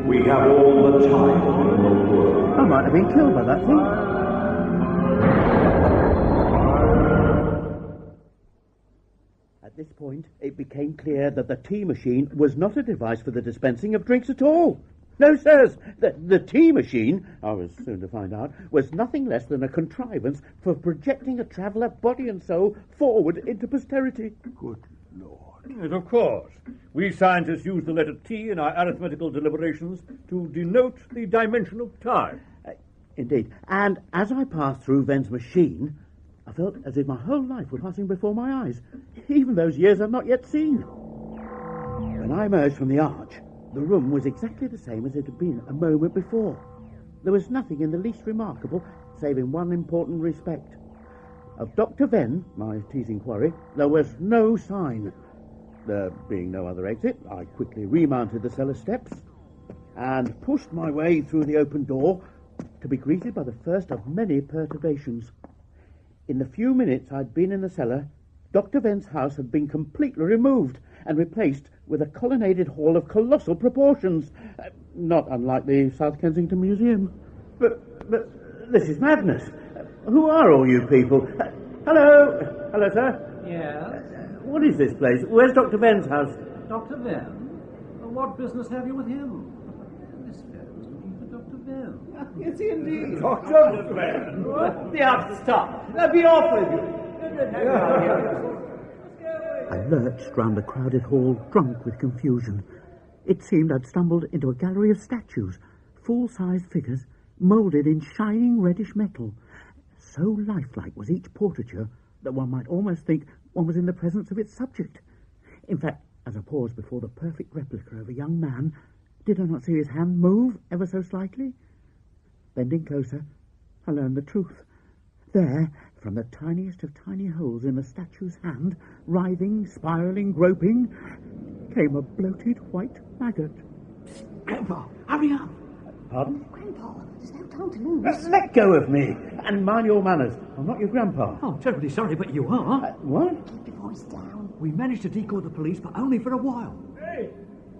We have all the time in the world. I might have been killed by that thing. At this point, it became clear that the tea machine was not a device for the dispensing of drinks at all. No, sirs, the tea machine, I was soon to find out, was nothing less than a contrivance for projecting a traveller, body and soul, forward into posterity. Good Lord. Yes, of course. We scientists use the letter T in our arithmetical deliberations to denote the dimension of time. Indeed. And as I passed through Venn's machine, I felt as if my whole life were passing before my eyes, even those years I've not yet seen. When I emerged from the arch, the room was exactly the same as it had been a moment before. There was nothing in the least remarkable, save in one important respect. Of Dr. Venn, my teasing quarry, there was no sign. There being no other exit, I quickly remounted the cellar steps and pushed my way through the open door to be greeted by the first of many perturbations. In the few minutes I'd been in the cellar, Dr. Venn's house had been completely removed and replaced with a colonnaded hall of colossal proportions, not unlike the South Kensington Museum. But this is madness. Who are all you people? Hello? Hello, sir? Yes? What is this place? Where's Dr. Venn's house? Dr. Venn? What business have you with him? This fellow was looking for Dr. Venn. Is he indeed? Dr. Venn! The out stop. Be off with you. I lurched round the crowded hall, drunk with confusion. It seemed I'd stumbled into a gallery of statues, full-sized figures, moulded in shining reddish metal. So lifelike was each portraiture that one might almost think one was in the presence of its subject. In fact, as I paused before the perfect replica of a young man, did I not see his hand move ever so slightly? Bending closer, I learned the truth. There, from the tiniest of tiny holes in the statue's hand, writhing, spiralling, groping, came a bloated white maggot. Grandpa, hurry up. Pardon? Grandpa, there's no time to lose. Let go of me, and mind your manners. I'm not your grandpa. Oh, terribly sorry, but you are. What? Keep your voice down. We managed to decoy the police, but only for a while. Hey,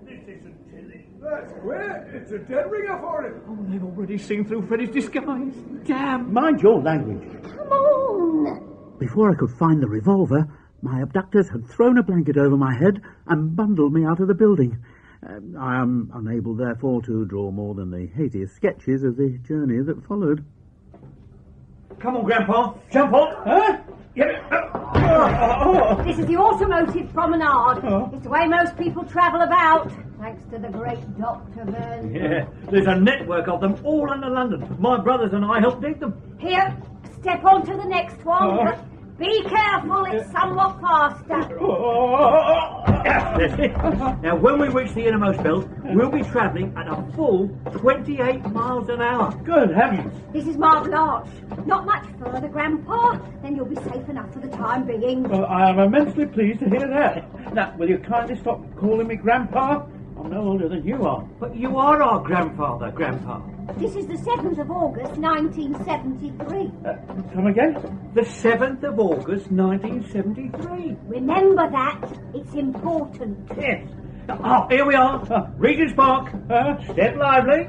this isn't Tilly. That's queer. It's a dead ringer for him. Oh, they've already seen through Freddy's disguise. Damn. Mind your language. Come on. Before I could find the revolver, my abductors had thrown a blanket over my head and bundled me out of the building. I am unable, therefore, to draw more than the haziest sketches of the journey that followed. Come on, Grandpa. Jump on. Huh? This is the automotive promenade. It's the way most people travel about, thanks to the great Dr. Venn. Yeah, there's a network of them all under London. My brothers and I helped dig them. Here, step on to the next one. But be careful, it's somewhat faster. That's it. Now, when we reach the innermost belt, we'll be travelling at a full 28 miles an hour. Good heavens. This is Marble Arch. Not much further, Grandpa. Then you'll be safe enough for the time being. Well, I am immensely pleased to hear that. Now, will you kindly stop calling me Grandpa? I'm no older than you are. But you are our grandfather, Grandpa. This is the 7th of August, 1973. Come again? The 7th of August, 1973. Remember that. It's important. Yes. Oh, here we are. Regent's Park. Step lively.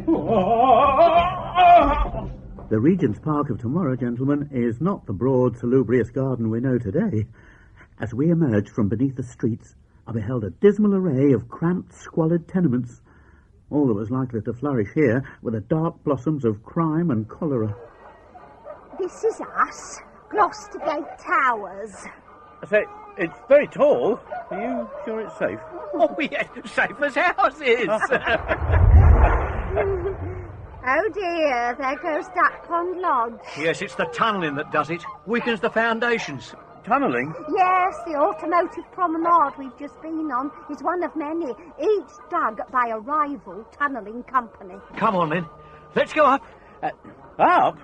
The Regent's Park of tomorrow, gentlemen, is not the broad, salubrious garden we know today. As we emerged from beneath the streets, I beheld a dismal array of cramped, squalid tenements. All that was likely to flourish here were the dark blossoms of crime and cholera. This is us, Gloucester Gate Towers. I say, it's very tall. Are you sure it's safe? Oh, yes, safe as houses. Oh dear, there goes Duck Pond Lodge. Yes, it's the tunnelling that does it. Weakens the foundations. Tunnelling? Yes, the automotive promenade we've just been on is one of many, each dug by a rival tunnelling company. Come on, then. Let's go up. Up?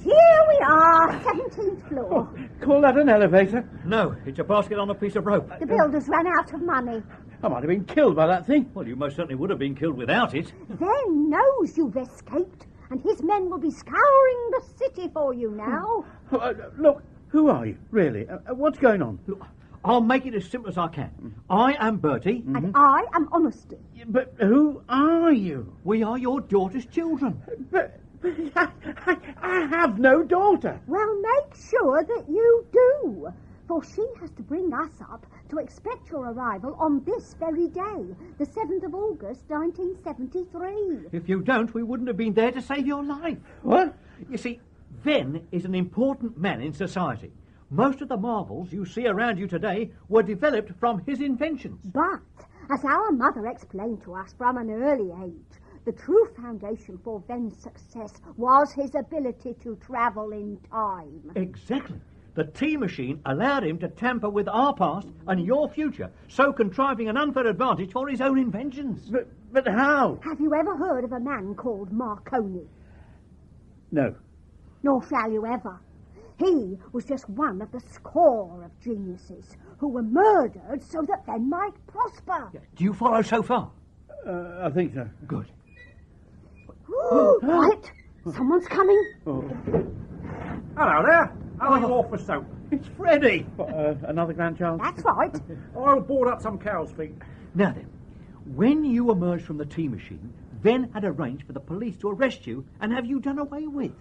Here we are, 17th floor. Call that an elevator? No, it's a basket on a piece of rope. The builders ran out of money. I might have been killed by that thing. Well, you most certainly would have been killed without it. Ben knows you've escaped, and his men will be scouring the city for you now. Look, who are you, really? What's going on? Look, I'll make it as simple as I can. I am Bertie. And I am Honesty. But who are you? We are your daughter's children. But I have no daughter. Well, make sure that you do, for she has to bring us up to expect your arrival on this very day, the 7th of August, 1973. If you don't, we wouldn't have been there to save your life. What? You see, Ben is an important man in society. Most of the marvels you see around you today were developed from his inventions. But, as our mother explained to us from an early age, the true foundation for Ben's success was his ability to travel in time. Exactly. The T-machine allowed him to tamper with our past and your future, so contriving an unfair advantage for his own inventions. But how? Have you ever heard of a man called Marconi? No. Nor shall you ever. He was just one of the score of geniuses who were murdered so that Ben might prosper. Do you follow so far? I think so. Good. Quiet! Someone's coming. Hello there. How are you all for soap? It's Freddie. Another grandchild? That's right. I'll board up some cow's feet. Now then, when you emerged from the T-machine, Ben had arranged for the police to arrest you and have you done away with.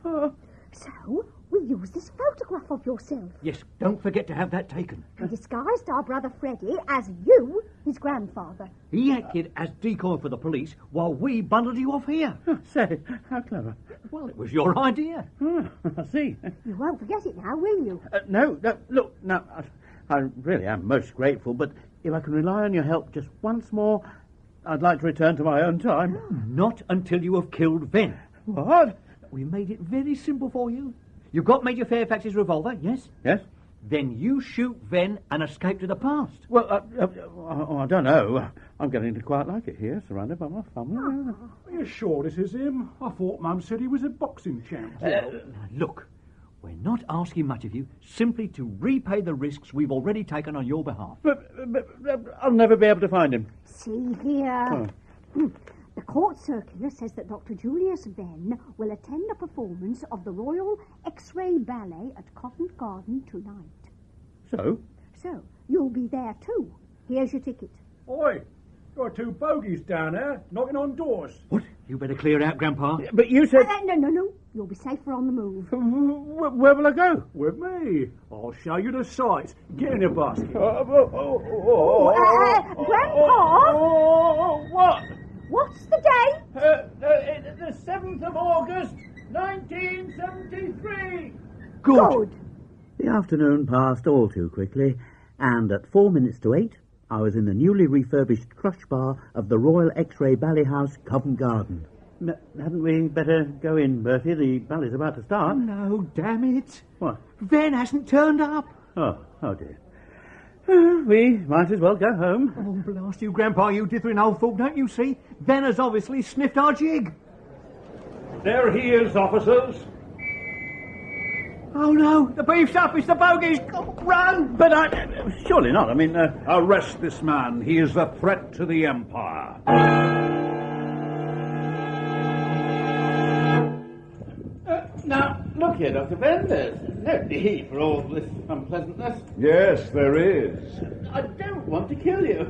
So, we used this photograph of yourself. Yes, don't forget to have that taken. And disguised our brother Freddie as you, his grandfather. He acted as decoy for the police while we bundled you off here. Say, how clever. Well, it was your idea. I see. You won't forget it now, will you? No, look, no, I really am most grateful, but if I can rely on your help just once more, I'd like to return to my own time. Not until you have killed Ben. What? We made it very simple for you. You got Major Fairfax's revolver, yes? Yes. Then you shoot Ven and escape to the past. Well, I don't know. I'm getting to quite like it here, surrounded by my family. Are you sure this is him? I thought Mum said he was a boxing champ. Look, we're not asking much of you, simply to repay the risks we've already taken on your behalf. But I'll never be able to find him. See here. The court circular says that Dr. Julius Venn will attend a performance of the Royal X-Ray Ballet at Covent Garden tonight. So? So, you'll be there too. Here's your ticket. Oi, there are two bogies down there knocking on doors. What? You better clear out, Grandpa. But you said... No. You'll be safer on the move. Where will I go? With me. I'll show you the sights. Get in the basket. Grandpa? What? What's the date? The 7th of August, 1973. Good. The afternoon passed all too quickly, and at 4 minutes to 8, I was in the newly refurbished crush bar of the Royal X-Ray Ballet House, Covent Garden. Hadn't we better go in, Bertie? The ballet's about to start. No, damn it. What? Ven hasn't turned up. Oh dear. We might as well go home. Oh, blast you, Grandpa, you dithering old fool, don't you see? Ven has obviously sniffed our jig. There he is, officers. Oh, no, the beef's up, it's the bogies. Run! But surely not. I mean, Arrest this man. He is a threat to the Empire. Now, look here, Dr. Venn, there's no need for all this unpleasantness. Yes, there is. I don't want to kill you.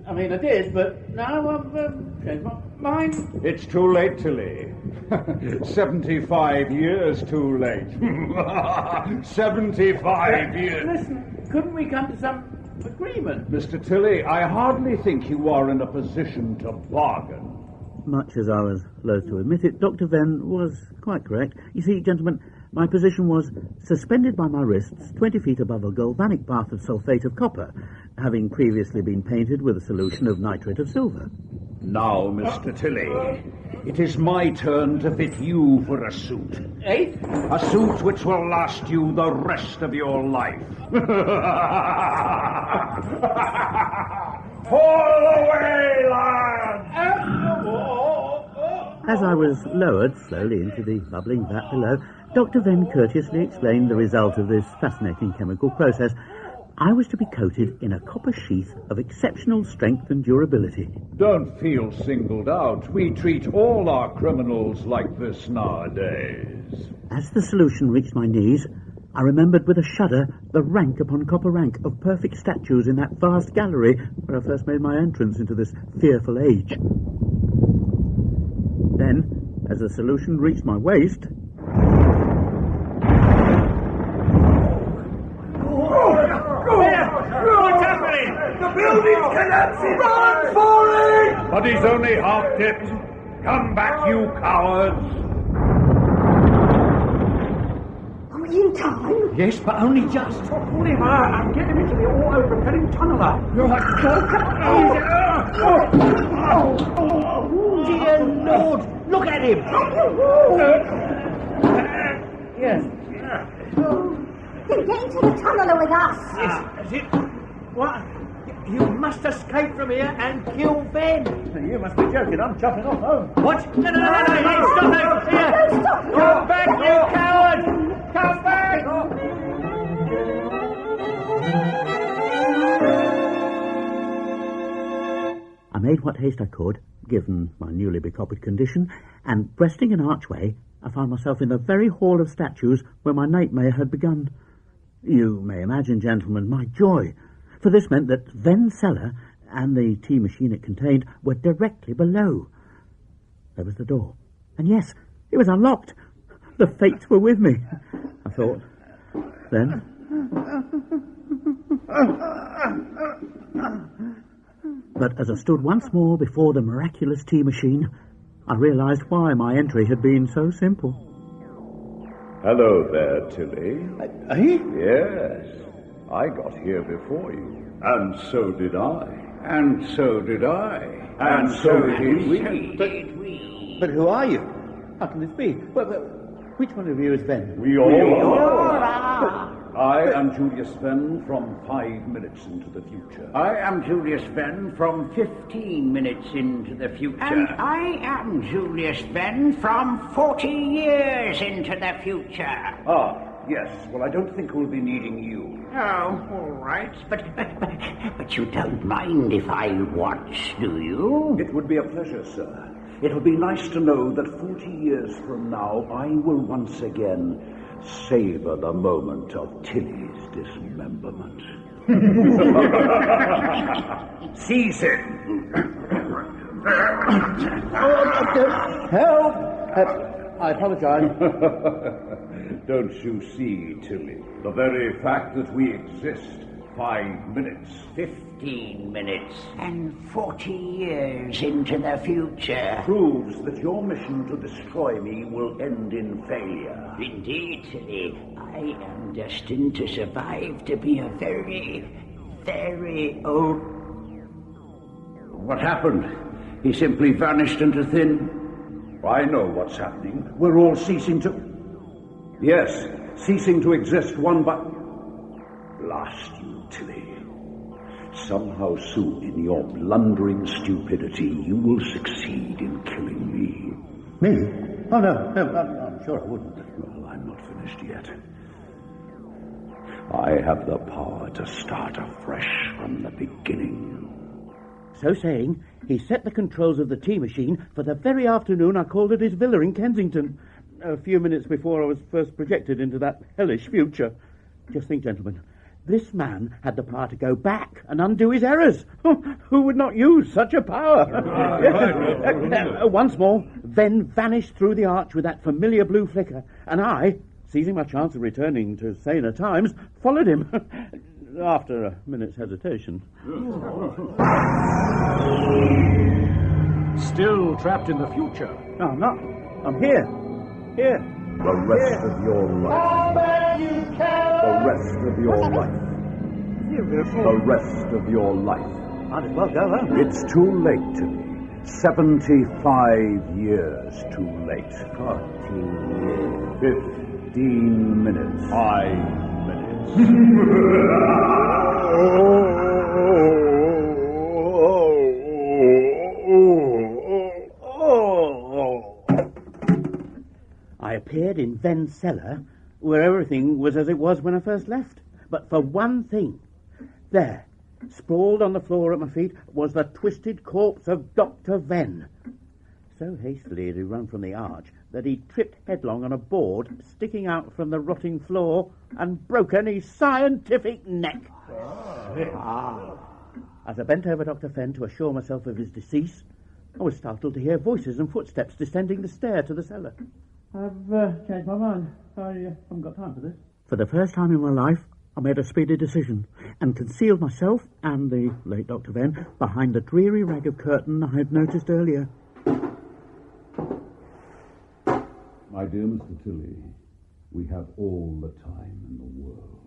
I mean, I did, but now I've changed my mind. It's too late, Tilly. 75 years too late. 75 years. Listen, couldn't we come to some agreement? Mr. Tilly, I hardly think you are in a position to bargain. Much as I was loath to admit it, Dr. Venn was quite correct. You see, gentlemen, my position was suspended by my wrists 20 feet above a galvanic bath of sulphate of copper, having previously been painted with a solution of nitrate of silver. Now, Mr. Tilly, it is my turn to fit you for a suit. Eh? A suit which will last you the rest of your life. Fall away, lads! As I was lowered slowly into the bubbling vat below, Dr. Venn courteously explained the result of this fascinating chemical process. I was to be coated in a copper sheath of exceptional strength and durability. Don't feel singled out. We treat all our criminals like this nowadays. As the solution reached my knees, I remembered with a shudder the rank upon copper rank of perfect statues in that vast gallery where I first made my entrance into this fearful age. Then, as the solution reached my waist... What's happening? The building's collapsing! Run for it! But he's only half dipped. Come back, you cowards! Are we in time? Yes, but only just. Pull him out and get him into the auto-propelling tunneler. Dear Lord, look at him. Yes. Then get into the tunneler with us. Yes, that's it. What? You must escape from here and kill Ben. You must be joking. I'm chopping off home. What? No, stop it. Here. No, stop. Come back, you coward. Come back. I made what haste I could, given my newly becoppered condition, and breasting an archway, I found myself in the very hall of statues where my nightmare had begun. You may imagine, gentlemen, my joy, for this meant that Venn's cellar and the tea machine it contained were directly below. There was the door, and yes, it was unlocked. The fates were with me, I thought. Then... But as I stood once more before the miraculous tea machine, I realised why my entry had been so simple. Hello there, Tilly. Eh? Yes, I got here before you. And so did I. And so did I. And so did we. But who are you? How can this be? Which one of you is Venn? We all are. I am Julius Venn from 5 minutes into the future. I am Julius Venn from 15 minutes into the future. And I am Julius Venn from 40 years into the future. Ah, yes. Well, I don't think we'll be needing you. Oh, all right. But you don't mind if I watch, do you? It would be a pleasure, sir. It'll be nice to know that 40 years from now I will once again savour the moment of Tilly's dismemberment. Seize him! Help! I apologise. Don't you see, Tilly? The very fact that we exist 5 minutes, 15 minutes, and 40 years into the future proves that your mission to destroy me will end in failure. Indeed, Tilly, I am destined to survive to be a very, very old... What happened? He simply vanished into thin... I know what's happening. We're all ceasing to... Yes, ceasing to exist one by... Blast you, Tilly. Somehow soon, in your blundering stupidity, you will succeed in killing me. Me? Oh, no, I'm sure I wouldn't. Well, I'm not finished. finished yet. I have the power to start afresh from the beginning. So saying, he set the controls of the tea-machine for the very afternoon I called at his villa in Kensington, a few minutes before I was first projected into that hellish future. Just think, gentlemen, this man had the power to go back and undo his errors. Who would not use such a power? Once more, Venn vanished through the arch with that familiar blue flicker, and I, seizing my chance of returning to saner times, followed him, after a minute's hesitation. Still trapped in the future? No, I'm not. I'm here. Here. The rest of your life. The rest of your life. The rest of your life. Might as well go home. It's too late to me. 75 years too late. 14 years. 15 minutes. 5 minutes. I appeared in Venn's cellar, where everything was as it was when I first left. But for one thing, there, sprawled on the floor at my feet, was the twisted corpse of Dr. Venn. So hastily had he run from the arch that he tripped headlong on a board sticking out from the rotting floor and broken his scientific neck. As I bent over Dr. Venn to assure myself of his decease, I was startled to hear voices and footsteps descending the stair to the cellar. I've changed my mind. I haven't got time for this. For the first time in my life, I made a speedy decision and concealed myself and the late Dr. Venn behind the dreary rag of curtain I had noticed earlier. My dear Mr. Tilly, we have all the time in the world.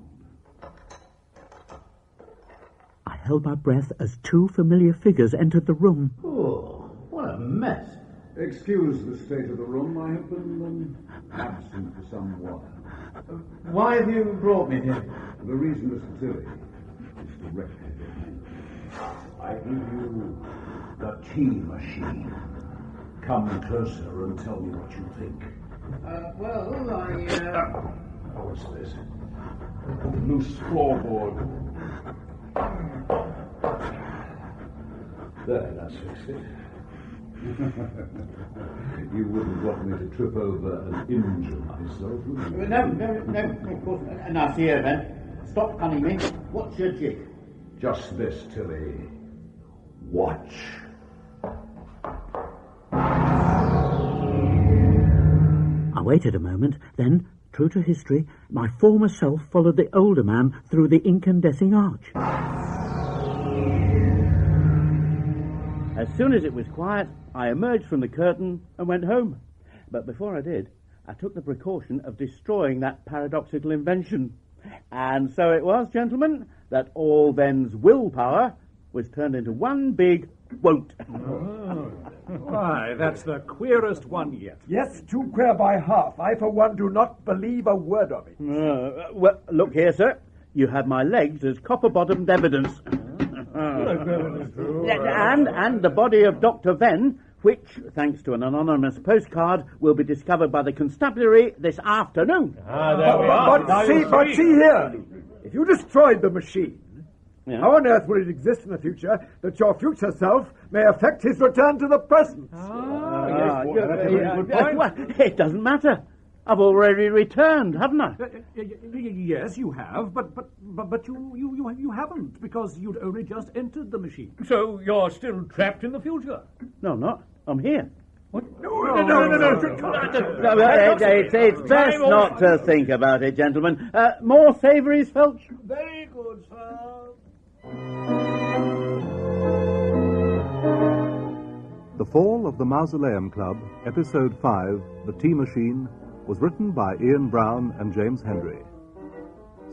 I held my breath as two familiar figures entered the room. Oh, what a mess. Excuse the state of the room. I have been absent for some while. Why have you brought me here? The reason, Mr. Tilly, is directly behind you. I give you the tea machine. Come closer and tell me what you think. What's this? Loose floorboard. There, that's fixed it. You wouldn't want me to trip over and injure myself, would you? No, of course. Now, see here, then. Stop punning me. What's your jig? Just this, Tilly. Watch. I waited a moment, then, true to history, my former self followed the older man through the incandescing arch. As soon as it was quiet, I emerged from the curtain and went home. But before I did, I took the precaution of destroying that paradoxical invention. And so it was, gentlemen, that all Venn's willpower was turned into one big won't. Why, that's the queerest one yet. Yes, too queer by half. I, for one, do not believe a word of it. Well, look here, sir. You have my legs as copper-bottomed evidence. And the body of Dr. Venn, which, thanks to an anonymous postcard, will be discovered by the constabulary this afternoon. But see here. If you destroyed the machine, how on earth will it exist in the future that your future self may affect his return to the present? It doesn't matter. I've already returned, haven't I? Yes, you have, but you haven't, because you'd only just entered the machine. So you're still trapped in the future? No, I'm not. I'm here. What? No. It's best not to think about it, gentlemen. More savouries, Felch? Very good, sir. The Fall of the Mausoleum Club, Episode 5, The Tea Machine, was written by Ian Brown and James Hendrie.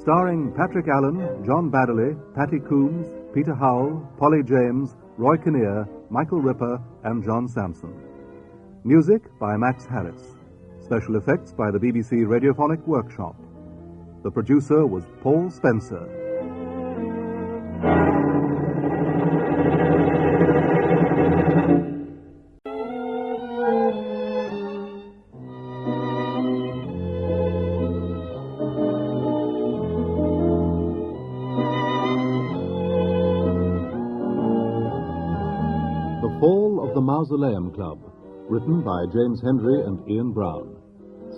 Starring Patrick Allen, John Baddeley, Patty Coombs, Peter Howell, Polly James, Roy Kinnear, Michael Ripper, and John Sampson. Music by Max Harris. Special effects by the BBC Radiophonic Workshop. The producer was Paul Spencer. Fall of the Mausoleum Club, written by James Hendrie and Ian Brown.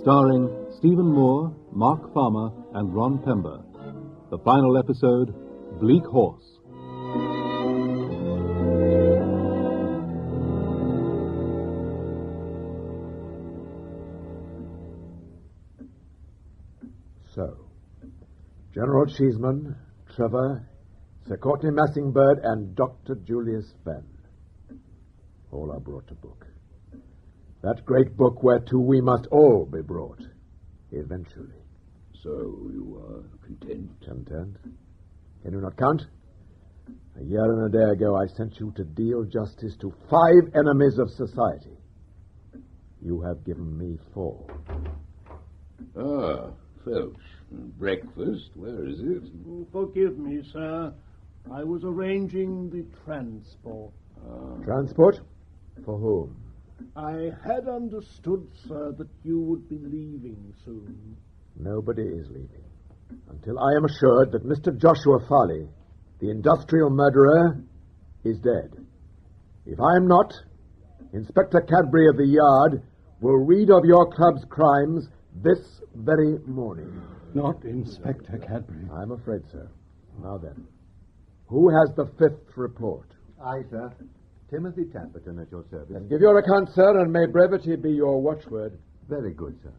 Starring Stephen Moore, Mark Farmer, and Ron Pember. The final episode, Bleak Horse. So, General Cheeseman, Trevor, Sir Courtney Massingbird, and Dr. Julius Venn. All are brought to book. That great book whereto we must all be brought, eventually. So you are content? Content? Can you not count? A year and a day ago I sent you to deal justice to 5 enemies of society. You have given me 4. Ah, Felch. Breakfast, where is it? Oh, forgive me, sir. I was arranging the transport. Transport? For whom? I had understood, sir, that you would be leaving soon. Nobody is leaving until I am assured that Mr. Joshua Farley, the industrial murderer, is dead. If I am not, Inspector Cadbury of the Yard will read of your club's crimes this very morning. Not Inspector Cadbury. I'm afraid so. Now then, who has the 5th report? Aye, sir. Timothy Tapperton at your service. Then give your account, sir, and may brevity be your watchword. Very good, sir.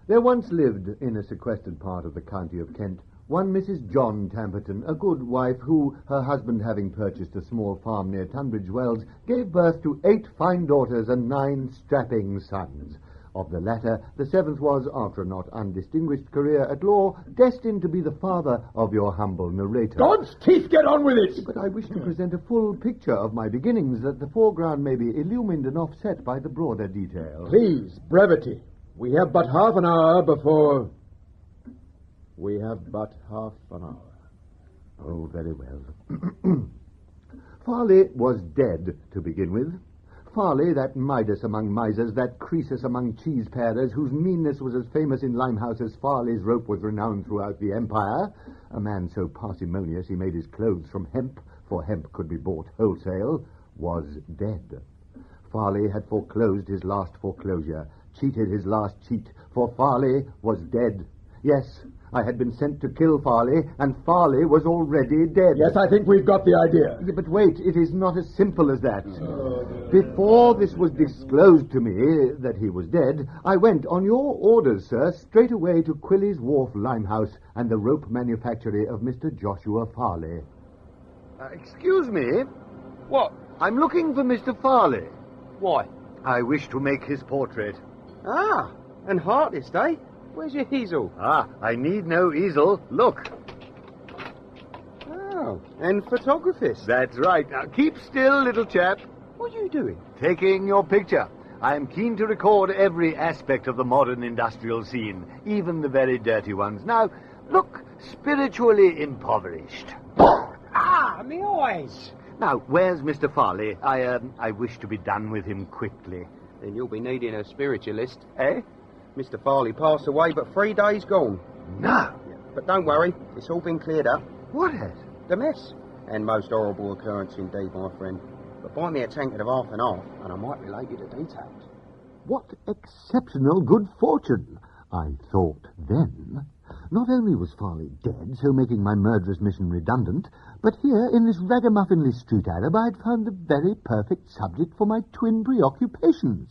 There once lived in a sequestered part of the county of Kent one Mrs. John Tamperton, a good wife who, her husband having purchased a small farm near Tunbridge Wells, gave birth to 8 fine daughters and 9 strapping sons. Of the latter, the 7th was, after a not undistinguished career at law, destined to be the father of your humble narrator. God's teeth, get on with it! But I wish to present a full picture of my beginnings, that the foreground may be illumined and offset by the broader detail. Please, brevity. We have but half an hour before... We have but half an hour. Oh, very well. Farley was dead, to begin with. Farley, that Midas among misers, that Croesus among cheese parers, whose meanness was as famous in Limehouse as Farley's rope was renowned throughout the empire, a man so parsimonious he made his clothes from hemp, for hemp could be bought wholesale, was dead. Farley had foreclosed his last foreclosure, cheated his last cheat, for Farley was dead. Yes, I had been sent to kill Farley, and Farley was already dead. Yes, I think we've got the idea. Yeah, but wait, it is not as simple as that. Before this was disclosed to me that he was dead, I went, on your orders, sir, straight away to Quilly's Wharf Limehouse and the rope manufactory of Mr. Joshua Farley. Excuse me? What? I'm looking for Mr. Farley. Why? I wish to make his portrait. Ah, and artist, eh? Where's your easel? Ah, I need no easel. Look. Oh, and photographist. That's right. Now, keep still, little chap. What are you doing? Taking your picture. I am keen to record every aspect of the modern industrial scene, even the very dirty ones. Now, look spiritually impoverished. Ah, my eyes! Now, where's Mr. Farley? I wish to be done with him quickly. Then you'll be needing a spiritualist. Eh? Mr. Farley passed away, but 3 days gone. No! But don't worry, it's all been cleared up. What has? The mess. And most horrible occurrence indeed, my friend. But buy me a tankard of half and half, and I might relate you the details. What exceptional good fortune! I thought then. Not only was Farley dead, so making my murderous mission redundant, but here, in this ragamuffinly street Arab, I had found the very perfect subject for my twin preoccupations.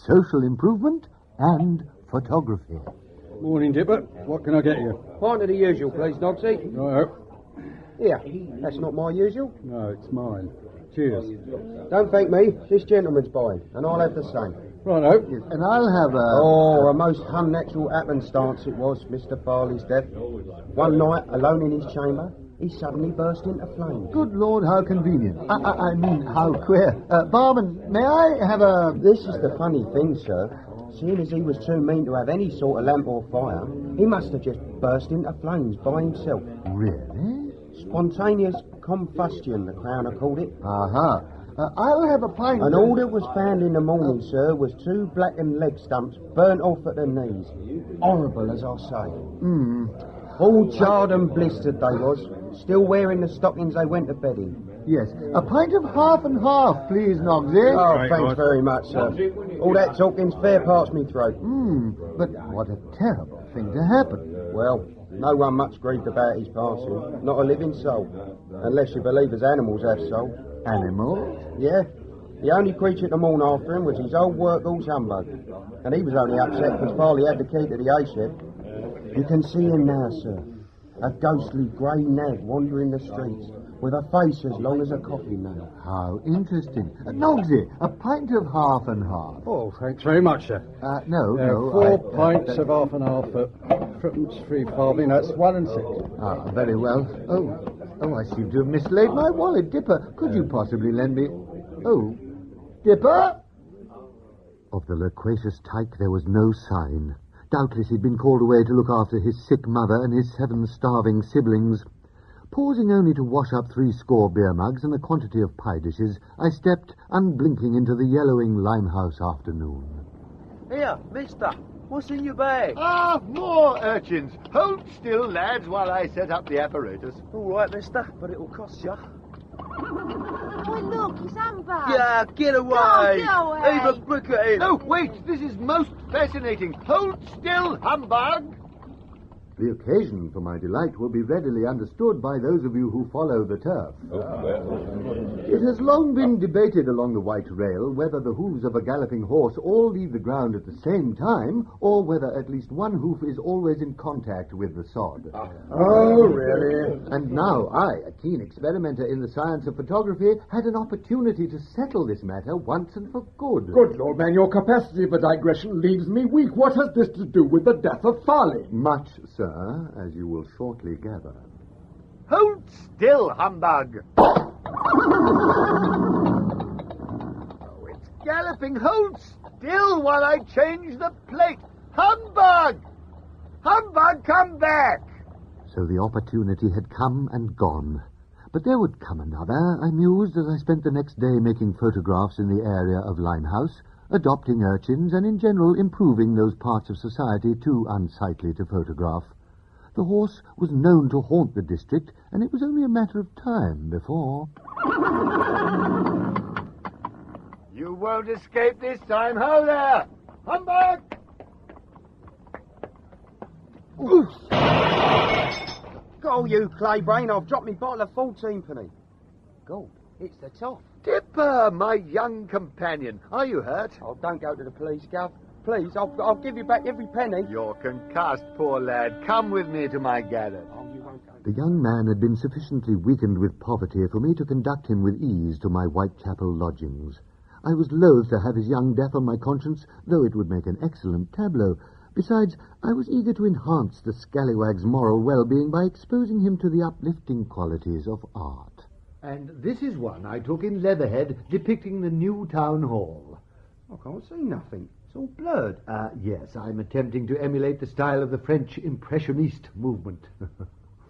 Social improvement and photography. Morning, Dipper. What can I get you? Pint of the usual, please, Dogsy. Right. Here, that's not my usual. No, it's mine. Cheers. Don't thank me. This gentleman's buying, and I'll have the same. Righto. And I'll have a... Oh, a most unnatural happenstance it was, Mr. Farley's death. One night, alone in his chamber, he suddenly burst into flames. Good Lord, how convenient. I mean, how queer. Barman, may I have a... This is the funny thing, sir. Seeing as he was too mean to have any sort of lamp or fire, he must have just burst into flames by himself. Really? Spontaneous combustion, the crowner called it. Uh-huh. I'll have a pint. And all that was found in the morning, sir, was 2 blackened leg stumps burnt off at the knees. Horrible, as I say. All charred and blistered they was, still wearing the stockings they went to bed in. Yes, a pint of half and half, please, Nogsy. Oh, thanks very much, sir. All that talking's fair past me throat. But what a terrible thing to happen. Well, no one much grieved about his passing. Not a living soul. Unless you believe as animals have souls. Animals? Yeah. The only creature to mourn after him was his old workhorse Humbug. And he was only upset because Farley had the key to the A-shed. You can see him now, sir. A ghostly grey nag wandering the streets, with a face as long as a coffin nail. How interesting. Nogsy, a pint of half and half. Oh, thanks very much, sir. No. 4 pints of half and half at 3 farthing, that's 1 and 6. Ah, very well. Oh, I seem to have mislaid my wallet. Dipper, could you possibly lend me... Oh, Dipper? Of the loquacious tyke there was no sign. Doubtless he'd been called away to look after his sick mother and his 7 starving siblings. Pausing only to wash up 3 score beer mugs and a quantity of pie dishes, I stepped, unblinking, into the yellowing Limehouse afternoon. Here, mister, what's in your bag? Ah, more urchins. Hold still, lads, while I set up the apparatus. All right, mister, but it'll cost you. Oh, look, it's Humbug. Yeah, get away. Get away. Leave a brick at him. No, wait, this is most fascinating. Hold still, Humbug. The occasion for my delight will be readily understood by those of you who follow the turf. It has long been debated along the White Rail whether the hooves of a galloping horse all leave the ground at the same time, or whether at least one hoof is always in contact with the sod. Oh, really? And now I, a keen experimenter in the science of photography, had an opportunity to settle this matter once and for good. Good Lord, man, your capacity for digression leaves me weak. What has this to do with the death of Farley? Much, sir, as you will shortly gather. Hold still, Humbug! It's galloping. Hold still while I change the plate. Humbug! Humbug, come back! So the opportunity had come and gone. But there would come another, I mused, as I spent the next day making photographs in the area of Limehouse, adopting urchins, and in general improving those parts of society too unsightly to photograph. The horse was known to haunt the district, and it was only a matter of time before... You won't escape this time. Ho there! Humbug! Go, you claybrain, I've dropped me bottle of 14p. God, it's the top. Dipper, my young companion. Are you hurt? Oh, don't go to the police, Gov. Please, I'll give you back every penny. You're concussed, poor lad. Come with me to my garret. Oh, you won't go. The young man had been sufficiently weakened with poverty for me to conduct him with ease to my Whitechapel lodgings. I was loath to have his young death on my conscience, though it would make an excellent tableau. Besides, I was eager to enhance the scallywag's moral well-being by exposing him to the uplifting qualities of art. And this is one I took in Leatherhead, depicting the new town hall. I can't see nothing. It's all blurred. Yes, I'm attempting to emulate the style of the French Impressionist movement.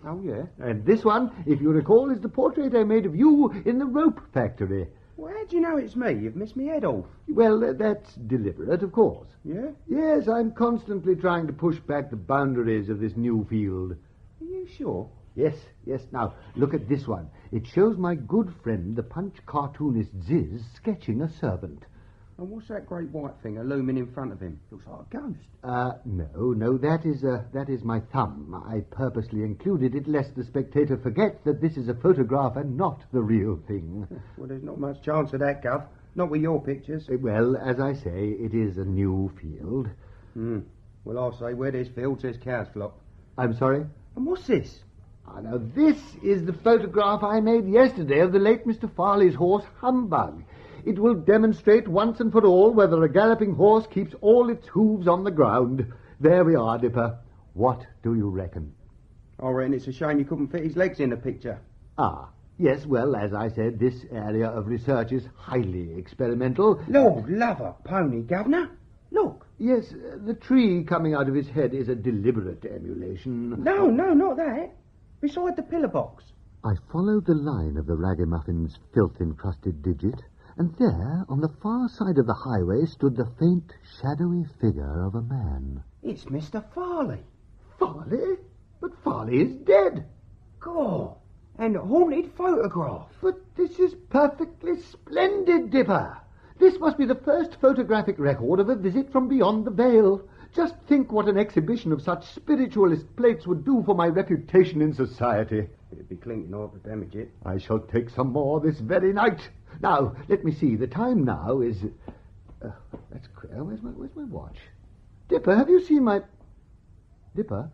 Oh, yeah? And this one, if you recall, is the portrait I made of you in the rope factory. Well, how do you know it's me? You've missed me head off. Well, that's deliberate, of course. Yeah? Yes, I'm constantly trying to push back the boundaries of this new field. Are you sure? Yes. Now, look at this one. It shows my good friend, the Punch cartoonist Ziz, sketching a servant. And what's that great white thing looming in front of him? Looks like a ghost. No, that is my thumb. I purposely included it lest the spectator forget that this is a photograph and not the real thing. Well, there's not much chance of that, Gov. Not with your pictures. Well, as I say, it is a new field. Well, I'll say where there's fields, there's cows flop. I'm sorry? And what's this? Now, this is the photograph I made yesterday of the late Mr. Farley's horse, Humbug. It will demonstrate once and for all whether a galloping horse keeps all its hooves on the ground. There we are, Dipper. What do you reckon? I reckon it's a shame you couldn't fit his legs in the picture. Yes, well, as I said, this area of research is highly experimental. Lord love a pony, Governor. Look. Yes, the tree coming out of his head is a deliberate emulation. No, not that. Beside the pillar box. I followed the line of the ragamuffin's filth-encrusted digit, and there, on the far side of the highway, stood the faint, shadowy figure of a man. It's Mr. Farley. Farley? But Farley is dead. God, and haunted photograph. But this is perfectly splendid, Dipper. This must be the first photographic record of a visit from beyond the veil. Just think what an exhibition of such spiritualist plates would do for my reputation in society. It'd be clinking hard to damage it. I shall take some more this very night. Now, let me see. The time now is... that's queer. Where's my watch? Dipper, have you seen my... Dipper?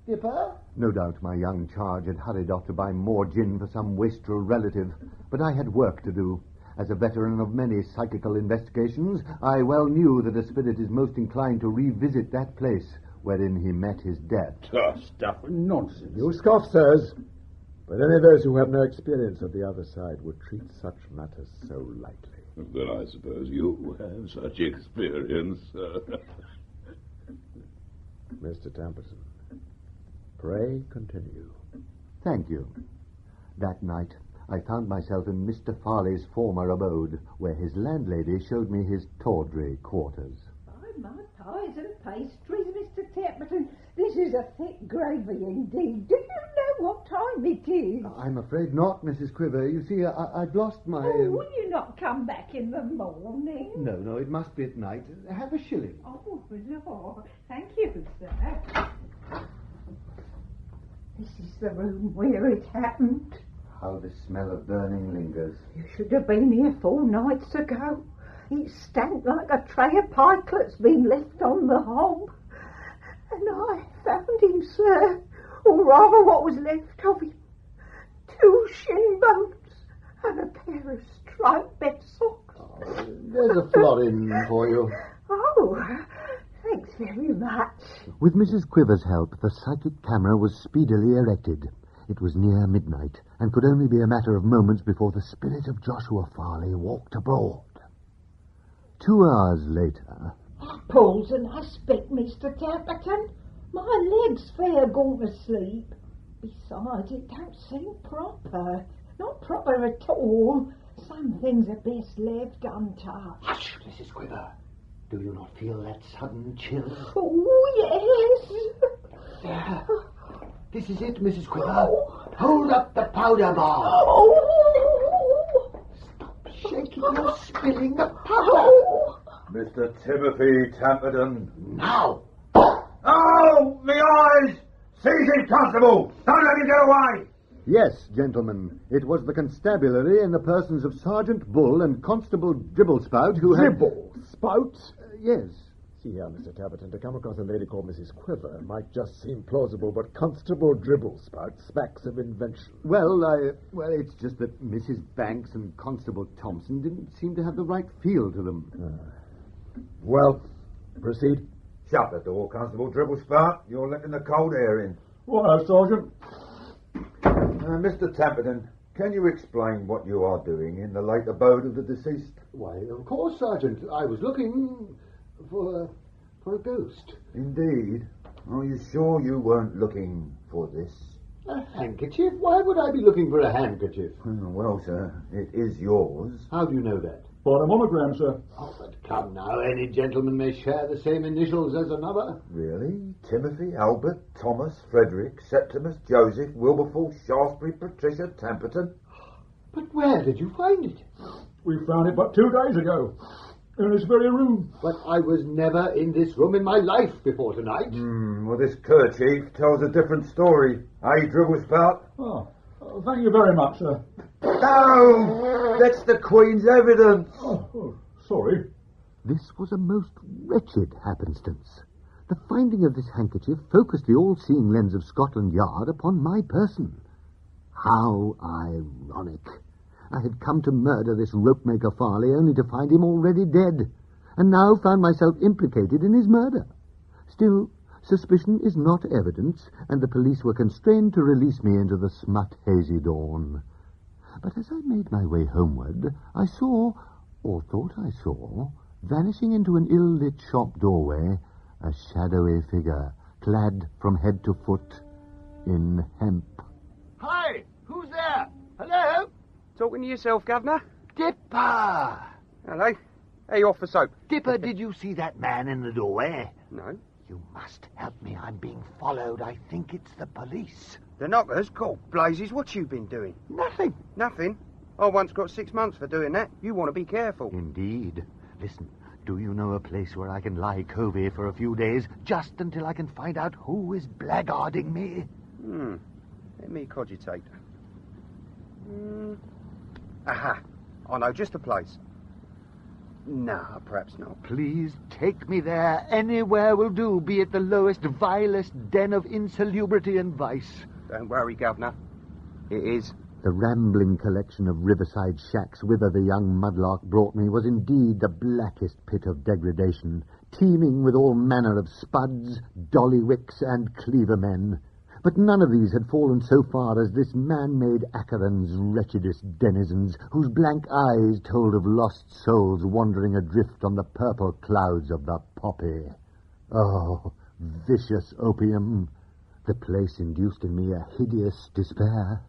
Dipper? No doubt my young charge had hurried off to buy more gin for some wastrel relative, but I had work to do. As a veteran of many psychical investigations, I well knew that a spirit is most inclined to revisit that place wherein he met his death. Stuff and nonsense. You scoff, sirs. But any of those who have no experience of the other side would treat such matters so lightly. Then I suppose you have such experience, sir. Mr. Tamperton, pray continue. Thank you. That night, I found myself in Mr. Farley's former abode, where his landlady showed me his tawdry quarters. My pies and pastries, Mr. Temperton. This is a thick gravy indeed. Do you know what time it is? I'm afraid not, Mrs. Quiver. You see, I've lost my... Oh, will you not come back in the morning? No, it must be at night. Have a shilling. Oh, Lord. Thank you, sir. This is the room where it happened. How the smell of burning lingers. You should have been here 4 nights ago. It stank like a tray of pikelets been left on the hob. And I found him, sir, or rather what was left of him. 2 shin bones and a pair of striped bed socks. Oh, there's a florin for you. Oh, thanks very much. With Mrs. Quiver's help, the psychic camera was speedily erected. It was near midnight, and could only be a matter of moments before the spirit of Joshua Farley walked abroad. 2 hours later... Apples and aspic, Mr. Tamperton. My leg's fair gone to sleep. Besides, it don't seem proper. Not proper at all. Some things are best left untouched. Hush, Mrs. Quiver. Do you not feel that sudden chill? Oh, yes. There. This is it, Mrs. Quiver. Hold up the powder bar. Oh. Stop shaking. You're spilling the powder. Mr. Timothy Tamperton. Now. Oh, me eyes! Seize him, constable! Don't let him get away! Yes, gentlemen. It was the constabulary in the persons of Sergeant Bull and Constable Dribblespout who had... Dribblespout? Yes. See here, Mr. Tamperton, to come across a lady called Mrs. Quiver might just seem plausible, but Constable Dribblespout smacks of invention. Well, it's just that Mrs. Banks and Constable Thompson didn't seem to have the right feel to them. Well, proceed. Shut the door, Constable Dribblespout. You're letting the cold air in. Right, Sergeant. Mr. Tamperton, can you explain what you are doing in the late abode of the deceased? Why, of course, Sergeant. I was looking for a ghost. Indeed. Are you sure you weren't looking for this? A handkerchief? Why would I be looking for a handkerchief? Well, sir, it is yours. How do you know that? By a monogram, sir. Oh, but come now, any gentleman may share the same initials as another. Really? Timothy, Albert, Thomas, Frederick, Septimus, Joseph, Wilberforce, Shaftesbury, Patricia, Tamperton. But where did you find it? We found it but 2 days ago. In this very room. But I was never in this room in my life before tonight. Well, this kerchief tells a different story. Eh, Dribblespout? Oh, thank you very much, sir. No! That's the Queen's evidence. Oh, sorry. This was a most wretched happenstance. The finding of this handkerchief focused the all-seeing lens of Scotland Yard upon my person. How ironic. I had come to murder this rope-maker Farley only to find him already dead, and now found myself implicated in his murder. Still, suspicion is not evidence, and the police were constrained to release me into the smut hazy dawn. But as I made my way homeward, I saw, or thought I saw, vanishing into an ill-lit shop doorway, a shadowy figure, clad from head to foot in hemp. Hi! Who's there? Hello? Talking to yourself, Governor? Dipper! Hello. How you off for soap? Dipper, did you see that man in the doorway? No. You must help me. I'm being followed. I think it's the police. The knockers? God, blazes, what you been doing? Nothing. Nothing? I once got 6 months for doing that. You want to be careful. Indeed. Listen, do you know a place where I can lie covey for a few days, just until I can find out who is blackguarding me? Let me cogitate. Aha. I know just a place. Nah, perhaps not. Please take me there. Anywhere will do, be it the lowest, vilest den of insalubrity and vice. Don't worry, Governor. It is. The rambling collection of riverside shacks whither the young mudlark brought me was indeed the blackest pit of degradation, teeming with all manner of spuds, dollywicks, and cleaver-men. But none of these had fallen so far as this man-made Acheron's wretchedest denizens, whose blank eyes told of lost souls wandering adrift on the purple clouds of the poppy. Oh, vicious opium! The place induced in me a hideous despair.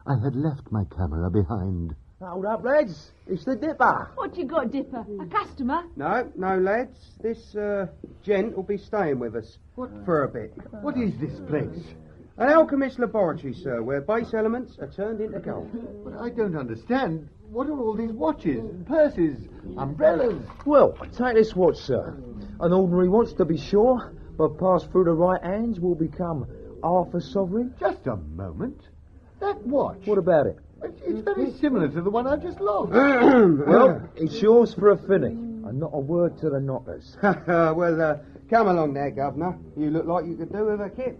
I had left my camera behind. Hold up, lads. It's the Dipper. What you got, Dipper? A customer? No, lads. This, gent will be staying with us. For a bit. What is this place? An alchemist's laboratory, sir, where base elements are turned into gold. But I don't understand. What are all these watches, purses, umbrellas? Well, take this watch, sir. An ordinary watch, to be sure, but passed through the right hands will become half a sovereign. Just a moment. That watch? What about it? It's very similar to the one I've just lost. Well, it's yours for a finny, and not a word to the knockers. Well, come along there, Governor. You look like you could do with a kip.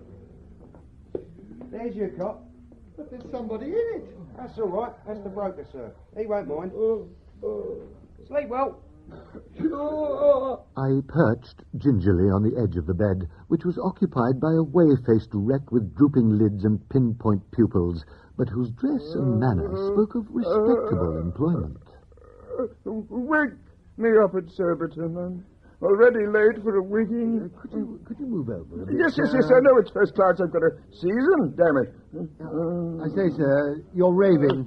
There's your cot. But there's somebody in it. That's all right. That's the broker, sir. He won't mind. Sleep well. I perched gingerly on the edge of the bed, which was occupied by a whey-faced wreck with drooping lids and pinpoint pupils, but whose dress and manner spoke of respectable employment. Wake me up at Surbiton. I'm already late for a wigging. Could you move over a bit? Yes, I know it's first class. I've got a season, damn it. I say, sir, you're raving.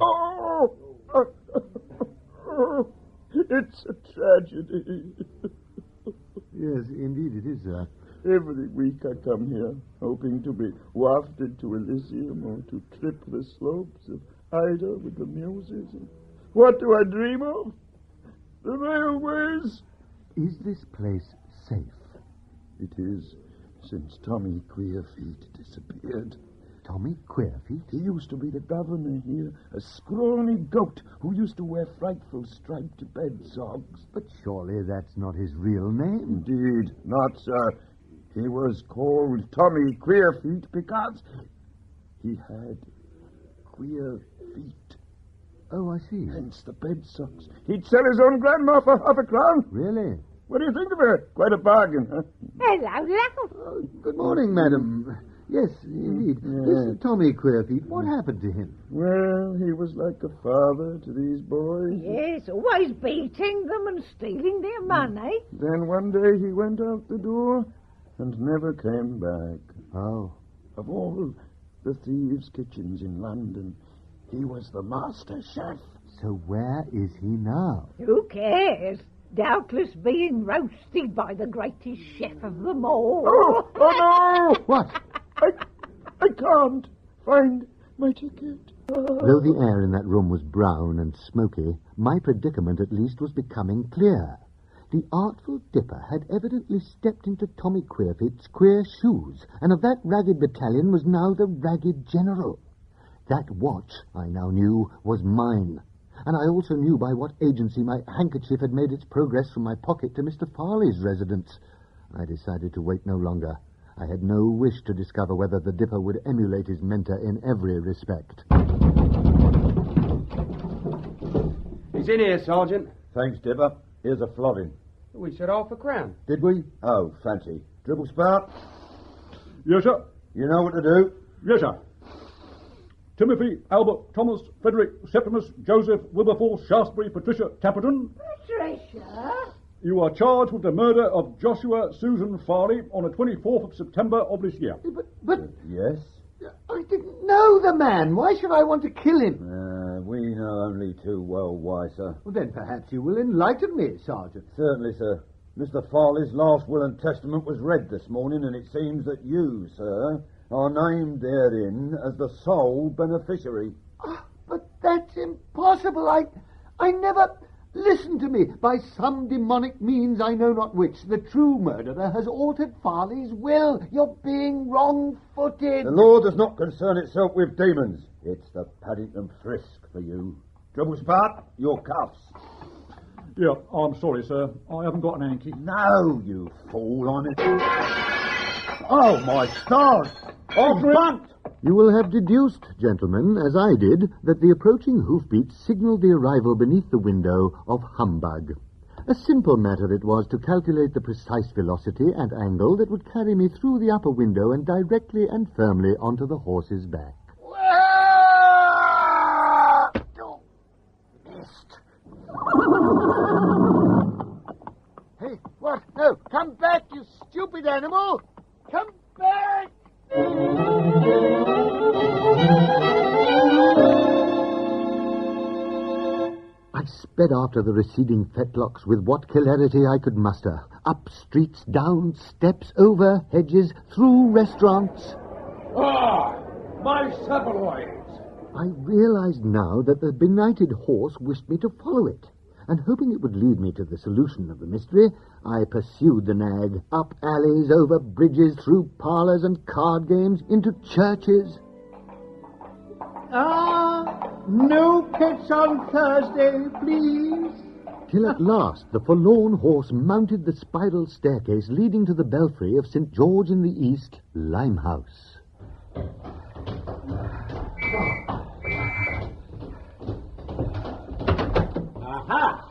It's a tragedy. Yes, indeed it is, sir. Every week I come here, hoping to be wafted to Elysium or to trip the slopes of Ida with the muses. And what do I dream of? The railways. Is this place safe? It is, since Tommy Queerfeet disappeared. Tommy Queerfeet? He used to be the governor here, a scrawny goat who used to wear frightful striped bed socks. But surely that's not his real name. Indeed not, sir. He was called Tommy Queerfeet because he had queer feet. Oh, I see. Hence the bed socks. He'd sell his own grandma for £1. Really? What do you think of her? Quite a bargain, huh? Hello. Good morning, madam. Yes, indeed. This Tommy Queerfeet, what happened to him? Well, he was like a father to these boys. Yes, always beating them and stealing their money. Then one day he went out the door and never came back. Oh. Of all the thieves' kitchens in London, he was the master chef. So where is he now? Who cares? Doubtless being roasted by the greatest chef of them all. Oh no! What? I can't find my ticket. Though the air in that room was brown and smoky, my predicament at least was becoming clear. The artful Dipper had evidently stepped into Tommy Queerfeet's queer shoes, and of that ragged battalion was now the ragged general. That watch, I now knew, was mine, and I also knew by what agency my handkerchief had made its progress from my pocket to Mr. Farley's residence. I decided to wait no longer. I had no wish to discover whether the Dipper would emulate his mentor in every respect. He's in here, Sergeant. Thanks, Dipper. Here's a flogging. We said £1. Did we? Oh, fancy. Dribble spout? Yes, sir. You know what to do? Yes, sir. Timothy, Albert, Thomas, Frederick, Septimus, Joseph, Wilberforce, Shaftesbury, Patricia, Tapperton. Patricia? You are charged with the murder of Joshua Susan Farley on the 24th of September of this year. But Yes? I didn't know the man. Why should I want to kill him? We know only too well why, sir. Well, then perhaps you will enlighten me, Sergeant. Certainly, sir. Mr. Farley's last will and testament was read this morning, and it seems that you, sir, are named therein as the sole beneficiary. But that's impossible. I never... Listen to me. By some demonic means, I know not which, the true murderer has altered Farley's will. You're being wrong-footed. The law does not concern itself with demons. It's the Paddington Frisk for you. Dribblespat, your cuffs. Yeah, I'm sorry, sir. I haven't got an hanky. No, you fool, I'm it. Oh, my stars! Off front! You will have deduced, gentlemen, as I did, that the approaching hoofbeats signalled the arrival beneath the window of Humbug. A simple matter it was to calculate the precise velocity and angle that would carry me through the upper window and directly and firmly onto the horse's back. Missed. Hey, what? No, come back, you stupid animal! Come back! I sped after the receding fetlocks with what celerity I could muster. Up streets, down steps, over hedges, through restaurants. Ah, my sapaloids! I realized now that the benighted horse wished me to follow it, and hoping it would lead me to the solution of the mystery, I pursued the nag, up alleys, over bridges, through parlours and card games, into churches. No pets on Thursday, please. Till at last the forlorn horse mounted the spiral staircase leading to the belfry of St. George in the East, Limehouse. Aha!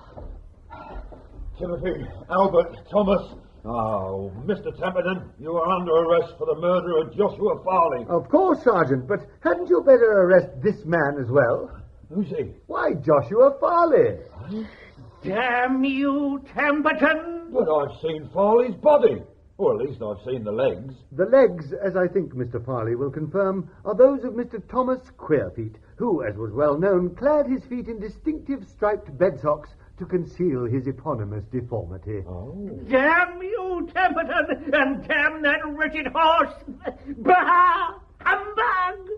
Timothy, Albert, Thomas. Oh, Mr. Templeton, you are under arrest for the murder of Joshua Farley. Of course, Sergeant, but hadn't you better arrest this man as well? Who's he? Why, Joshua Farley. Damn you, Templeton! But I've seen Farley's body. Or at least I've seen the legs. The legs, as I think Mr. Farley will confirm, are those of Mr. Thomas Queerfeet, who, as was well known, clad his feet in distinctive striped bed socks to conceal his eponymous deformity. Oh. Damn you, Templeton, and damn that wretched horse! Bah! Humbug!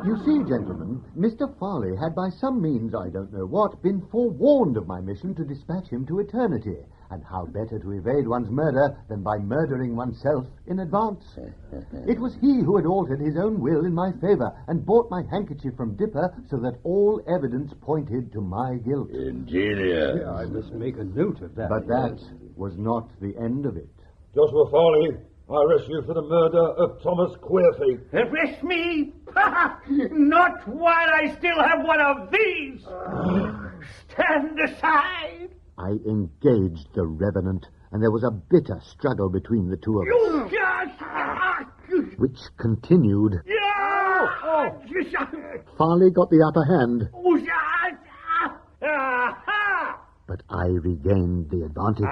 You see, gentlemen, Mr. Farley had by some means, I don't know what, been forewarned of my mission to dispatch him to eternity. And how better to evade one's murder than by murdering oneself in advance? It was he who had altered his own will in my favour and bought my handkerchief from Dipper so that all evidence pointed to my guilt. Ingenious. Yeah, I must make a note of that. But that was not the end of it. Joshua Farley, I arrest you for the murder of Thomas Queerfeet. Arrest me? Not while I still have one of these! Stand aside! I engaged the revenant, and there was a bitter struggle between the two of us, which continued. Farley got the upper hand, but I regained the advantage.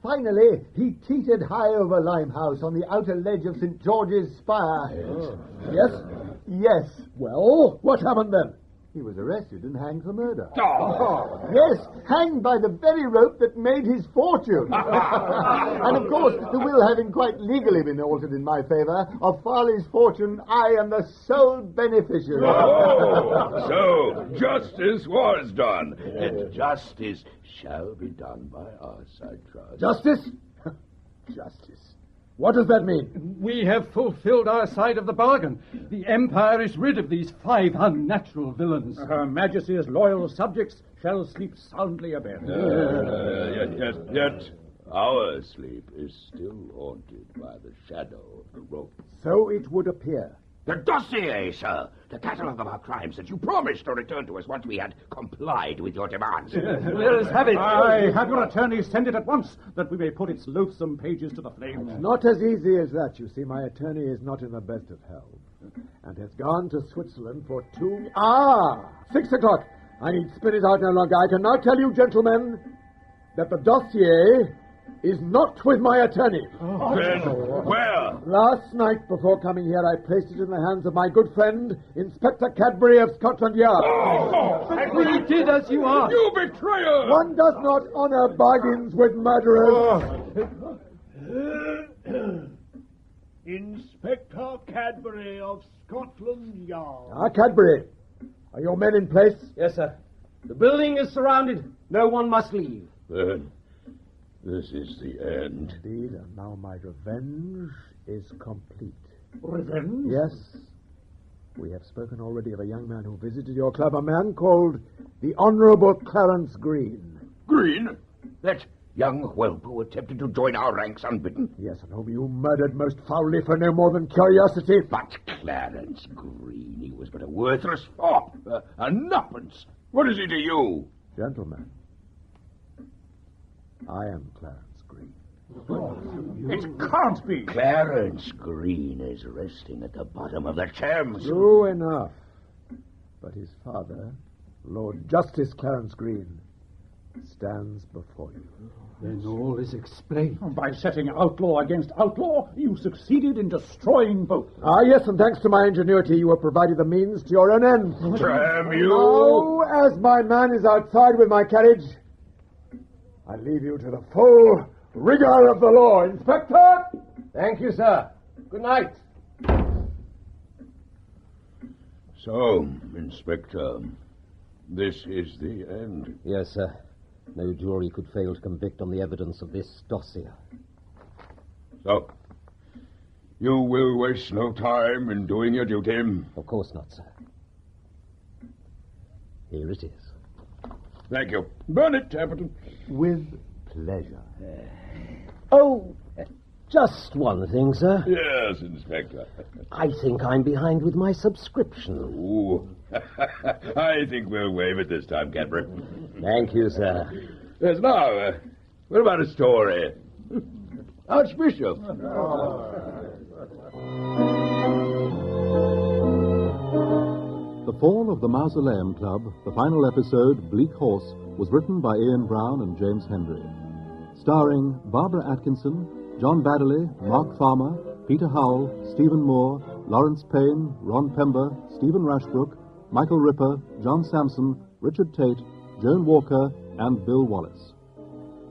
Finally, he teetered high over Limehouse on the outer ledge of St. George's Spire. Yes? Yes. Well, what happened then? He was arrested and hanged for murder. Oh. Yes, hanged by the very rope that made his fortune. And of course, the will having quite legally been altered in my favour, of Farley's fortune, I am the sole beneficiary. Oh, so justice was done, and justice shall be done by us, I trust. Justice? Justice. What does that mean? We have fulfilled our side of the bargain. The Empire is rid of these 5 unnatural villains. Her Majesty's loyal subjects shall sleep soundly abed. Yet our sleep is still haunted by the shadow of the rope. So it would appear. The dossier, sir. The catalogue of our crimes that you promised to return to us once we had complied with your demands. Let us have it. I have your attorney send it at once, that we may put its loathsome pages to the flames. Not as easy as that, you see. My attorney is not in the best of health, and has gone to Switzerland for 2... 6 o'clock. I need spin it out no longer. I can now tell you, gentlemen, that the dossier is not with my attorney. Then where? Last night, before coming here, I placed it in the hands of my good friend, Inspector Cadbury of Scotland Yard. We did as you asked. You betrayer! One does not honour bargains with murderers. Inspector Cadbury of Scotland Yard. Ah, Cadbury. Are your men in place? Yes, sir. The building is surrounded. No one must leave. Then, this is the end. Indeed, and now my revenge is complete. Revenge? Yes. We have spoken already of a young man who visited your club, a man called the Honourable Clarence Green. Green? That young whelp who attempted to join our ranks unbidden? Yes, and whom you murdered most foully for no more than curiosity. But Clarence Green, he was but a worthless fop, a nuppence. What is he to you? Gentlemen, I am Clarence Green. It can't be. Clarence Green is resting at the bottom of the Thames. True enough. But his father, Lord Justice Clarence Green, stands before you. Then all is explained. By setting outlaw against outlaw, you succeeded in destroying both. Ah, yes, and thanks to my ingenuity, you have provided the means to your own end. Damn you! Now, as my man is outside with my carriage, I leave you to the full rigor of the law. Inspector! Thank you, sir. Good night. So, Inspector, this is the end. Yes, sir. No jury could fail to convict on the evidence of this dossier. So, you will waste no time in doing your duty? Of course not, sir. Here it is. Thank you. Burn it, Templeton. With pleasure. Oh, just one thing, sir. Yes, Inspector. I think I'm behind with my subscription. Ooh. I think we'll waive it this time, Cadbury. Thank you, sir. Yes, now, what about a story? Archbishop. The Fall of the Mausoleum Club, the final episode, Bleak Horse, was written by Ian Brown and James Hendrie. Starring Barbara Atkinson, John Baddeley, Mark Farmer, Peter Howell, Stephen Moore, Lawrence Payne, Ron Pember, Stephen Rashbrook, Michael Ripper, John Sampson, Richard Tate, Joan Walker, and Bill Wallace.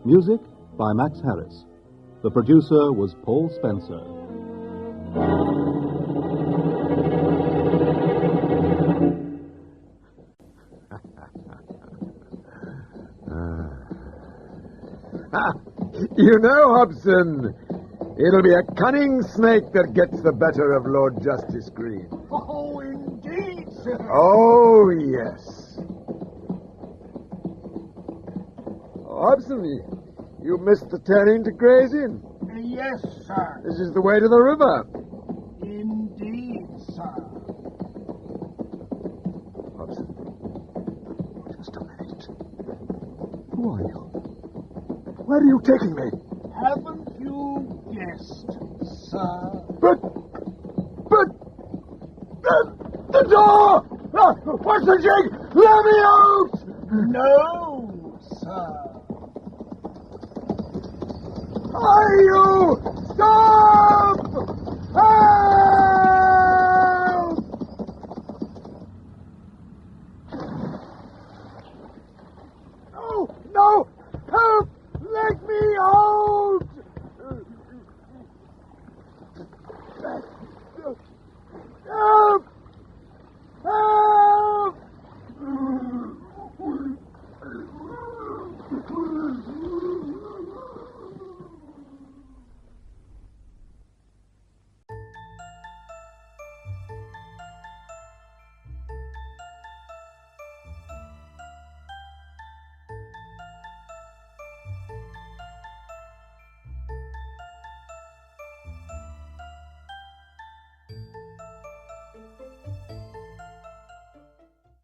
Music by Max Harris. The producer was Paul Spencer. You know, Hobson, it'll be a cunning snake that gets the better of Lord Justice Green. Oh, indeed, sir. Oh, yes. Hobson, you missed the turning to Gray's Inn. Yes, sir. This is the way to the river. Indeed, sir. Hobson, just a minute. Who are you? Where are you taking me? Haven't you guessed, sir? But, the door! What's the jig? Let me out! No, sir. Are you? Stop! Help! No!